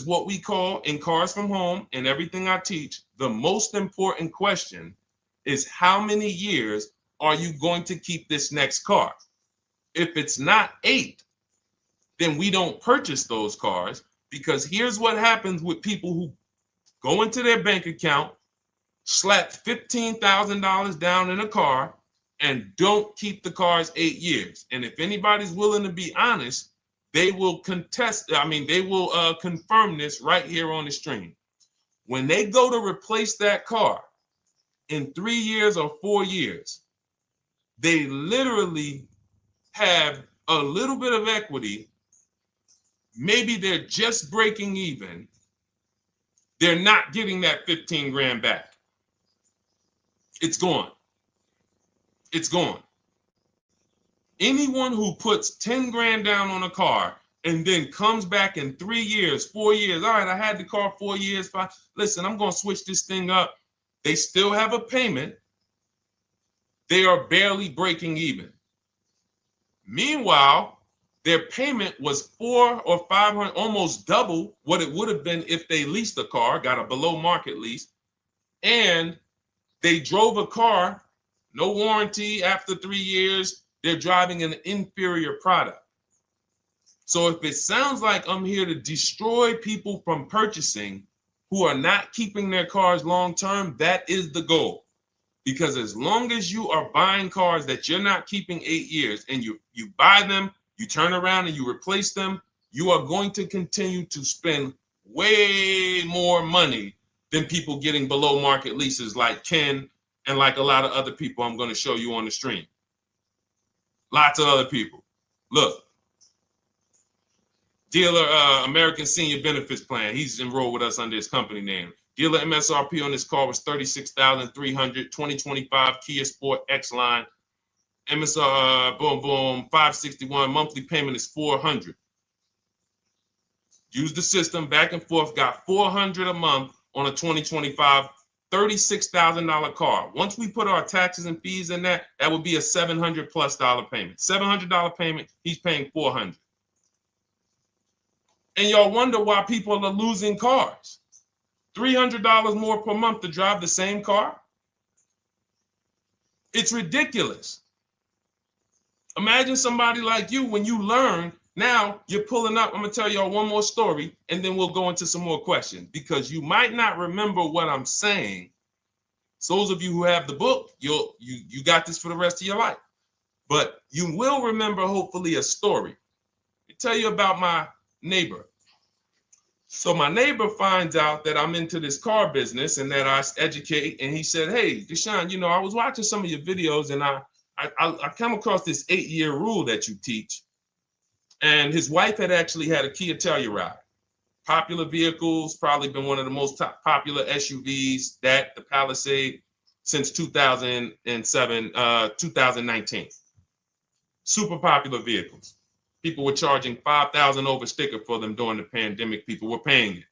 what we call in Cars from Home and everything I teach, the most important question is how many years are you going to keep this next car? If it's not 8, then we don't purchase those cars, because here's what happens with people who go into their bank account, slap $15,000 down in a car, and don't keep the cars 8 years. And if anybody's willing to be honest, they will confirm this right here on the stream. When they go to replace that car in 3 years or 4 years, they literally have a little bit of equity. Maybe they're just breaking even. They're not getting that 15 grand back. It's gone. It's gone. Anyone who puts 10 grand down on a car and then comes back in 3 years, 4 years, all right, I had the car 4 years, 5, listen, I'm going to switch this thing up. They still have a payment. They are barely breaking even. Meanwhile, their payment was 400 or 500, almost double what it would have been if they leased a car, got a below market lease, and they drove a car, no warranty after 3 years, they're driving an inferior product. So if it sounds like I'm here to destroy people from purchasing who are not keeping their cars long term, that is the goal. Because as long as you are buying cars that you're not keeping 8 years and you buy them, you turn around and you replace them, you are going to continue to spend way more money than people getting below market leases like Ken and like a lot of other people I'm going to show you on the stream. Lots of other people. Look, dealer American Senior Benefits Plan. He's enrolled with us under his company name. Dealer MSRP on this car was $36,300. 2025 Kia Sport X line. MSR, boom, boom, 561. Monthly payment is $400. Use the system back and forth. Got $400 a month on a 2025 $36,000 car. Once we put our taxes and fees in that would be a $700+ payment. $700 payment. He's paying $400. And y'all wonder why people are losing cars. $300 more per month to drive the same car? It's ridiculous. Imagine somebody like you, when you learn, now you're pulling up. I'm going to tell y'all one more story, and then we'll go into some more questions, because you might not remember what I'm saying. So those of you who have the book, you got this for the rest of your life. But you will remember, hopefully, a story. I'll tell you about my neighbor. So my neighbor finds out that I'm into this car business and that I educate. And he said, hey, Deshone, I was watching some of your videos and I come across this 8-year rule that you teach. And his wife had actually had a Kia Telluride. Popular vehicles, probably been one of the most popular SUVs, that the Palisade, since 2007, 2019. Super popular vehicles. People were charging $5,000 over sticker for them during the pandemic. People were paying it.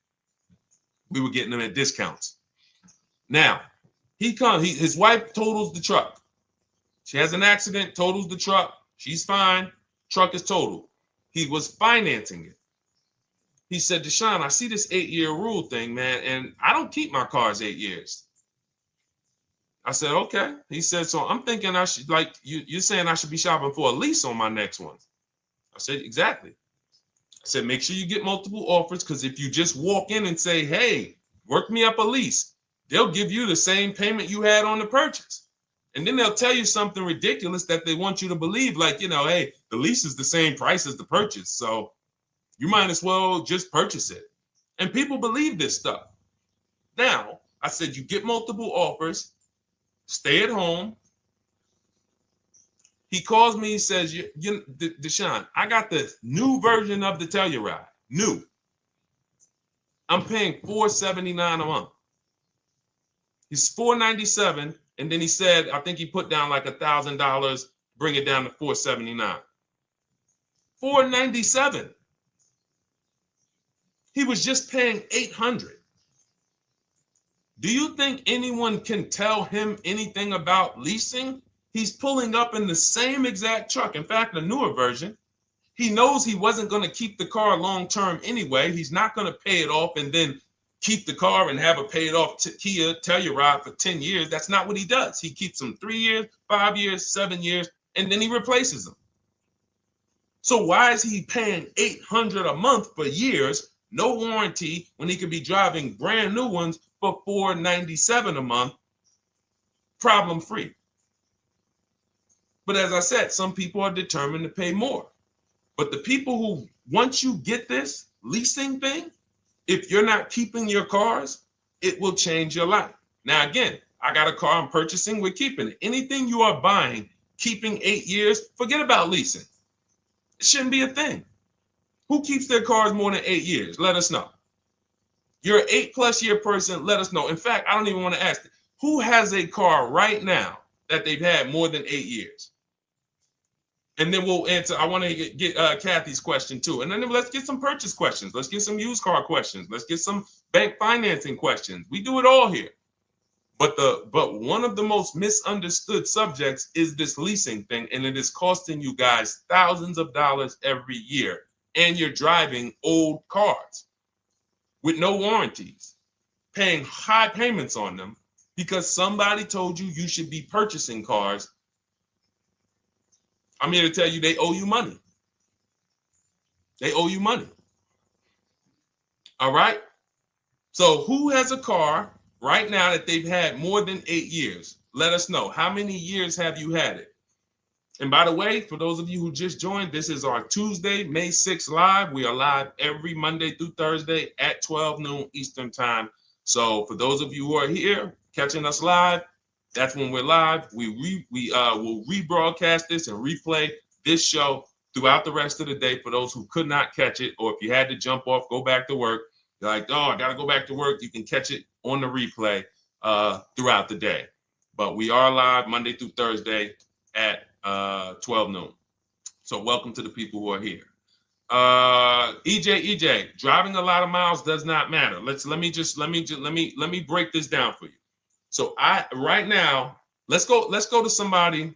We were getting them at discounts. Now, his wife totals the truck. She has an accident, totals the truck. She's fine. Truck is totaled. He was financing it. He said, Deshone, I see this 8-year rule thing, man, and I don't keep my cars 8 years. I said, okay. He said, so I'm thinking I should, like, you're saying I should be shopping for a lease on my next one. I said, exactly. I said, make sure you get multiple offers, because if you just walk in and say, hey, work me up a lease, they'll give you the same payment you had on the purchase. And then they'll tell you something ridiculous that they want you to believe, like, hey, the lease is the same price as the purchase, so you might as well just purchase it. And people believe this stuff. Now, I said, you get multiple offers, stay at home. He calls me, he says, Deshone, I got the new version of the Telluride, new. I'm paying $479 a month. He's $497, and then he said, I think he put down like $1,000, bring it down to $479. $497. He was just paying $800. Do you think anyone can tell him anything about leasing? He's pulling up in the same exact truck. In fact, the newer version. He knows he wasn't going to keep the car long term anyway. He's not going to pay it off and then keep the car and have a paid off Kia Telluride for 10 years. That's not what he does. He keeps them 3 years, 5 years, 7 years, and then he replaces them. So why is he paying $800 a month for years, no warranty, when he could be driving brand new ones for $497 a month, problem free? But as I said, some people are determined to pay more. But the people who, once you get this leasing thing, if you're not keeping your cars, it will change your life. Now, again, I got a car I'm purchasing, we're keeping it. Anything you are buying, keeping 8 years, forget about leasing. It shouldn't be a thing. Who keeps their cars more than 8 years? Let us know. You're an 8+ year person, let us know. In fact, I don't even want to ask, who has a car right now that they've had more than 8 years? And then we'll answer. I want to get Kathy's question too. And then let's get some purchase questions. Let's get some used car questions. Let's get some bank financing questions. We do it all here. But one of the most misunderstood subjects is this leasing thing, and it is costing you guys thousands of dollars every year. And you're driving old cars with no warranties, paying high payments on them because somebody told you you should be purchasing cars. I'm here to tell you they owe you money. They owe you money. All right? So who has a car right now that they've had more than 8 years? Let us know. How many years have you had it? And by the way, for those of you who just joined, this is our Tuesday, May 6th live. We are live every Monday through Thursday at 12 noon Eastern time. So for those of you who are here catching us live, that's when we're live. We will rebroadcast this and replay this show throughout the rest of the day for those who could not catch it, or if you had to jump off, go back to work. You're like, oh, I got to go back to work. You can catch it on the replay throughout the day. But we are live Monday through Thursday at 12 noon. So welcome to the people who are here. EJ, driving a lot of miles does not matter. Let me break this down for you. So right now, let's go to somebody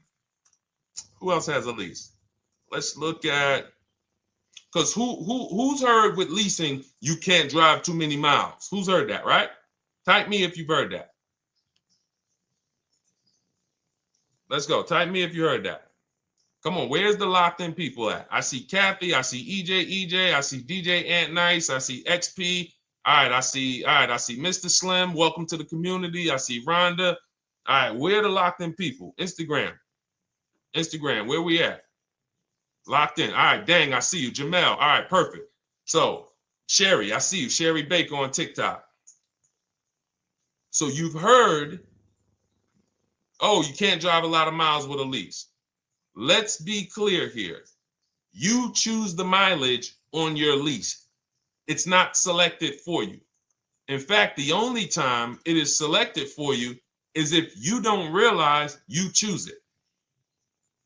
who else has a lease. Let's look at, because who's heard with leasing you can't drive too many miles? Who's heard that, right? Type me if you've heard that. Let's go. Type me if you heard that. Come on, where's the locked in people at? I see Kathy, I see EJ, I see DJ Ant Nice, I see XP. All right, I see Mr. Slim. Welcome to the community. I see Rhonda. All right, where are the locked in people? Instagram, where we at? Locked in. All right, dang, I see you. Jamel. All right, perfect. So, Sherry, I see you. Sherry Baker on TikTok. So you've heard, oh, you can't drive a lot of miles with a lease. Let's be clear here. You choose the mileage on your lease. It's not selected for you. In fact, the only time it is selected for you is if you don't realize you choose it.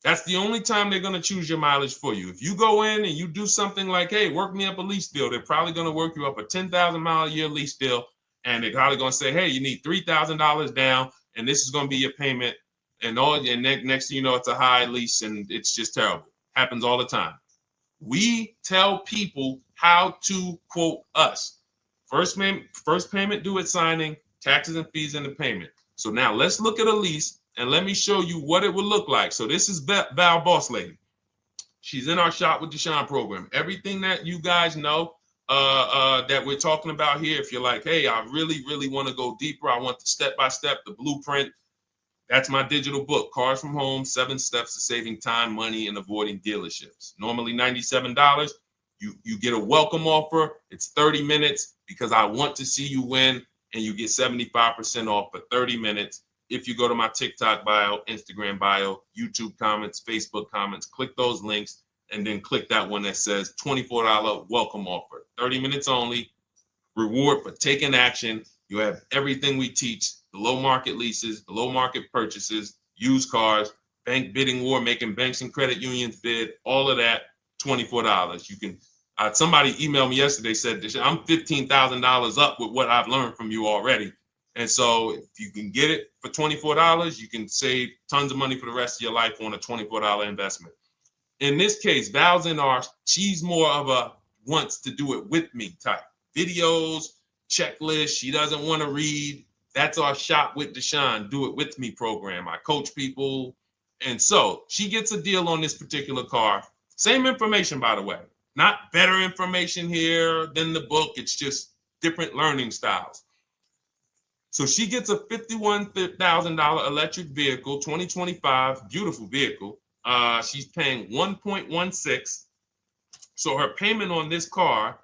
That's the only time they're going to choose your mileage for you. If you go in and you do something like, hey, work me up a lease deal, they're probably going to work you up a 10,000 mile a year lease deal. And they're probably going to say, hey, you need $3,000 down, and this is going to be your payment. And next thing you know, it's a high lease, and it's just terrible. Happens all the time. We tell people how to quote us. First payment due at signing, taxes and fees in the payment. So now let's look at a lease, and let me show you what it would look like. So this is Val Boss Lady. She's in our Shop with Deshone program. Everything that you guys know that we're talking about here, if you're like, hey, I really, really want to go deeper, I want the step-by-step, the blueprint, that's my digital book, Cars from Home, 7 Steps to Saving Time, Money, and Avoiding Dealerships. Normally $97. You get a welcome offer. It's 30 minutes because I want to see you win, and you get 75% off for 30 minutes. If you go to my TikTok bio, Instagram bio, YouTube comments, Facebook comments, click those links, and then click that one that says $24 welcome offer. 30 minutes only, reward for taking action. You have everything we teach, the low market leases, the low market purchases, used cars, bank bidding war, making banks and credit unions bid, all of that, $24. You can, somebody emailed me yesterday, said, I'm $15,000 up with what I've learned from you already. And so if you can get it for $24, you can save tons of money for the rest of your life on a $24 investment. In this case, Val's in she's more of a wants to do it with me type. Videos, checklist, she doesn't want to read. That's our Shop with Deshone, do it with me program. I coach people. And so she gets a deal on this particular car. Same information, by the way. Not better information here than the book. It's just different learning styles. So she gets a $51,000 electric vehicle, 2025, beautiful vehicle. She's paying 1.16. So her payment on this car,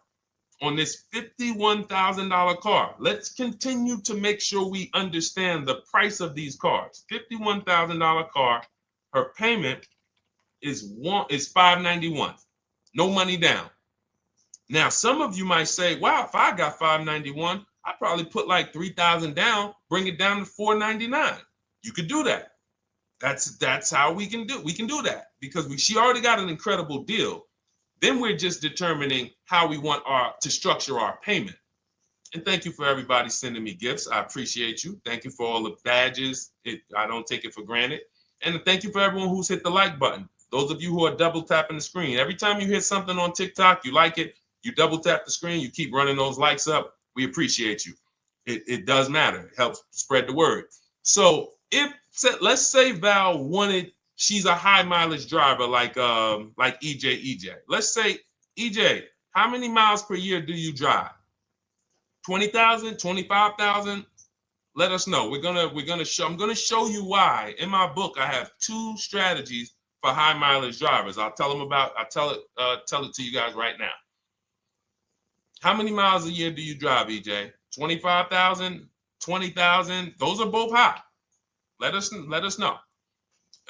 on this $51,000 car, let's continue to make sure we understand the price of these cars. $51,000 car, her payment is $591. No money down. Now, some of you might say, wow, if I got $591, I'd probably put like $3,000 down, bring it down to $499. You could do that. That's how we can do that because she already got an incredible deal. Then we're just determining how we want to structure our payment. And thank you for everybody sending me gifts. I appreciate you. Thank you for all the badges. I don't take it for granted. And thank you for everyone who's hit the like button. Those of you who are double tapping the screen. Every time you hit something on TikTok, you like it, you double tap the screen, you keep running those likes up. We appreciate you. It does matter. It helps spread the word. So let's say Val she's a high mileage driver like EJ. Let's say, EJ, how many miles per year do you drive? 20,000, 25,000? Let us know. I'm gonna show you why. In my book, I have 2 strategies for high mileage drivers. I'll tell it to you guys right now. How many miles a year do you drive, EJ? 25,000, 20,000? Those are both high. Let us know.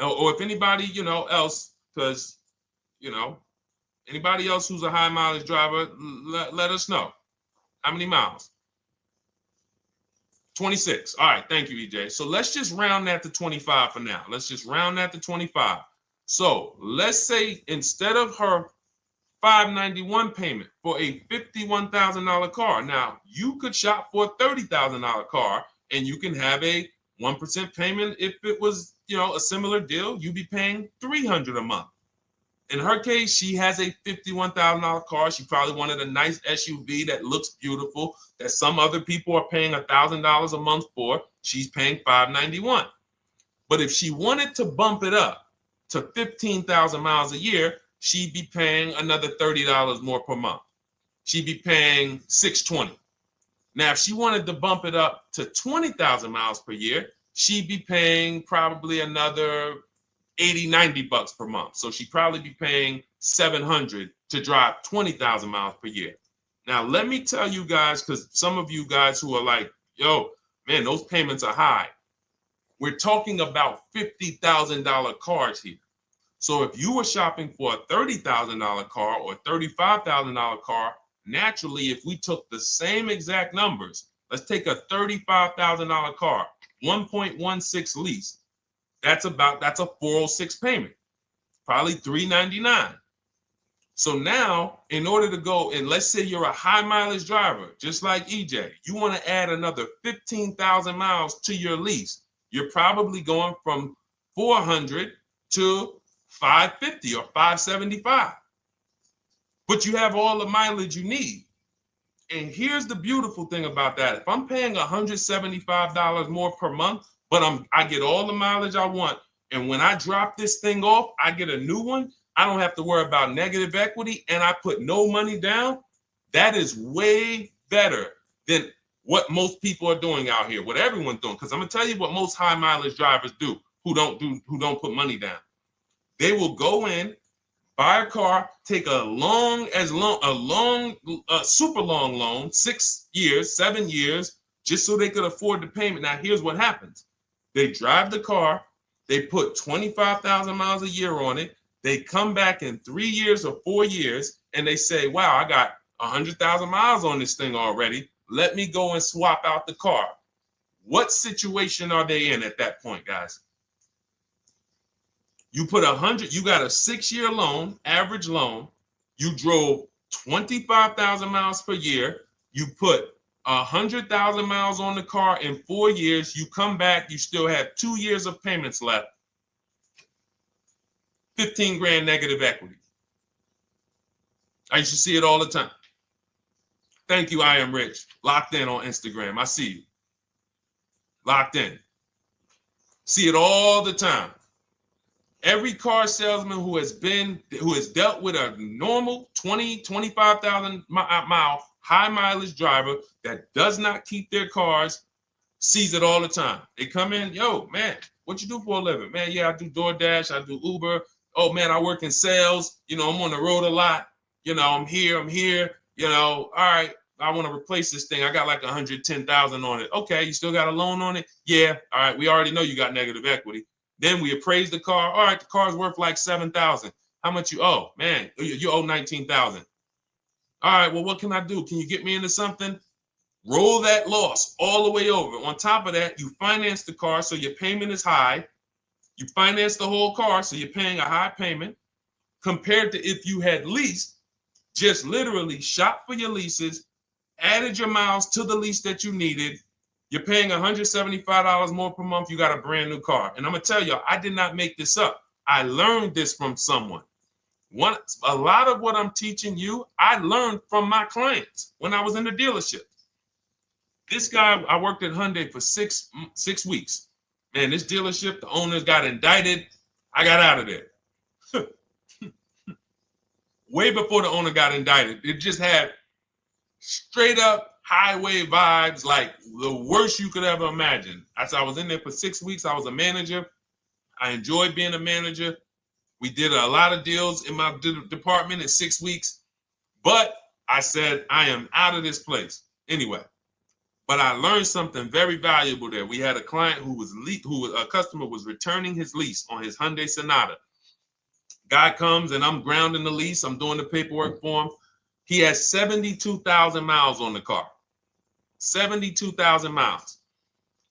Or if anybody, else, because, anybody else who's a high mileage driver, let us know. How many miles? 26. All right. Thank you, EJ. So let's just round that to 25 for now. Let's just round that to 25. So let's say instead of her $591 payment for a $51,000 car, now you could shop for a $30,000 car and you can have a 1% payment. If it was, a similar deal, you'd be paying $300 a month. In her case, she has a $51,000 car. She probably wanted a nice SUV that looks beautiful, that some other people are paying $1,000 a month for. She's paying $591. But if she wanted to bump it up to 15,000 miles a year, she'd be paying another $30 more per month. She'd be paying $620. Now, if she wanted to bump it up to 20,000 miles per year, she'd be paying probably another $80-90 per month. So she'd probably be paying $700 to drive 20,000 miles per year. Now, let me tell you guys, because some of you guys who are like, yo, man, those payments are high. We're talking about $50,000 cars here. So if you were shopping for a $30,000 car or $35,000 car, naturally, if we took the same exact numbers, let's take a $35,000 car, 1.16 lease. That's a 406 payment, probably $399. So now, in order to go, and let's say you're a high mileage driver, just like EJ, you want to add another 15,000 miles to your lease. You're probably going from 400 to 550 or 575. But you have all the mileage you need. And here's the beautiful thing about that. If I'm paying $175 more per month, but I get all the mileage I want, and when I drop this thing off, I get a new one, I don't have to worry about negative equity, and I put no money down. That is way better than what most people are doing out here, what everyone's doing. Because I'm gonna tell you what most high mileage drivers do who don't put money down. They will go in, buy a car, take a super long loan, 6 years, 7 years, just so they could afford the payment. Now, here's what happens. They drive the car, they put 25,000 miles a year on it. They come back in 3 years or 4 years, and they say, wow, I got 100,000 miles on this thing already. Let me go and swap out the car. What situation are they in at that point, guys? You put 100, you got a 6-year loan, average loan. You drove 25,000 miles per year. You put 100,000 miles on the car in 4 years. You come back, you still have 2 years of payments left. 15 grand negative equity. I used to see it all the time. Thank you, I am rich. Locked in on Instagram. I see you. Locked in. See it all the time. Every car salesman who has dealt with a normal 25,000 mile high mileage driver that does not keep their cars sees it all the time. They come in, yo, man, what you do for a living? Man, yeah, I do DoorDash, I do Uber. Oh man, I work in sales. You know, I'm on the road a lot. You know, I'm here. You know, all right, I want to replace this thing. I got like 110,000 on it. Okay, you still got a loan on it? Yeah. All right, we already know you got negative equity. Then we appraise the car. All right, the car's worth like 7,000. How much you owe? Man, you owe 19,000. All right, well, what can I do? Can you get me into something? Roll that loss all the way over. On top of that, you finance the car, so your payment is high. You finance the whole car, so you're paying a high payment compared to if you had leased, just literally shop for your leases, added your miles to the lease that you needed. You're paying $175 more per month. You got a brand new car. And I'm going to tell you, I did not make this up. I learned this from someone. A lot of what I'm teaching you, I learned from my clients when I was in the dealership. This guy, I worked at Hyundai for six weeks. Man, this dealership, the owners got indicted. I got out of there. Way before the owner got indicted. It just had straight up highway vibes, like the worst you could ever imagine. As I was in there for 6 weeks, I was a manager. I enjoyed being a manager. We did a lot of deals in my department in 6 weeks. But I said, I am out of this place. Anyway. But I learned something very valuable there. We had a client a customer was returning his lease on his Hyundai Sonata. Guy comes and I'm grounding the lease. I'm doing the paperwork for him. He has 72,000 miles on the car. 72,000 miles.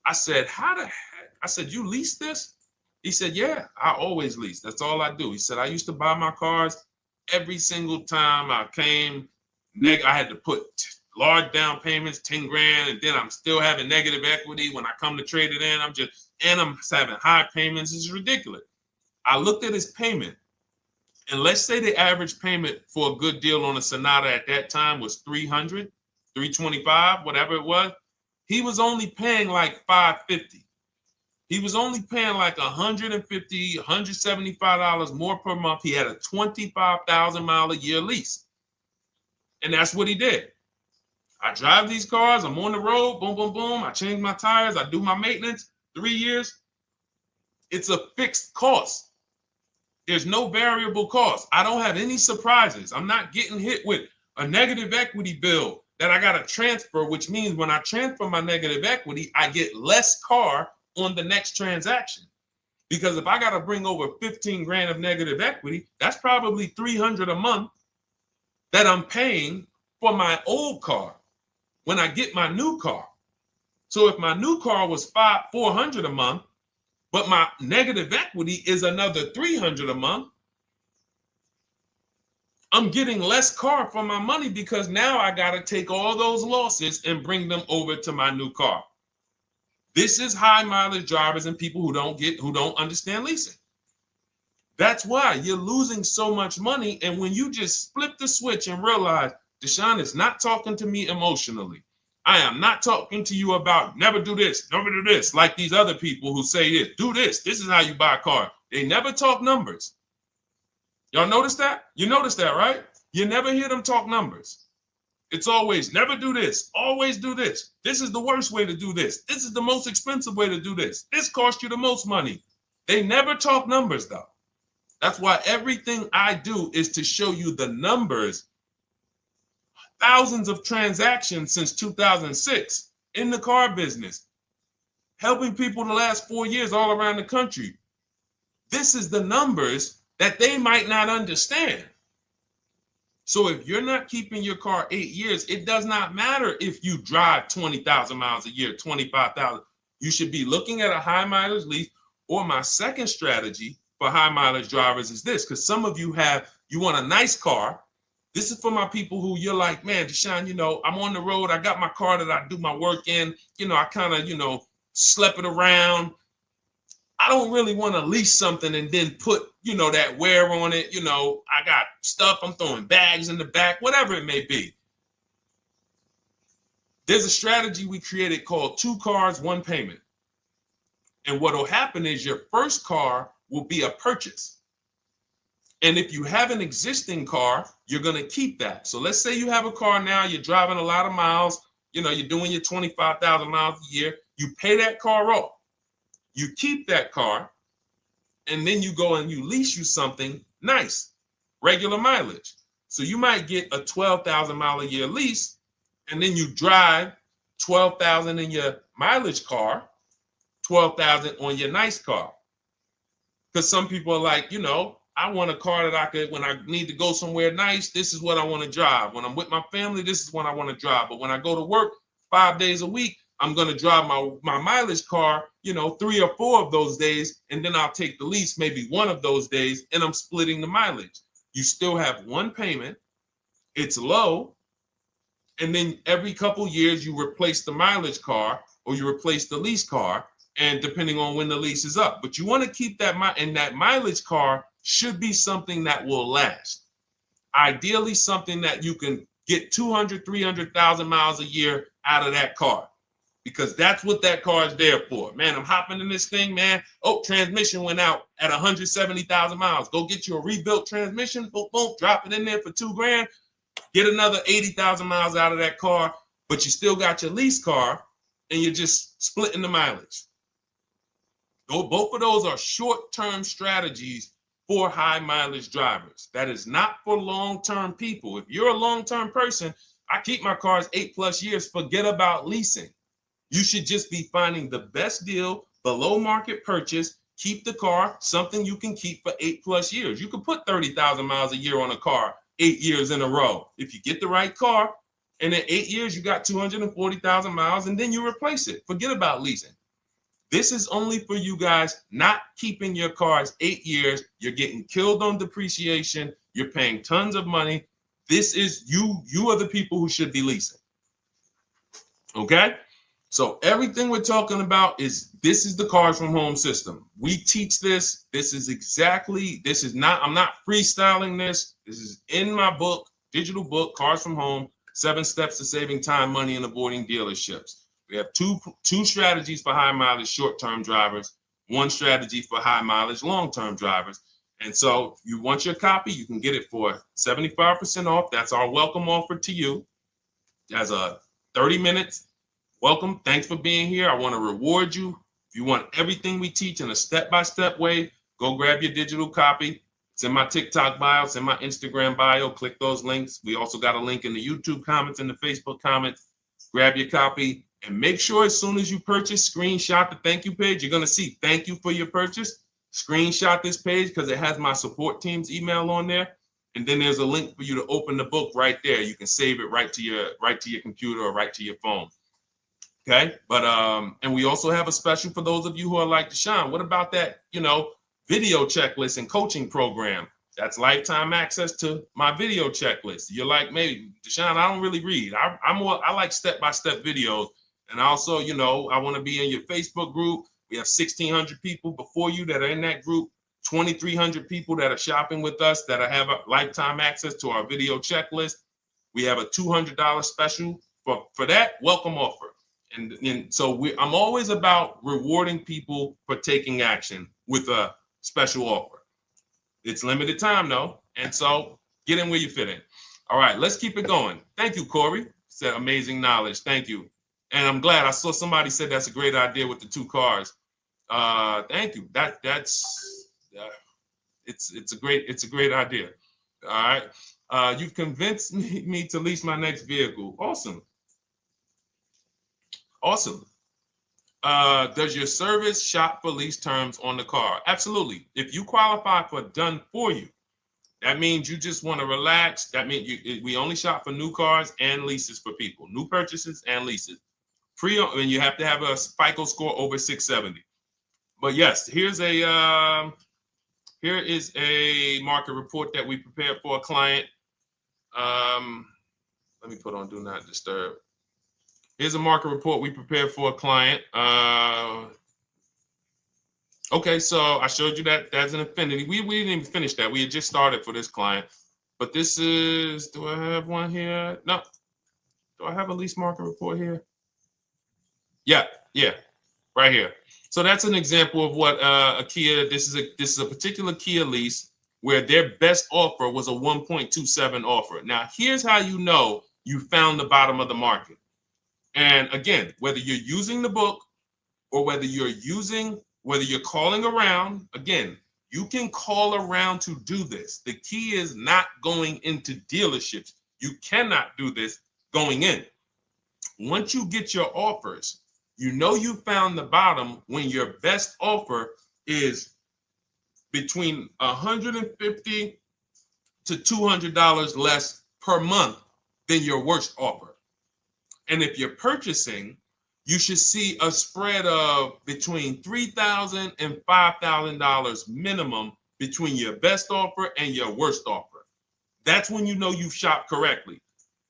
I said, how the heck? I said, you lease this? He said, yeah, I always lease. That's all I do. He said, I used to buy my cars every single time I came. I had to put large down payments, 10 grand, and then I'm still having negative equity when I come to trade it in. I'm having high payments. It's ridiculous. I looked at his payment, and let's say the average payment for a good deal on a Sonata at that time was $300, $325, whatever it was. He was only paying like $550. He was only paying like $150, $175 more per month. He had a 25,000 mile a year lease. And that's what he did. I drive these cars. I'm on the road. Boom, boom, boom. I change my tires. I do my maintenance. 3 years. It's a fixed cost. There's no variable cost. I don't have any surprises. I'm not getting hit with a negative equity bill that I got to transfer, which means when I transfer my negative equity, I get less car on the next transaction. Because if I got to bring over 15 grand of negative equity, that's probably 300 a month that I'm paying for my old car when I get my new car. So if my new car was 400 a month, but my negative equity is another 300 a month, I'm getting less car for my money because now I got to take all those losses and bring them over to my new car. This is high mileage drivers and people who don't understand leasing. That's why you're losing so much money. And when you just flip the switch and realize Deshone is not talking to me emotionally, I am not talking to you about never do this, never do this, like these other people who say this, do this. This is how you buy a car. They never talk numbers. Y'all notice that? You notice that, right? You never hear them talk numbers. It's always never do this, always do this. This is the worst way to do this. This is the most expensive way to do this. This costs you the most money. They never talk numbers, though. That's why everything I do is to show you the numbers. Thousands of transactions since 2006 in the car business, helping people the last 4 years all around the country. This is the numbers that they might not understand. So if you're not keeping your car 8 years, it does not matter if you drive 20,000 miles a year, 25,000. You should be looking at a high mileage lease. Or my second strategy for high mileage drivers is this, because some of you want a nice car. This is for my people who you're like, man, Deshone, I'm on the road. I got my car that I do my work in. I kind of, slep it around. I don't really want to lease something and then put, that wear on it. I got stuff. I'm throwing bags in the back, whatever it may be. There's a strategy we created called 2 cars, 1 payment. And what will happen is your first car will be a purchase. And if you have an existing car, you're going to keep that. So let's say you have a car now, you're driving a lot of miles, you're doing your 25,000 miles a year. You pay that car off. You keep that car, and then you go and you lease you something nice, regular mileage. So you might get a 12,000 mile a year lease, and then you drive 12,000 in your mileage car, 12,000 on your nice car. Because some people are like, I want a car that I could, when I need to go somewhere nice, this is what I want to drive. When I'm with my family, this is what I want to drive. But when I go to work 5 days a week, I'm going to drive my mileage car, 3 or 4 of those days, and then I'll take the lease maybe 1 of those days, and I'm splitting the mileage. You still have 1 payment. It's low. And then every couple years, you replace the mileage car or you replace the lease car, and depending on when the lease is up. But you want to keep that, and that mileage car should be something that will last. Ideally, something that you can get 200, 300,000 miles a year out of that car, because that's what that car is there for. Man, I'm hopping in this thing, man. Oh, transmission went out at 170,000 miles. Go get you a rebuilt transmission, boom, boom, drop it in there for $2 grand, get another 80,000 miles out of that car, but you still got your lease car and you're just splitting the mileage. Both of those are short-term strategies for high mileage drivers. That is not for long-term people. If you're a long-term person, I keep my cars 8+ years, forget about leasing. You should just be finding the best deal, below market purchase, keep the car, something you can keep for 8+ years. You can put 30,000 miles a year on a car 8 years in a row. If you get the right car, and in 8 years, you got 240,000 miles, and then you replace it. Forget about leasing. This is only for you guys not keeping your cars 8 years. You're getting killed on depreciation. You're paying tons of money. This is you are the people who should be leasing. Okay? So everything we're talking about this is the Cars from Home system. We teach this. I'm not freestyling this. This is in my book, digital book, Cars from Home, 7 Steps to Saving Time, Money, and Avoiding Dealerships. We have two strategies for high mileage short-term drivers, 1 strategy for high mileage long-term drivers. And so if you want your copy, you can get it for 75% off. That's our welcome offer to you. As a 30 minutes welcome. Thanks for being here. I want to reward you. If you want everything we teach in a step-by-step way, go grab your digital copy. It's in my TikTok bio. It's in my Instagram bio. Click those links. We also got a link in the YouTube comments and the Facebook comments. Grab your copy. And make sure as soon as you purchase, screenshot the thank you page. You're going to see thank you for your purchase. screenshot this page because it has my support team's email on there. And then there's a link for you to open the book right there. You can save it right to your computer or right to your phone. Okay, but and we also have a special for those of you who are like Deshone. What about that, video checklist and coaching program? That's lifetime access to my video checklist. You're like, maybe Deshone, I don't really read. I like step-by-step videos. And also, I want to be in your Facebook group. We have 1,600 people before you that are in that group, 2,300 people that are shopping with us that have a lifetime access to our video checklist. We have a $200 special for that welcome offer. And so I'm always about rewarding people for taking action with a special offer. It's limited time though. And so get in where you fit in. All right, let's keep it going. Thank you, Corey. Said amazing knowledge. Thank you. And I'm glad I saw somebody said that's a great idea with the 2 cars. Thank you. It's a great idea. All right. You've convinced me to lease my next vehicle. Awesome. Awesome. Does your service shop for lease terms on the car? Absolutely. If you qualify for done for you, that means you just want to relax. That means we only shop for new cars and leases for people, new purchases and leases. And you have to have a FICO score over 670. But yes, here is a market report that we prepared for a client. Let me put on do not disturb. Here's a market report we prepared for a client. Okay, so I showed you that that's an affinity. We didn't even finish that. We had just started for this client. But this is, do I have one here? No. Do I have a lease market report here? Yeah, right here. So that's an example of what a Kia, this is a particular Kia lease where their best offer was a 1.27 offer. Now, here's how you know you found the bottom of the market. And again, whether you're using the book or whether you're calling around, again, you can call around to do this. The key is not going into dealerships. You cannot do this going in. Once you get your offers, you know you found the bottom when your best offer is between $150 to $200 less per month than your worst offer. And if you're purchasing, you should see a spread of between $3,000 and $5,000 minimum between your best offer and your worst offer. That's when you know you've shopped correctly.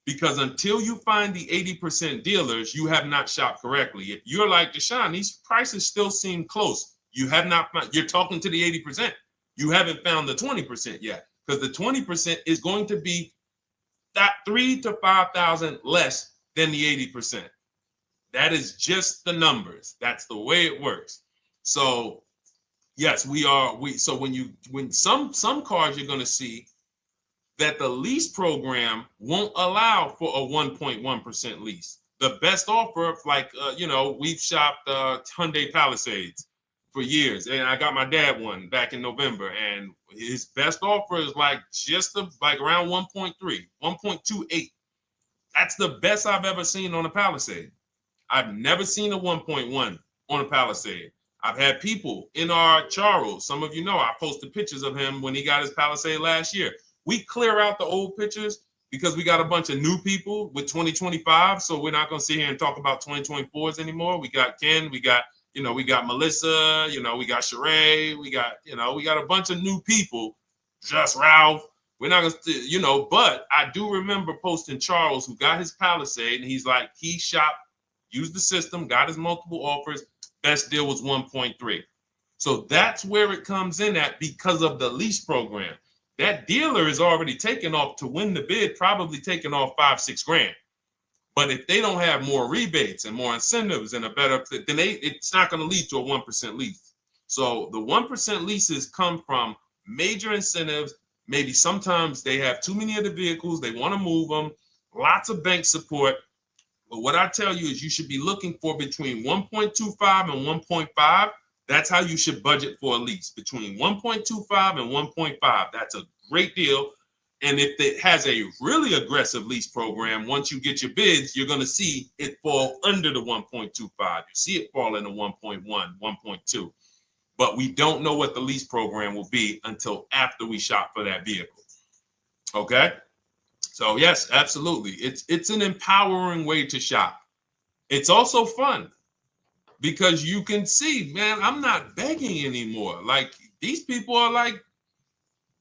Because until you find the 80% dealers, you have not shopped correctly. If you're like Deshone, these prices still seem close. You have not found, you're talking to the 80%. You haven't found the 20% yet. Because the 20% is going to be that $3,000 to $5,000 less than the 80%. That is just the numbers. That's the way it works. So yes, so when some cars you're going to see that the lease program won't allow for a 1.1% lease. The best offer, like, we've shopped Hyundai Palisades for years. And I got my dad one back in November. And his best offer is like around 1.3, 1.28. That's the best I've ever seen on a Palisade. I've never seen a 1.1 on a Palisade. I've had people in our Charles. Some of you know I posted pictures of him when he got his Palisade last year. We clear out the old pictures because we got a bunch of new people with 2025. So we're not going to sit here and talk about 2024s anymore. We got Ken, we got Melissa, we got Sheree, we got a bunch of new people, just Ralph. We're not going to, but I do remember posting Charles who got his Palisade and he's like, he shopped, used the system, got his multiple offers. Best deal was 1.3. So that's where it comes in at because of the lease program. That dealer is already taken off to win the bid, probably taking off $5-6 grand. But if they don't have more rebates and more incentives and a better, then it's not going to lead to a 1% lease. So the 1% leases come from major incentives. Maybe sometimes they have too many of the vehicles. They want to move them. Lots of bank support. But what I tell you is you should be looking for between 1.25 and 1.5. That's how you should budget for a lease, between 1.25 and 1.5. That's a great deal. And if it has a really aggressive lease program, once you get your bids, you're going to see it fall under the 1.25. You see it fall into 1.1, 1.2. but we don't know what the lease program will be until after we shop for that vehicle. Okay? So yes, absolutely. It's an empowering way to shop. It's also fun because you can see, man, I'm not begging anymore. Like these people are like,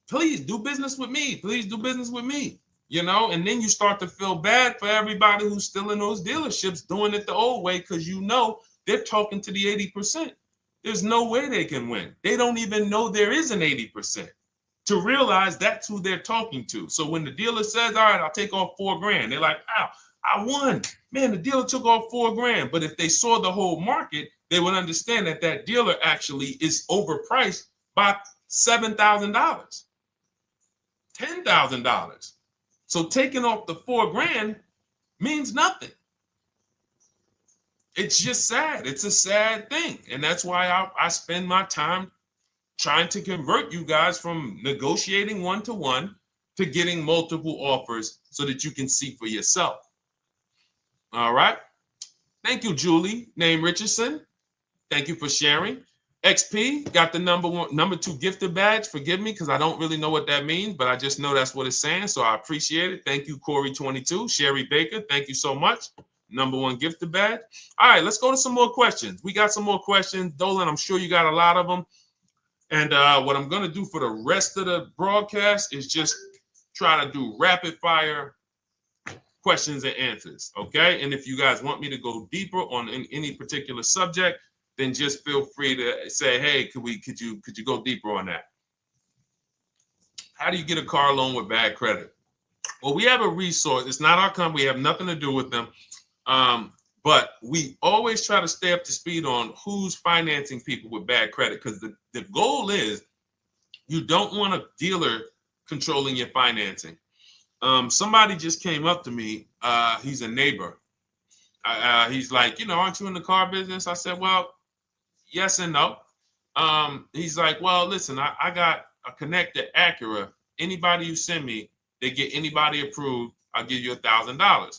please do business with me. Please do business with me. And then you start to feel bad for everybody who's still in those dealerships doing it the old way because they're talking to the 80%. There's no way they can win. They don't even know there is an 80% to realize that's who they're talking to. So when the dealer says, all right, I'll take off $4,000, they're like, wow, I won. Man, the dealer took off $4,000. But if they saw the whole market, they would understand that that dealer actually is overpriced by $7,000, $10,000. So taking off the $4,000 means nothing. It's just sad. It's a sad thing. And that's why I spend my time trying to convert you guys from negotiating one-to-one to getting multiple offers so that you can see for yourself. All right. Thank you, Julie, name Richardson. Thank you for sharing. XP got the number 2 gifted badge. Forgive me because I don't really know what that means, but I just know that's what it's saying. So I appreciate it. Thank you, Corey22. Sherry Baker, thank you so much. Number 1 gifted badge. All right, let's go to some more questions. We got some more questions. Dolan, I'm sure you got a lot of them. And what I'm going to do for the rest of the broadcast is just try to do rapid fire questions and answers. Okay. And if you guys want me to go deeper on any particular subject, then just feel free to say, hey, could you go deeper on that? How do you get a car loan with bad credit? Well, we have a resource. It's not our company. We have nothing to do with them. But we always try to stay up to speed on who's financing people with bad credit, because the goal is you don't want a dealer controlling your financing. Somebody just came up to me. He's a neighbor. He's like, aren't you in the car business? I said, well, yes and no. He's like, well, listen, I got a connected Acura. Anybody you send me, they get anybody approved, I'll give you $1,000. I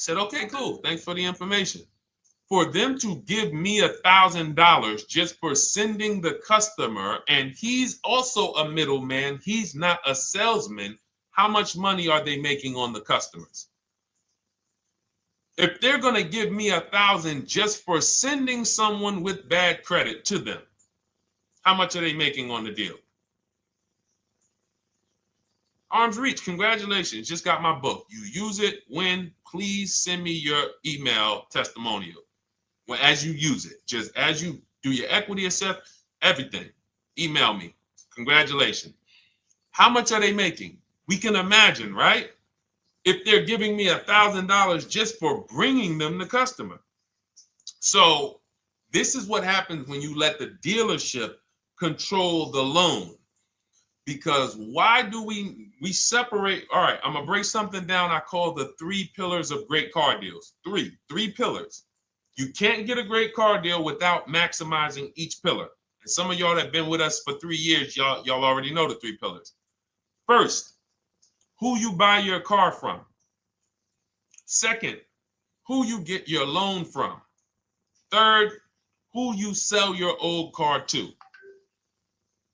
said, okay, cool. Thanks for the information. For them to give me $1,000 just for sending the customer, and he's also a middleman, he's not a salesman, how much money are they making on the customers? If they're going to give me $1,000 just for sending someone with bad credit to them, how much are they making on the deal? Arms Reach, congratulations. Just got my book. You use it when, please send me your email testimonial. Well, as you use it, just as you do your equity assess, everything, email me. Congratulations. How much are they making? We can imagine, right? If they're giving me $1,000 just for bringing them the customer. So this is what happens when you let the dealership control the loan. Because why do we separate? All right, I'm gonna break something down I call the 3 pillars of great car deals. Three pillars. You can't get a great car deal without maximizing each pillar. And some of y'all that have been with us for 3 years, y'all already know the 3 pillars. First, who you buy your car from. Second, who you get your loan from. Third, who you sell your old car to.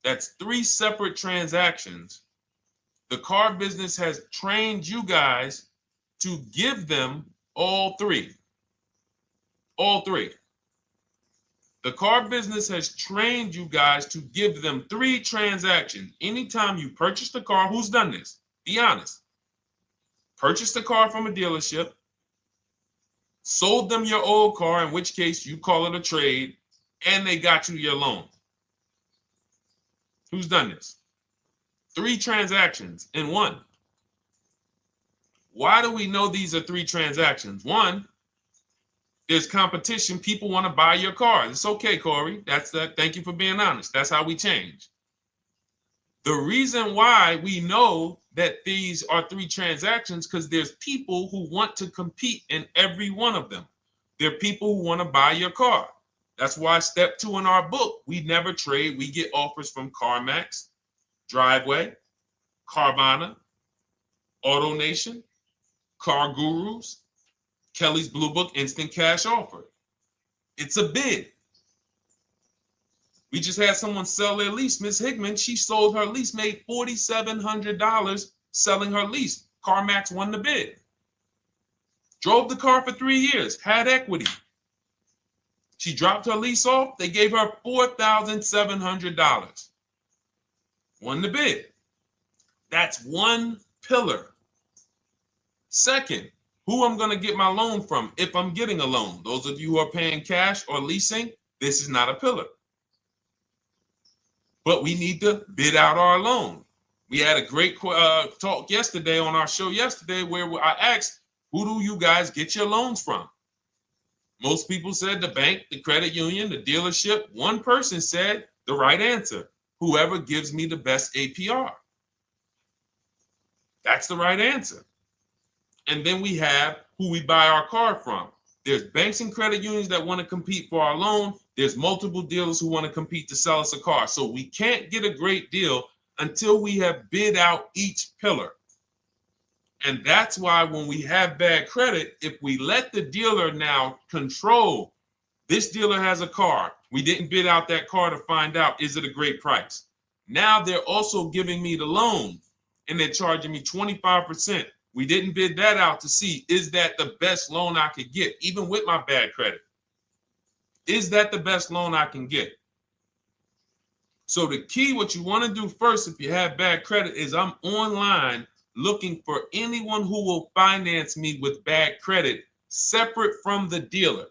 That's 3 separate transactions. The car business has trained you guys to give them all 3. All 3. The car business has trained you guys to give them 3 transactions. Anytime you purchase the car, who's done this? Be honest. Purchased the car from a dealership, sold them your old car, in which case you call it a trade, and they got you your loan. Who's done this? 3 transactions in one. Why do we know these are 3 transactions? One, there's competition. People want to buy your car. It's okay, Corey. That's that. Thank you for being honest. That's how we change. The reason why we know that these are 3 transactions because there's people who want to compete in every one of them. There are people who want to buy your car. That's why step 2 in our book, we never trade. We get offers from CarMax, Driveway, Carvana, AutoNation, Car Gurus, Kelly's Blue Book Instant Cash Offer. It's a bid. We just had someone sell their lease. Miss Hickman, she sold her lease, made $4,700 selling her lease. CarMax won the bid. Drove the car for 3 years, had equity. She dropped her lease off. They gave her $4,700. Won the bid. That's one pillar. Second, who I'm going to get my loan from if I'm getting a loan. Those of you who are paying cash or leasing, this is not a pillar. But we need to bid out our loan. We had a great talk yesterday on our show yesterday where I asked, who do you guys get your loans from? Most people said the bank, the credit union, the dealership. One person said the right answer, whoever gives me the best APR. That's the right answer. And then we have who we buy our car from. There's banks and credit unions that want to compete for our loan. There's multiple dealers who want to compete to sell us a car. So we can't get a great deal until we have bid out each pillar. And that's why when we have bad credit, if we let the dealer now control, this dealer has a car. We didn't bid out that car to find out, is it a great price? Now they're also giving me the loan and they're charging me 25%. We didn't bid that out to see, is that the best loan I could get, even with my bad credit? Is that the best loan I can get? So the key, what you want to do first, if you have bad credit, is I'm online looking for anyone who will finance me with bad credit separate from the dealer.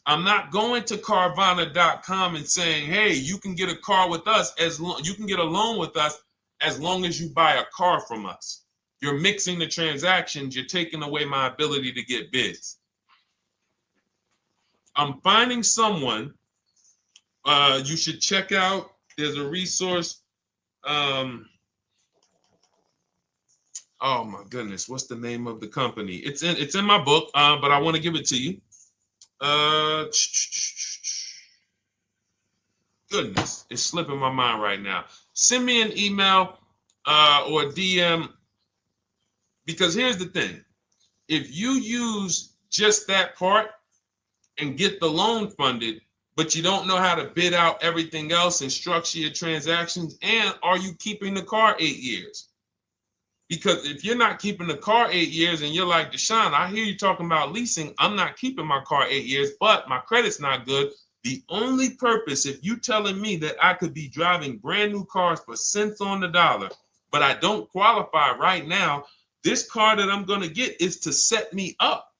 I'm not going to Carvana.com and saying, hey, you can get a car with us you can get a loan with us as long as you buy a car from us. You're mixing the transactions. You're taking away my ability to get bids. I'm finding someone you should check out. There's a resource. Oh my goodness, what's the name of the company? It's in my book, but I want to give it to you. Goodness, it's slipping my mind right now. Send me an email or a DM, because here's the thing. If you use just that part and get the loan funded, but you don't know how to bid out everything else and structure your transactions, and are you keeping the car 8 years? Because if you're not keeping the car 8 years and you're like, Deshone, I hear you talking about leasing. I'm not keeping my car 8 years, but my credit's not good. The only purpose, if you telling me that I could be driving brand new cars for cents on the dollar, but I don't qualify right now, this car that I'm going to get is to set me up.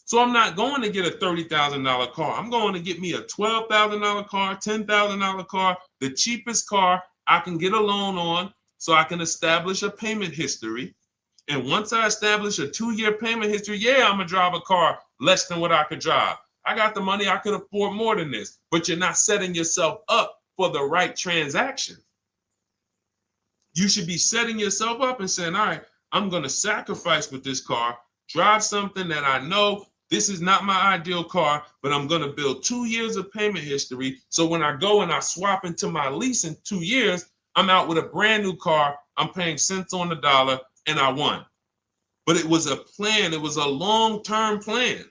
So I'm not going to get a $30,000 car. I'm going to get me a $12,000 car, $10,000 car, the cheapest car I can get a loan on, so I can establish a payment history. And once I establish a 2-year payment history, yeah, I'm going to drive a car less than what I could drive. I got the money. I could afford more than this. But you're not setting yourself up for the right transaction. You should be setting yourself up and saying, all right, I'm going to sacrifice with this car, drive something that I know this is not my ideal car, but I'm going to build 2 years of payment history. So when I go and I swap into my lease in 2 years, I'm out with a brand new car. I'm paying cents on the dollar, and I won. But it was a plan. It was a long-term plan.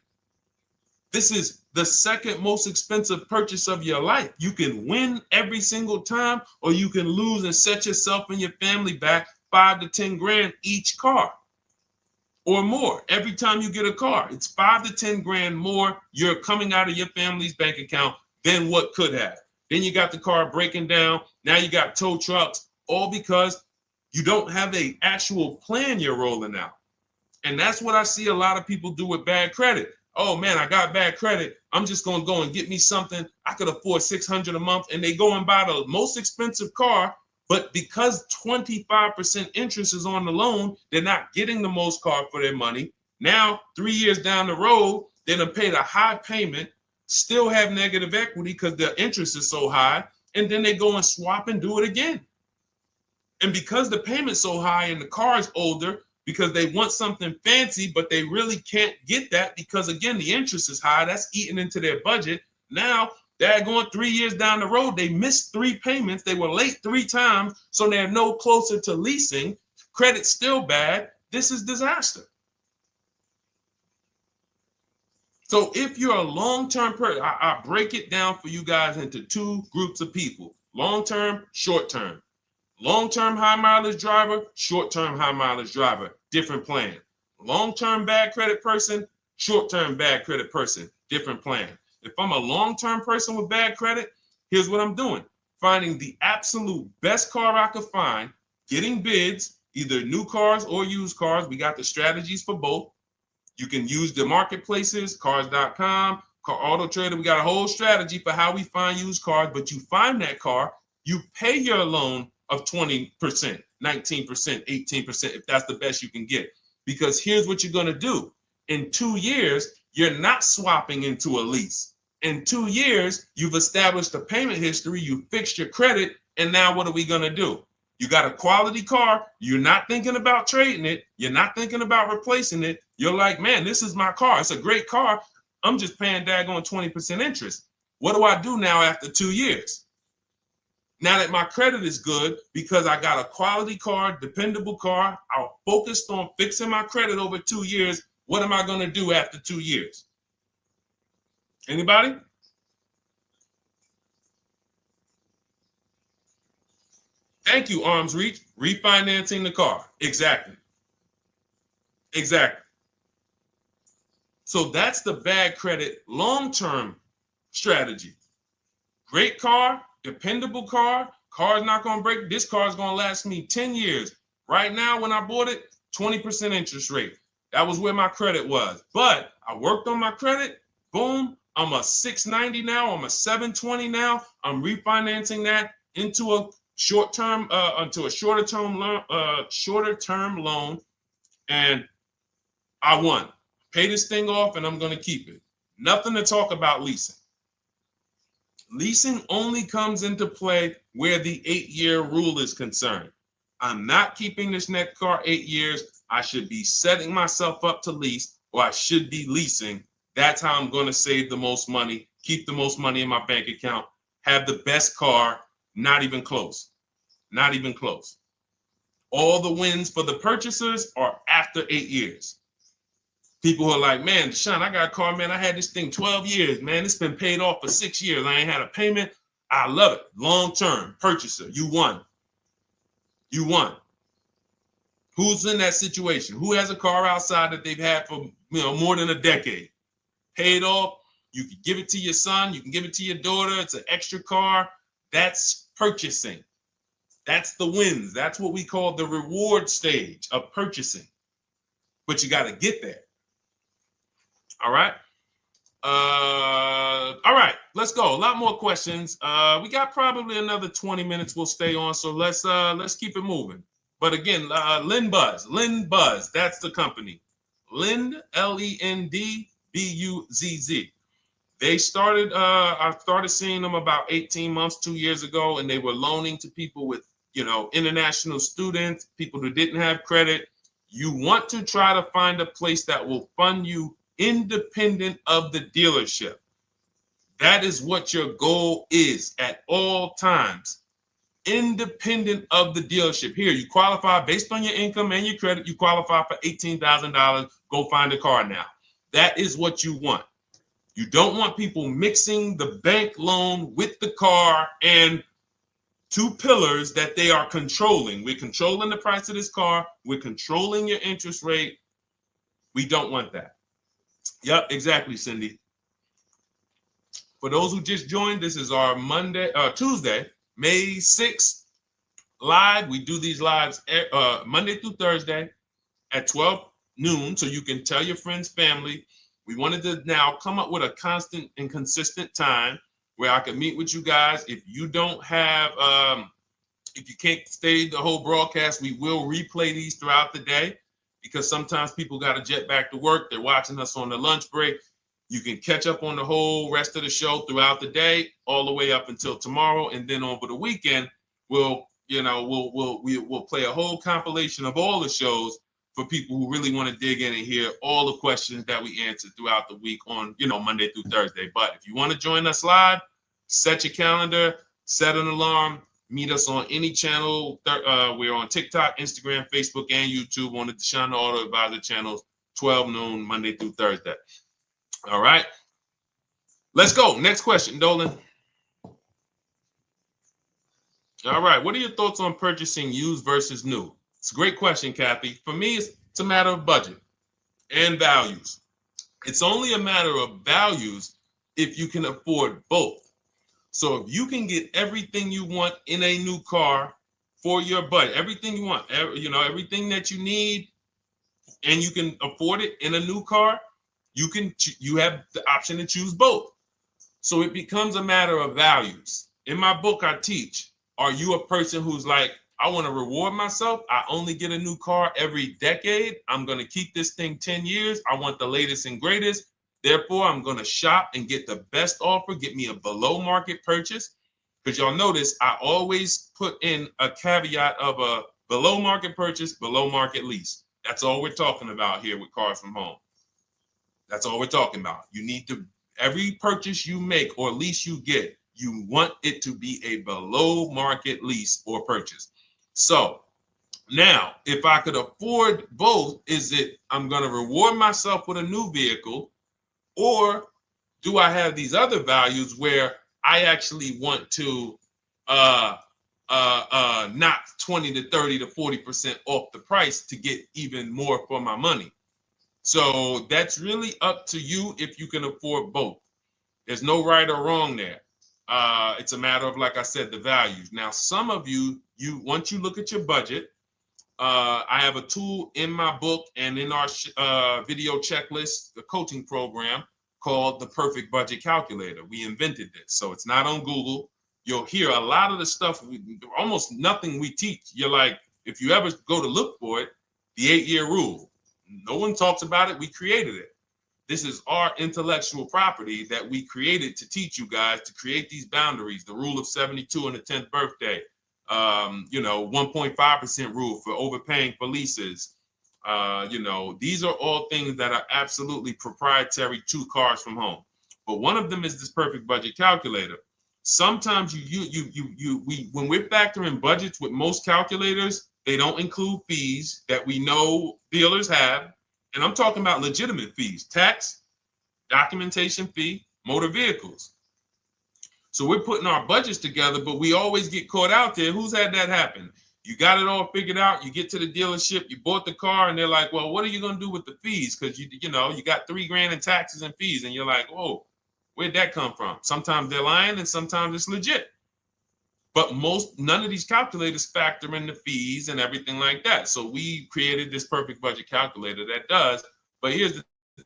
This is the second most expensive purchase of your life. You can win every single time, or you can lose and set yourself and your family back 5 to 10 grand each car or more. Every time you get a car, it's 5 to 10 grand more you're coming out of your family's bank account than what could have. Then you got the car breaking down. Now you got tow trucks, all because you don't have an actual plan you're rolling out. And that's what I see a lot of people do with bad credit. Oh man, I got bad credit. I'm just going to go and get me something. I could afford $600 a month. And they go and buy the most expensive car. But because 25% interest is on the loan, they're not getting the most car for their money. Now, 3 years down the road, they're going to pay the high payment, still have negative equity because their interest is so high. And then they go and swap and do it again. And because the payment's so high and the car is older, because they want something fancy, but they really can't get that because, again, the interest is high. That's eating into their budget. Now they're going 3 years down the road. They missed 3 payments. They were late 3 times, so they're no closer to leasing. Credit's still bad. This is disaster. So if you're a long-term person, I break it down for you guys into two groups of people: long-term, short-term. Long-term high mileage driver, short-term high mileage driver, different plan. Long-term bad credit person, short-term bad credit person, different plan. If I'm a long-term person with bad credit, here's what I'm doing: finding the absolute best car I could find, getting bids, either new cars or used cars. We got the strategies for both. You can use the marketplaces, cars.com, Car Auto Trader. We got a whole strategy for how we find used cars, but you find that car, you pay your loan of 20%, 19%, 18%, if that's the best you can get. Because here's what you're going to do. In 2 years, you're not swapping into a lease. In 2 years, you've established a payment history, you fixed your credit, and now what are we going to do? You got a quality car. You're not thinking about trading it. You're not thinking about replacing it. You're like, man, this is my car. It's a great car. I'm just paying daggone 20% interest. What do I do now after 2 years? Now that my credit is good because I got a quality car, dependable car, I'm focused on fixing my credit over 2 years. What am I going to do after 2 years? Anybody? Thank you, Arms Reach. Refinancing the car. Exactly. Exactly. So that's the bad credit long-term strategy. Great car, dependable car, car's not going to break. This car is going to last me 10 years. Right now, when I bought it, 20% interest rate. That was where my credit was. But I worked on my credit. Boom. I'm a 690 now. I'm a 720 now. I'm refinancing that into a short-term, into a shorter-term loan, and I won. Pay this thing off, and I'm going to keep it. Nothing to talk about leasing. Leasing only comes into play where the 8-year rule is concerned. I'm not keeping this next car 8 years. I should be setting myself up to lease, or I should be leasing. That's how I'm going to save the most money, keep the most money in my bank account, have the best car. Not even close. Not even close. All the wins for the purchasers are after 8 years. People who are like, man, Deshone, I got a car, man. I had this thing 12 years, man. It's been paid off for 6 years. I ain't had a payment. I love it. Long-term purchaser. You won. You won. Who's in that situation? Who has a car outside that they've had for more than a decade? Paid off. You can give it to your son. You can give it to your daughter. It's an extra car. That's purchasing. That's the wins. That's what we call the reward stage of purchasing. But you got to get there. All right. All right, let's go. A lot more questions. We got probably another 20 minutes we'll stay on, so let's keep it moving. But again, Lend Buzz, that's the company. Lend, Lendbuzz. They started, I started seeing them about 18 months, 2 years ago, and they were loaning to people with, international students, people who didn't have credit. You want to try to find a place that will fund you independent of the dealership. That is what your goal is at all times. Independent of the dealership. Here, you qualify based on your income and your credit. You qualify for $18,000. Go find a car now. That is what you want. You don't want people mixing the bank loan with the car and two pillars that they are controlling. We're controlling the price of this car. We're controlling your interest rate. We don't want that. Yep, exactly, Cindy. For those who just joined, this is our Tuesday, May 6th live. We do these lives Monday through Thursday at 12 noon, so you can tell your friends, family. We wanted to now come up with a constant and consistent time where I can meet with you guys. If you don't have, if you can't stay the whole broadcast, we will replay these throughout the day because sometimes people got to jet back to work. They're watching us on the lunch break. You can catch up on the whole rest of the show throughout the day, all the way up until tomorrow, and then over the weekend, we'll play a whole compilation of all the shows for people who really want to dig in and hear all the questions that we answered throughout the week on, Monday through Thursday. But if you want to join us live, set your calendar, set an alarm, meet us on any channel. We're on TikTok, Instagram, Facebook, and YouTube on the Deshone the Auto Advisor channels, 12 noon, Monday through Thursday. All right. Let's go. Next question, Dolan. All right. What are your thoughts on purchasing used versus new? It's a great question, Kathy. For me, it's a matter of budget and values. It's only a matter of values if you can afford both. So if you can get everything you want in a new car for your budget, everything you want, everything that you need, and you can afford it in a new car, you have the option to choose both. So it becomes a matter of values. In my book, I teach, are you a person who's like, I want to reward myself. I only get a new car every decade. I'm going to keep this thing 10 years. I want the latest and greatest. Therefore, I'm going to shop and get the best offer, get me a below market purchase. Because y'all notice I always put in a caveat of a below market purchase, below market lease. That's all we're talking about here with Cars from Home. That's all we're talking about. You need to, every purchase you make or lease you get, you want it to be a below market lease or purchase. So now, if I could afford both, is it I'm going to reward myself with a new vehicle, or do I have these other values where I actually want to knock 20 to 30 to 40% off the price to get even more for my money? So that's really up to you if you can afford both. There's no right or wrong there. It's a matter of, like I said, the values. Now, some of you once you look at your budget, I have a tool in my book and in our video checklist, the coaching program called the Perfect Budget Calculator. We invented this. So it's not on Google. You'll hear a lot of the stuff, almost nothing we teach. You're like, if you ever go to look for it, the 8-year rule. No one talks about it. We created it. This is our intellectual property that we created to teach you guys to create these boundaries, the rule of 72 and the 10th birthday, 1.5% rule for overpaying for leases. These are all things that are absolutely proprietary to Cars from Home. But one of them is this Perfect Budget Calculator. Sometimes when we're factoring budgets with most calculators, they don't include fees that we know dealers have. And I'm talking about legitimate fees, tax, documentation fee, motor vehicles. So we're putting our budgets together, but we always get caught out there. Who's had that happen? You got it all figured out. You get to the dealership, you bought the car, and they're like, well, what are you going to do with the fees? Because you got $3,000 in taxes and fees. And you're like, whoa, where'd that come from? Sometimes they're lying and sometimes it's legit. But none of these calculators factor in the fees and everything like that. So we created this Perfect Budget Calculator that does. But here's the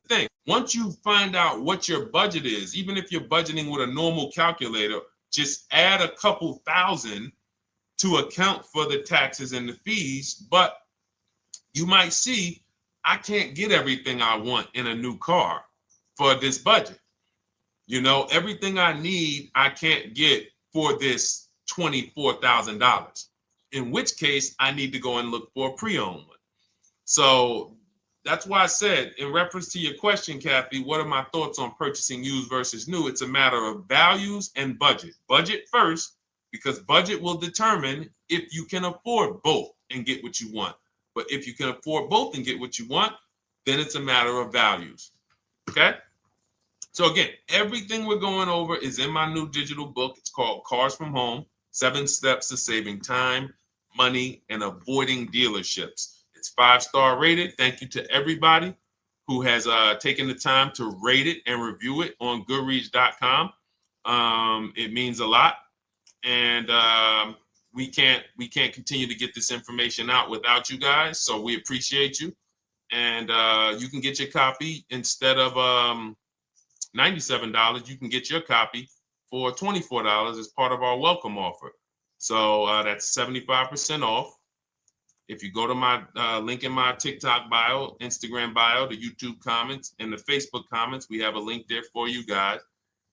thing. Once you find out what your budget is, even if you're budgeting with a normal calculator, just add a couple thousand to account for the taxes and the fees. But you might see, I can't get everything I want in a new car for this budget. Everything I need, I can't get for this $24,000, in which case I need to go and look for a pre-owned one. So that's why I said, in reference to your question, Kathy, what are my thoughts on purchasing used versus new? It's a matter of values and budget. Budget first, because budget will determine if you can afford both and get what you want. But if you can afford both and get what you want, then it's a matter of values. Okay? So again, everything we're going over is in my new digital book. It's called Cars from Home, 7 Steps to Saving Time, Money, and Avoiding Dealerships. It's 5-star rated. Thank you to everybody who has taken the time to rate it and review it on Goodreads.com. It means a lot. And we can't continue to get this information out without you guys. So we appreciate you. And you can get your copy instead of $97, you can get your copy for $24 as part of our welcome offer. So that's 75% off. If you go to my link in my TikTok bio, Instagram bio, the YouTube comments, and the Facebook comments, we have a link there for you guys.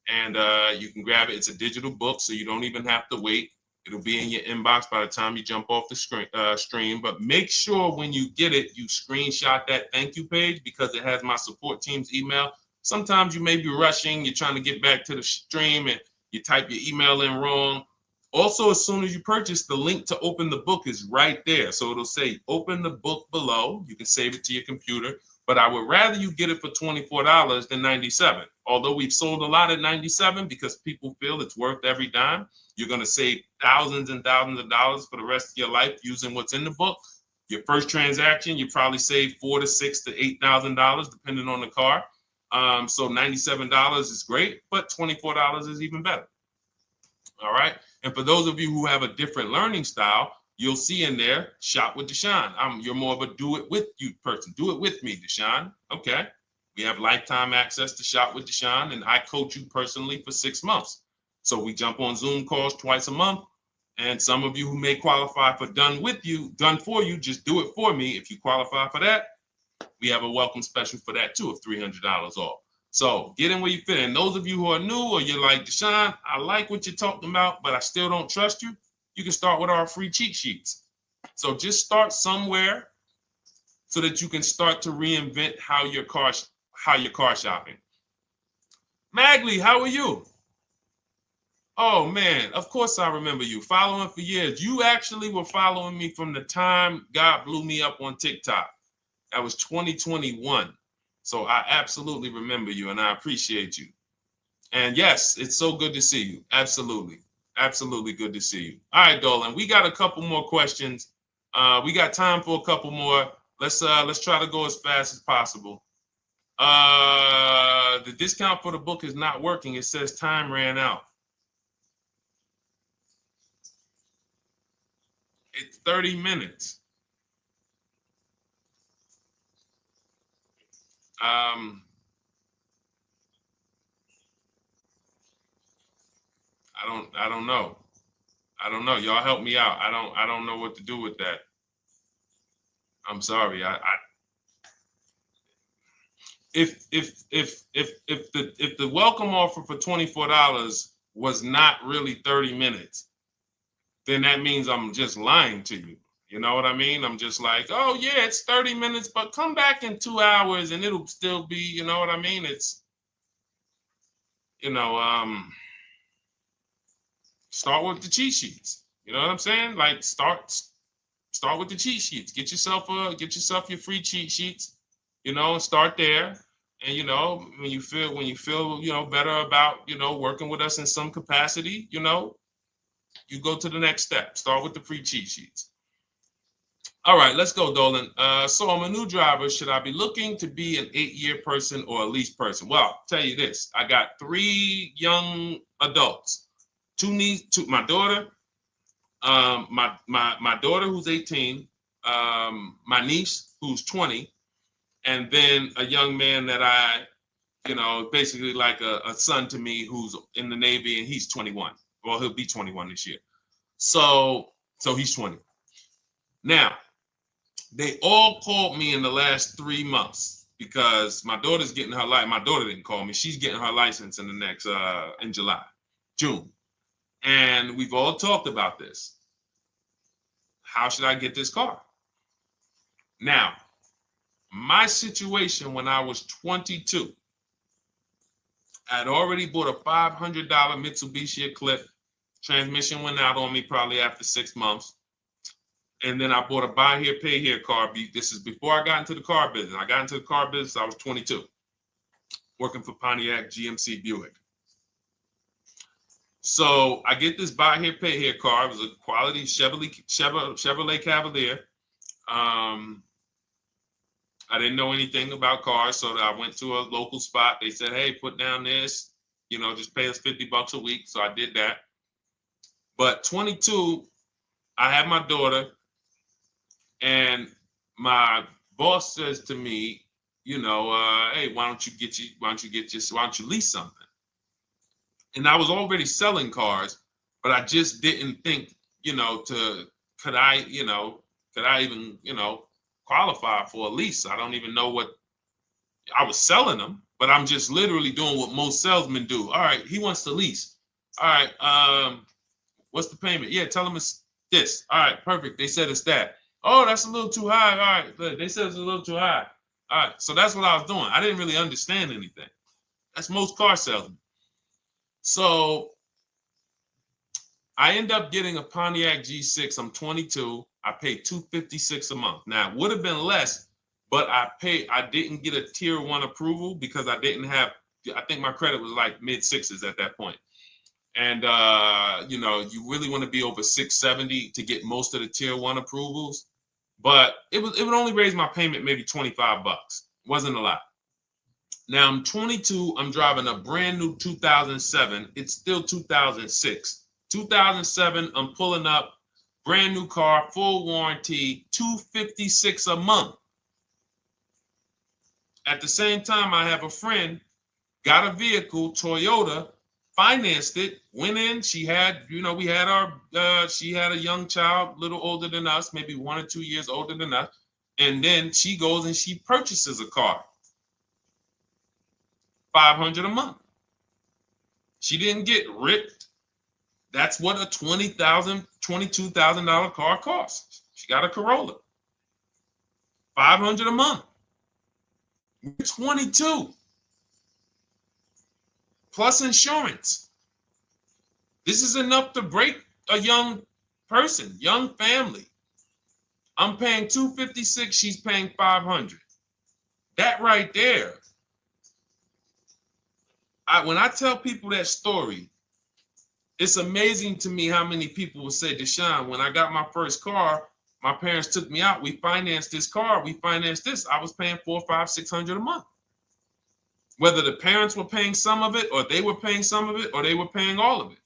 And you can grab it. It's a digital book, so you don't even have to wait. It'll be in your inbox by the time you jump off the stream. But make sure when you get it, you screenshot that thank you page, because it has my support team's email. Sometimes you may be rushing, you're trying to get back to the stream and you type your email in wrong. Also, as soon as you purchase, the link to open the book is right there. So it'll say open the book below. You can save it to your computer. but I would rather you get it for $24 than $97. Although we've sold a lot at $97 because people feel it's worth every dime. You're going to save thousands and thousands of dollars for the rest of your life using what's in the book. Your first transaction, you probably save $4,000 to $6,000 to $8,000 depending on the car. So $97 is great, but $24 is even better. All right. And for those of you who have a different learning style, you'll see in there, shop with Deshone. You're more of a do it with you person. Do it with me, Deshone. Okay. We have lifetime access to shop with Deshone, and I coach you personally for 6 months. So we jump on Zoom calls twice a month. And some of you who may qualify for done for you, just do it for me. If you qualify for that, we have a welcome special for that too of $300 off. So get in where you fit. And those of you who are new or you're like, Deshone, I like what you're talking about, but I still don't trust you. You can start with our free cheat sheets. So just start somewhere so that you can start to reinvent how you're car shopping. Magley, how are you? Oh man, of course I remember you. Following for years. You actually were following me from the time God blew me up on TikTok. That was 2021. So I absolutely remember you and I appreciate you. And yes, it's so good to see you. Absolutely. Absolutely good to see you. All right, Dolan, we got a couple more questions. We got time for a couple more. Let's try to go as fast as possible. The discount for the book is not working. It says time ran out. It's 30 minutes. I don't know. I don't know. Y'all help me out. I don't know what to do with that. I'm sorry. If the welcome offer for $24 was not really 30 minutes, then that means I'm just lying to you. You know what I mean? I'm just like, oh yeah, it's 30 minutes, but come back in 2 hours and it'll still be, you know what I mean? It's, start with the cheat sheets. You know what I'm saying? Like start with the cheat sheets. Get yourself your free cheat sheets, and start there. And when you feel better about working with us in some capacity, you go to the next step. Start with the free cheat sheets. All right, let's go, Dolan. So I'm a new driver. Should I be looking to be an 8-year person or a lease person? Well, I'll tell you this. I got 3 young adults. 2 my daughter, my daughter who's 18, my niece who's 20, and then a young man that I, basically like a son to me who's in the Navy and he's 21. Well, he'll be 21 this year. So he's 20. Now, they all called me in the last 3 months because my daughter's getting her license. My daughter didn't call me. She's getting her license in the next, in June. And we've all talked about this. How should I get this car? Now, my situation when I was 22, I'd already bought a $500 Mitsubishi Eclipse. Transmission went out on me probably after 6 months. And then I bought a buy here, pay here car. This is before I got into the car business. I got into the car business, I was 22, working for Pontiac GMC Buick. So I get this buy here, pay here car. It was a quality Chevrolet Cavalier. I didn't know anything about cars, so I went to a local spot. They said, hey, put down this, just pay us $50 a week. So I did that. But 22, I had my daughter, and my boss says to me, hey, why don't you lease something? And I was already selling cars, but I just didn't think, could I even, qualify for a lease? I don't even know what I was selling them, but I'm just literally doing what most salesmen do. All right, he wants to lease. All right, what's the payment? Yeah, tell him it's this. All right, perfect. They said it's that. Oh, that's a little too high. All right, they said it's a little too high. All right, so that's what I was doing. I didn't really understand anything. That's most car salesmen. So I end up getting a Pontiac G6. I'm 22. I pay $256 a month. Now, it would have been less, but I didn't get a tier 1 approval because I didn't have, I think my credit was like mid sixes at that point. And you know, you really want to be over 670 to get most of the tier 1 approvals. But it would only raise my payment maybe 25 bucks. Wasn't a lot. Now I'm 22. I'm driving a brand new 2007. It's still 2006. 2007. I'm pulling up, brand new car, full warranty, $256 a month. At the same time, I have a friend, got a vehicle, Toyota, financed it, went in. She had, you know, we had our, she had a young child, a little older than us, maybe 1 or 2 years older than us. And then she goes and she purchases a car. $500 a month. She didn't get ripped. That's what a $20,000, $22,000 car costs. She got a Corolla. $500 a month. We're 22. Plus insurance. This is enough to break a young person, young family. I'm paying $256. She's paying $500. That right there. When I tell people that story, it's amazing to me how many people will say, Deshone, when I got my first car, my parents took me out. We financed this car. We financed this. I was paying $400, $500, $600 a month. Whether the parents were paying some of it, or they were paying some of it, or they were paying all of it.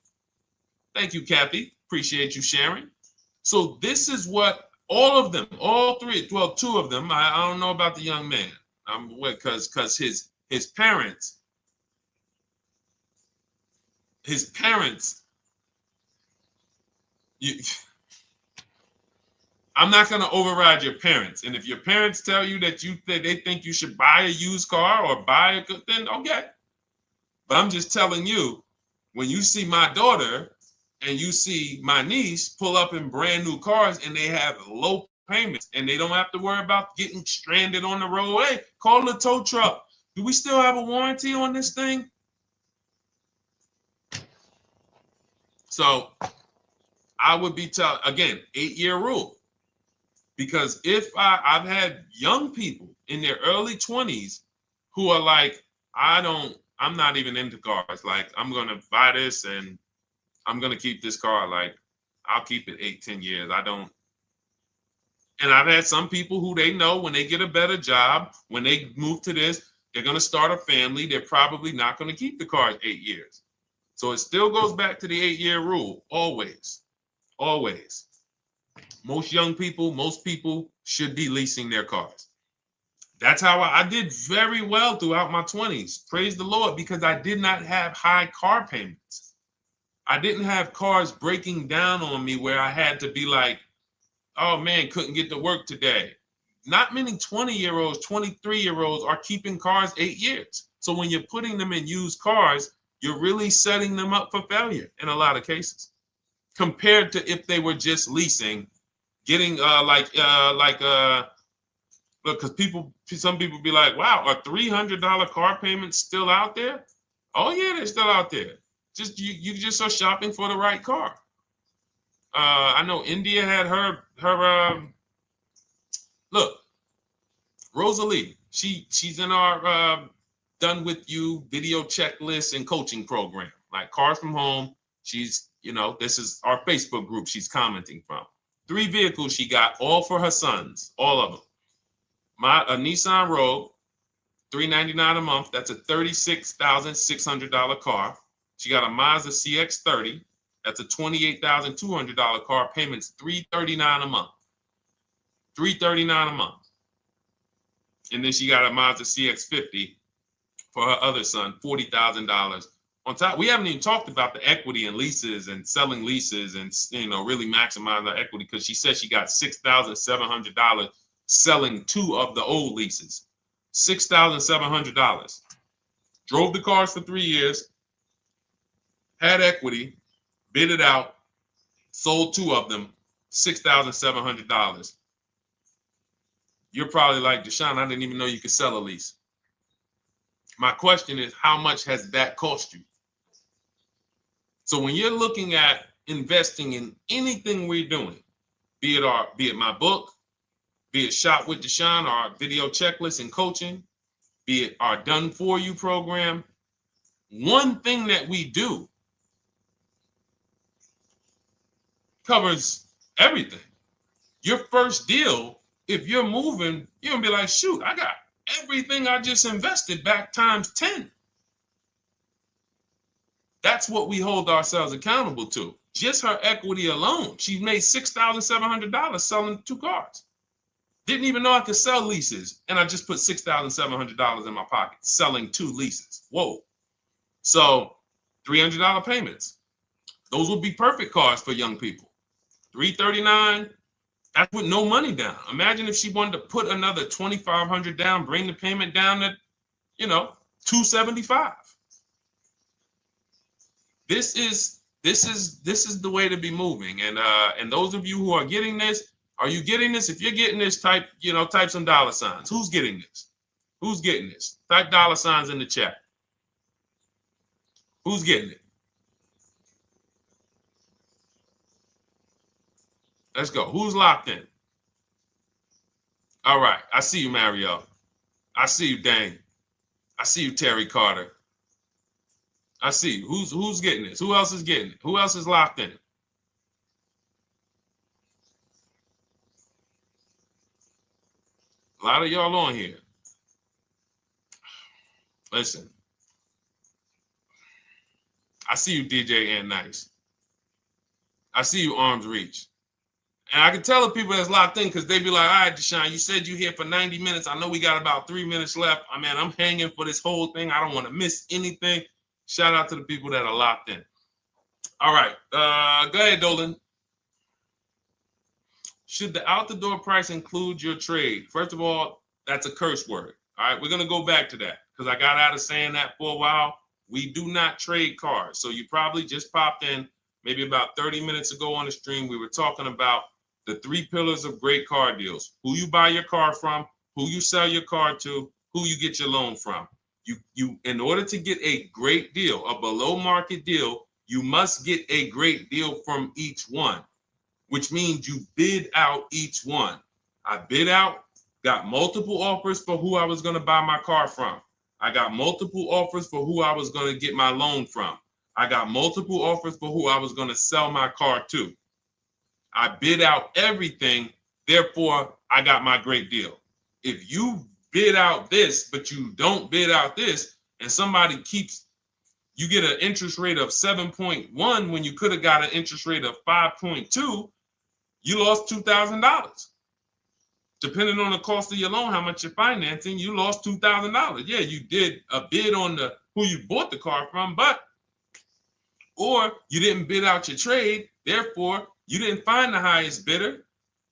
Thank you, Kathy. Appreciate you sharing. So this is what all of them, all three, well, 2 of them. I don't know about the young man. Because his parents. I'm not going to override your parents. And if your parents tell you that they think you should buy a used car or buy a good, then okay. But I'm just telling you, when you see my daughter and you see my niece pull up in brand new cars and they have low payments and they don't have to worry about getting stranded on the road, hey, call the tow truck. Do we still have a warranty on this thing? So I would be telling, again, 8-year rule. Because if I've had young people in their early 20s who are like, I'm not even into cars. Like, I'm going to buy this and I'm going to keep this car. Like, I'll keep it 8, 10 years. I don't. And I've had some people who they know when they get a better job, when they move to this, they're going to start a family. They're probably not going to keep the car 8 years. So it still goes back to the 8-year rule. Always. Always. Most young people, most people should be leasing their cars. That's how I did very well throughout my 20s. Praise the Lord, because I did not have high car payments. I didn't have cars breaking down on me where I had to be like, oh man, couldn't get to work today. Not many 20-year-olds, 23-year-olds are keeping cars 8 years. So when you're putting them in used cars, you're really setting them up for failure in a lot of cases, compared to if they were just leasing, getting look, because some people be like, wow, are $300 car payments still out there? Oh yeah, they're still out there. Just you just are shopping for the right car. I know India had her look, Rosalie, she's in our done with you video checklist and coaching program, like Cars from Home. She's, you know, this is our Facebook group she's commenting from. 3 vehicles she got, all for her sons, all of them. A Nissan Rogue, $399 a month. That's a $36,600 car. She got a Mazda CX-30. That's a $28,200 car. Payments $339 a month. $339 a month. And then she got a Mazda CX-50 for her other son, $40,000. On top, we haven't even talked about the equity and leases and selling leases and, you know, really maximize her equity, because she said she got $6,700 selling 2 of the old leases. $6,700. Drove the cars for 3 years, had equity, bid it out, sold 2 of them, $6,700. You're probably like, Deshone, I didn't even know you could sell a lease. My question is, how much has that cost you? So when you're looking at investing in anything we're doing, be it my book, be it Shop with Deshone, our video checklist and coaching, be it our Done For You program. One thing that we do covers everything. Your first deal, if you're moving, you're gonna be like, shoot, I got everything I just invested back times 10. That's what we hold ourselves accountable to. Just her equity alone, she made $6,700 selling 2 cars. Didn't even know I could sell leases, and I just put $6,700 in my pocket selling 2 leases. Whoa. So $300 payments. Those would be perfect cars for young people. $339, that's with no money down. Imagine if she wanted to put another $2,500 down, bring the payment down to, $275. This is the way to be moving. And those of you who are getting this, are you getting this? If you're getting this, type some dollar signs. Who's getting this? Who's getting this? Type dollar signs in the chat. Who's getting it? Let's go. Who's locked in? All right. I see you, Mario. I see you, Dane. I see you, Terry Carter. I see you. Who's getting this? Who else is getting it? Who else is locked in? A lot of y'all on here. Listen. I see you, DJ and Nice. I see you, Arms Reach. And I can tell the people that's locked in because they be like, all right, Deshone, you said you're here for 90 minutes. I know we got about 3 minutes left. I mean, I'm hanging for this whole thing. I don't want to miss anything. Shout out to the people that are locked in. All right. Go ahead, Dolan. Should the out-the-door price include your trade? First of all, that's a curse word. All right, we're going to go back to that because I got out of saying that for a while. We do not trade cars. So you probably just popped in maybe about 30 minutes ago on the stream. We were talking about the 3 pillars of great car deals: who you buy your car from, who you sell your car to, who you get your loan from. You in order to get a great deal, a below market deal, you must get a great deal from each one, which means you bid out each one. I bid out, got multiple offers for who I was going to buy my car from. I got multiple offers for who I was going to get my loan from. I got multiple offers for who I was going to sell my car to. I bid out everything, therefore I got my great deal. If you bid out this, but you don't bid out this, and somebody you get an interest rate of 7.1 when you could have got an interest rate of 5.2, you lost $2,000. Depending on the cost of your loan, how much you're financing, you lost $2,000. Yeah, you did a bid on who you bought the car from, or you didn't bid out your trade, therefore you didn't find the highest bidder.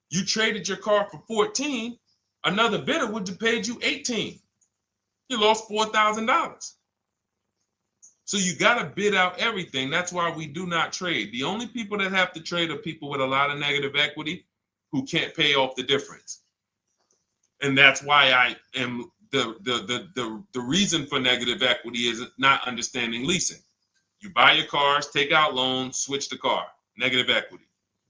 You traded your car for 14. Another bidder would have paid you 18. You lost $4,000. So you got to bid out everything. That's why we do not trade. The only people that have to trade are people with a lot of negative equity who can't pay off the difference. And that's why I am the reason for negative equity is not understanding leasing. You buy your cars, take out loans, switch the car. Negative equity.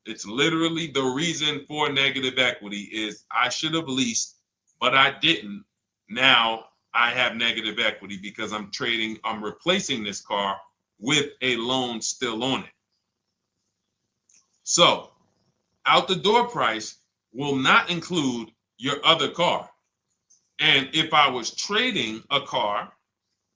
It's literally the reason for negative equity is I should have leased, but I didn't. Now I have negative equity because I'm replacing this car with a loan still on it. So out the door price will not include your other car. And if I was trading a car,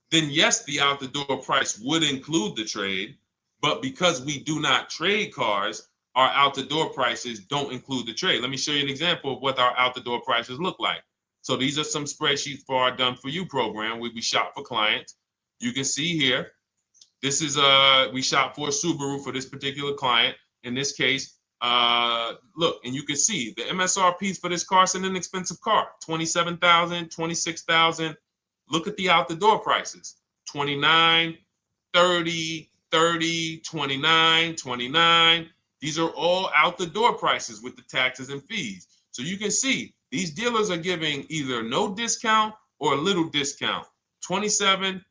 then yes, the out the door price would include the trade. But because we do not trade cars, our out the door prices don't include the trade. Let me show you an example of what our out the door prices look like. So these are some spreadsheets for our Done For You program where we shop for clients. You can see here, this is we shop for a Subaru for this particular client. In this case, look, and you can see the MSRPs for this car is an inexpensive car, $27,000, $26,000. Look at the out the door prices, 29, 30, 30, 29, 29. These are all out the door prices with the taxes and fees. So you can see these dealers are giving either no discount or a little discount. 27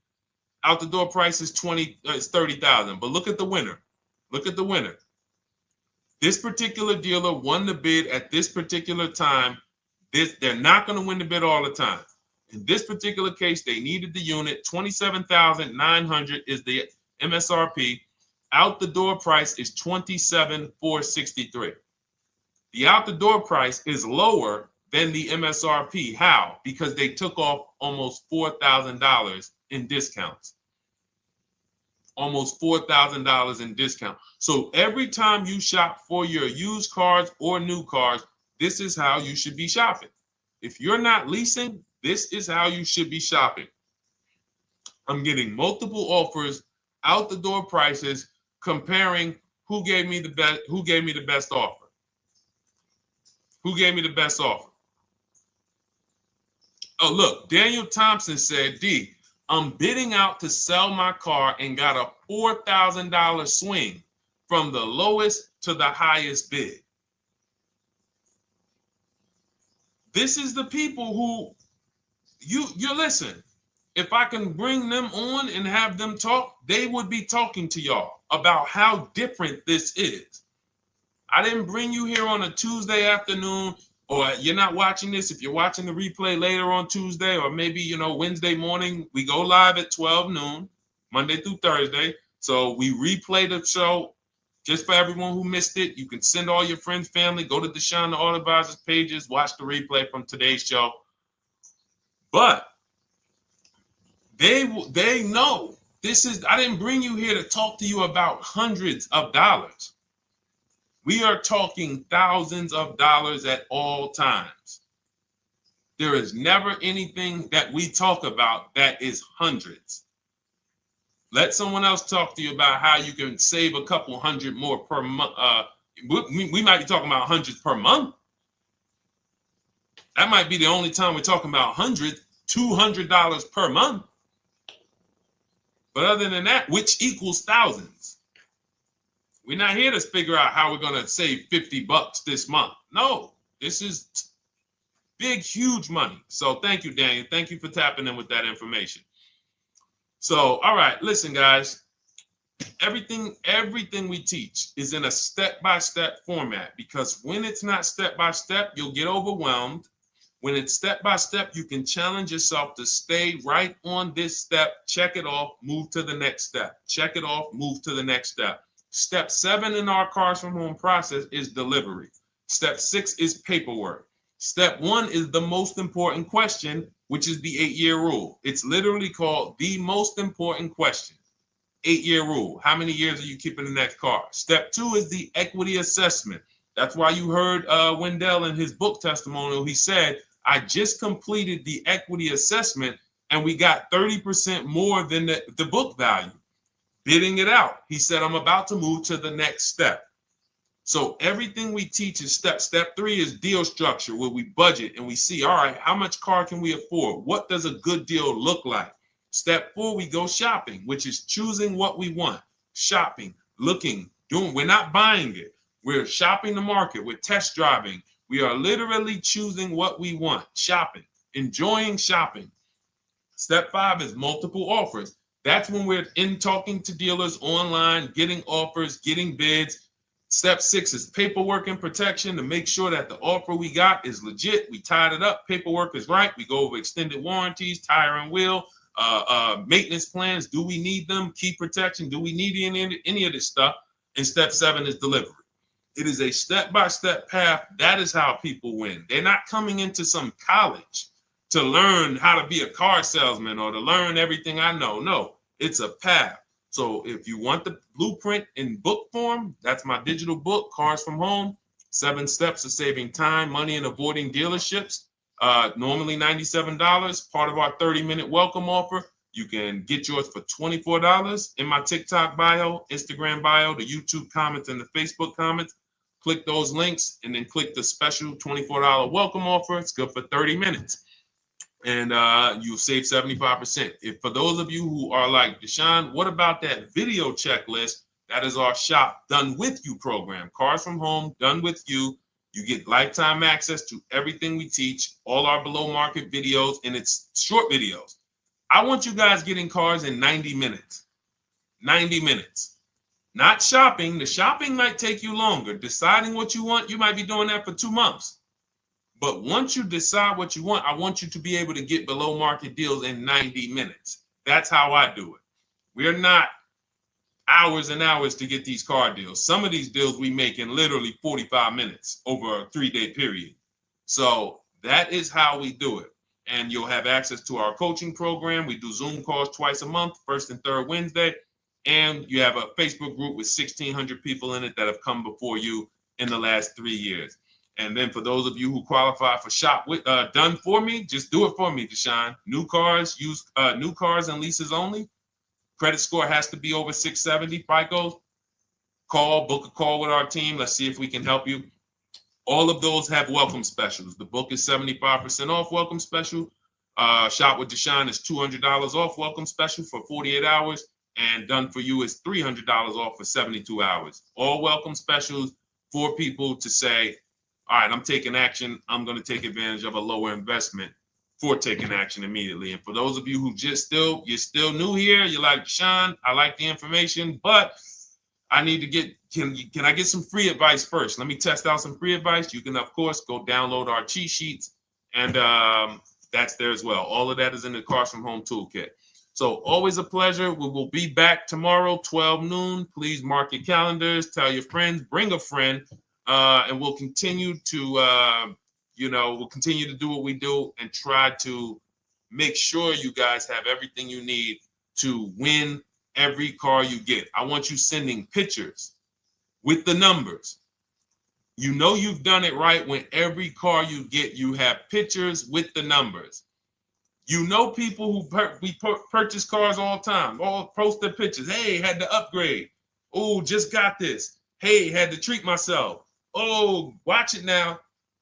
out the door price is 30,000. But look at the winner. Look at the winner. This particular dealer won the bid at this particular time They're not going to win the bid all the time. In this particular case, they needed the unit. $27,900 is the MSRP. Out the door price is $27,463. The out the door price is lower than the MSRP. How? Because they took off almost $4,000 in discounts. Almost $4,000 in discount. So every time you shop for your used cars or new cars, this is how you should be shopping. If you're not leasing, this is how you should be shopping. I'm getting multiple offers, out the door prices, comparing who gave me the best offer. Who gave me the best offer? Oh, look, Daniel Thompson said, D, I'm bidding out to sell my car and got a $4,000 swing from the lowest to the highest bid. This is the people who you listen. If I can bring them on and have them talk, they would be talking to y'all about how different this is. I didn't bring you here on a Tuesday afternoon, or you're not watching this. If you're watching the replay later on Tuesday, or maybe, Wednesday morning, we go live at 12 noon, Monday through Thursday. So we replay the show just for everyone who missed it. You can send all your friends, family, go to Deshone the Auto Advisor's pages, watch the replay from today's show. But they know this is, I didn't bring you here to talk to you about hundreds of dollars. We are talking thousands of dollars at all times. There is never anything that we talk about that is hundreds. Let someone else talk to you about how you can save a couple hundred more per month. We might be talking about hundreds per month. That might be the only time we're talking about hundreds, $200 per month. But other than that, which equals thousands. We're not here to figure out how we're going to save $50 this month. No, this is big, huge money. So thank you, Daniel. Thank you for tapping in with that information. So, all right, listen, guys. Everything we teach is in a step-by-step format, because when it's not step-by-step, you'll get overwhelmed. When it's step-by-step, you can challenge yourself to stay right on this step, check it off, move to the next step. Check it off, move to the next step. Step 7 in our Cars from Home process is delivery. Step 6 is paperwork. Step 1 is the most important question, which is the 8-year rule. It's literally called the most important question. 8-year rule. How many years are you keeping the next car? Step 2 is the equity assessment. That's why you heard Wendell in his book testimonial. He said, I just completed the equity assessment and we got 30% more than the book value. Bidding it out. He said, I'm about to move to the next step. So everything we teach is step. Step 3 is deal structure, where we budget and we see, all right, how much car can we afford? What does a good deal look like? Step 4, we go shopping, which is choosing what we want. Shopping, looking, doing. We're not buying it. We're shopping the market. We're test driving. We are literally choosing what we want. Shopping, enjoying shopping. Step 5 is multiple offers. That's when we're in talking to dealers online, getting offers, getting bids. Step 6 is paperwork and protection, to make sure that the offer we got is legit. We tied it up. Paperwork is right. We go over extended warranties, tire and wheel, maintenance plans. Do we need them? Key protection. Do we need any of this stuff? And step 7 is delivery. It is a step-by-step path. That is how people win. They're not coming into some college to learn how to be a car salesman or to learn everything I know. No, it's a path. So if you want the blueprint in book form, that's my digital book, Cars from Home, 7 Steps of Saving Time, Money, and Avoiding Dealerships. Normally $97, part of our 30-minute welcome offer. You can get yours for $24 in my TikTok bio, Instagram bio, the YouTube comments, and the Facebook comments. Click those links and then click the special $24 welcome offer. It's good for 30 minutes. And you'll save 75%. If for those of you who are like, Deshone, what about that video checklist? That is our Shop Done With You program. Cars from Home, done with you. You get lifetime access to everything we teach, all our below market videos, and it's short videos. I want you guys getting cars in 90 minutes. 90 minutes. Not shopping. The shopping might take you longer. Deciding what you want, you might be doing that for 2 months. But once you decide what you want, I want you to be able to get below market deals in 90 minutes. That's how I do it. We're not hours and hours to get these car deals. Some of these deals we make in literally 45 minutes over a 3-day period. So that is how we do it. And you'll have access to our coaching program. We do Zoom calls twice a month, first and third Wednesday. And you have a Facebook group with 1,600 people in it that have come before you in the last 3 years. And then for those of you who qualify for shop with done for me, just do it for me, Deshone. New cars, new cars and leases only. Credit score has to be over 670 FICO. Book a call with our team. Let's see if we can help you. All of those have welcome specials. The book is 75% off welcome special. Shop with Deshone is $200 off welcome special for 48 hours. And done for you is $300 off for 72 hours. All welcome specials for people to say, all right, I'm taking action. I'm going to take advantage of a lower investment for taking action immediately. And for those of you who you're still new here, you're like, Deshone, I like the information, but I need to get, can I get some free advice first? Let me test out some free advice. You can, of course, go download our cheat sheets, and that's there as well. All of that is in the Cars from Home Toolkit. So always a pleasure. We will be back tomorrow, 12 noon. Please mark your calendars, tell your friends, bring a friend, and we'll continue to, we'll continue to do what we do and try to make sure you guys have everything you need to win every car you get. I want you sending pictures with the numbers. You know you've done it right when every car you get, you have pictures with the numbers. You know people who purchase cars all the time, all post their pictures. Hey, had to upgrade. Oh, just got this. Hey, had to treat myself. Oh, watch it now.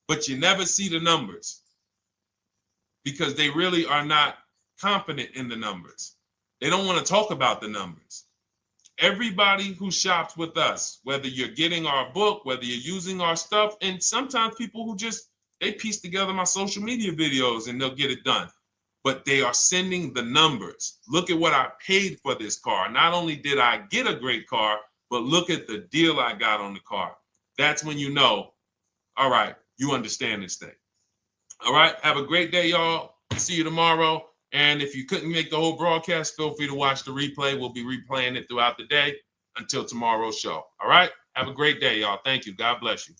But you never see the numbers because they really are not confident in the numbers. They don't want to talk about the numbers. Everybody who shops with us, whether you're getting our book, whether you're using our stuff, and sometimes people who they piece together my social media videos and they'll get it done. But they are sending the numbers. Look at what I paid for this car. Not only did I get a great car, but look at the deal I got on the car. That's when you know, all right, you understand this thing. All right, have a great day, y'all. See you tomorrow. And if you couldn't make the whole broadcast, feel free to watch the replay. We'll be replaying it throughout the day until tomorrow's show. All right, have a great day, y'all. Thank you. God bless you.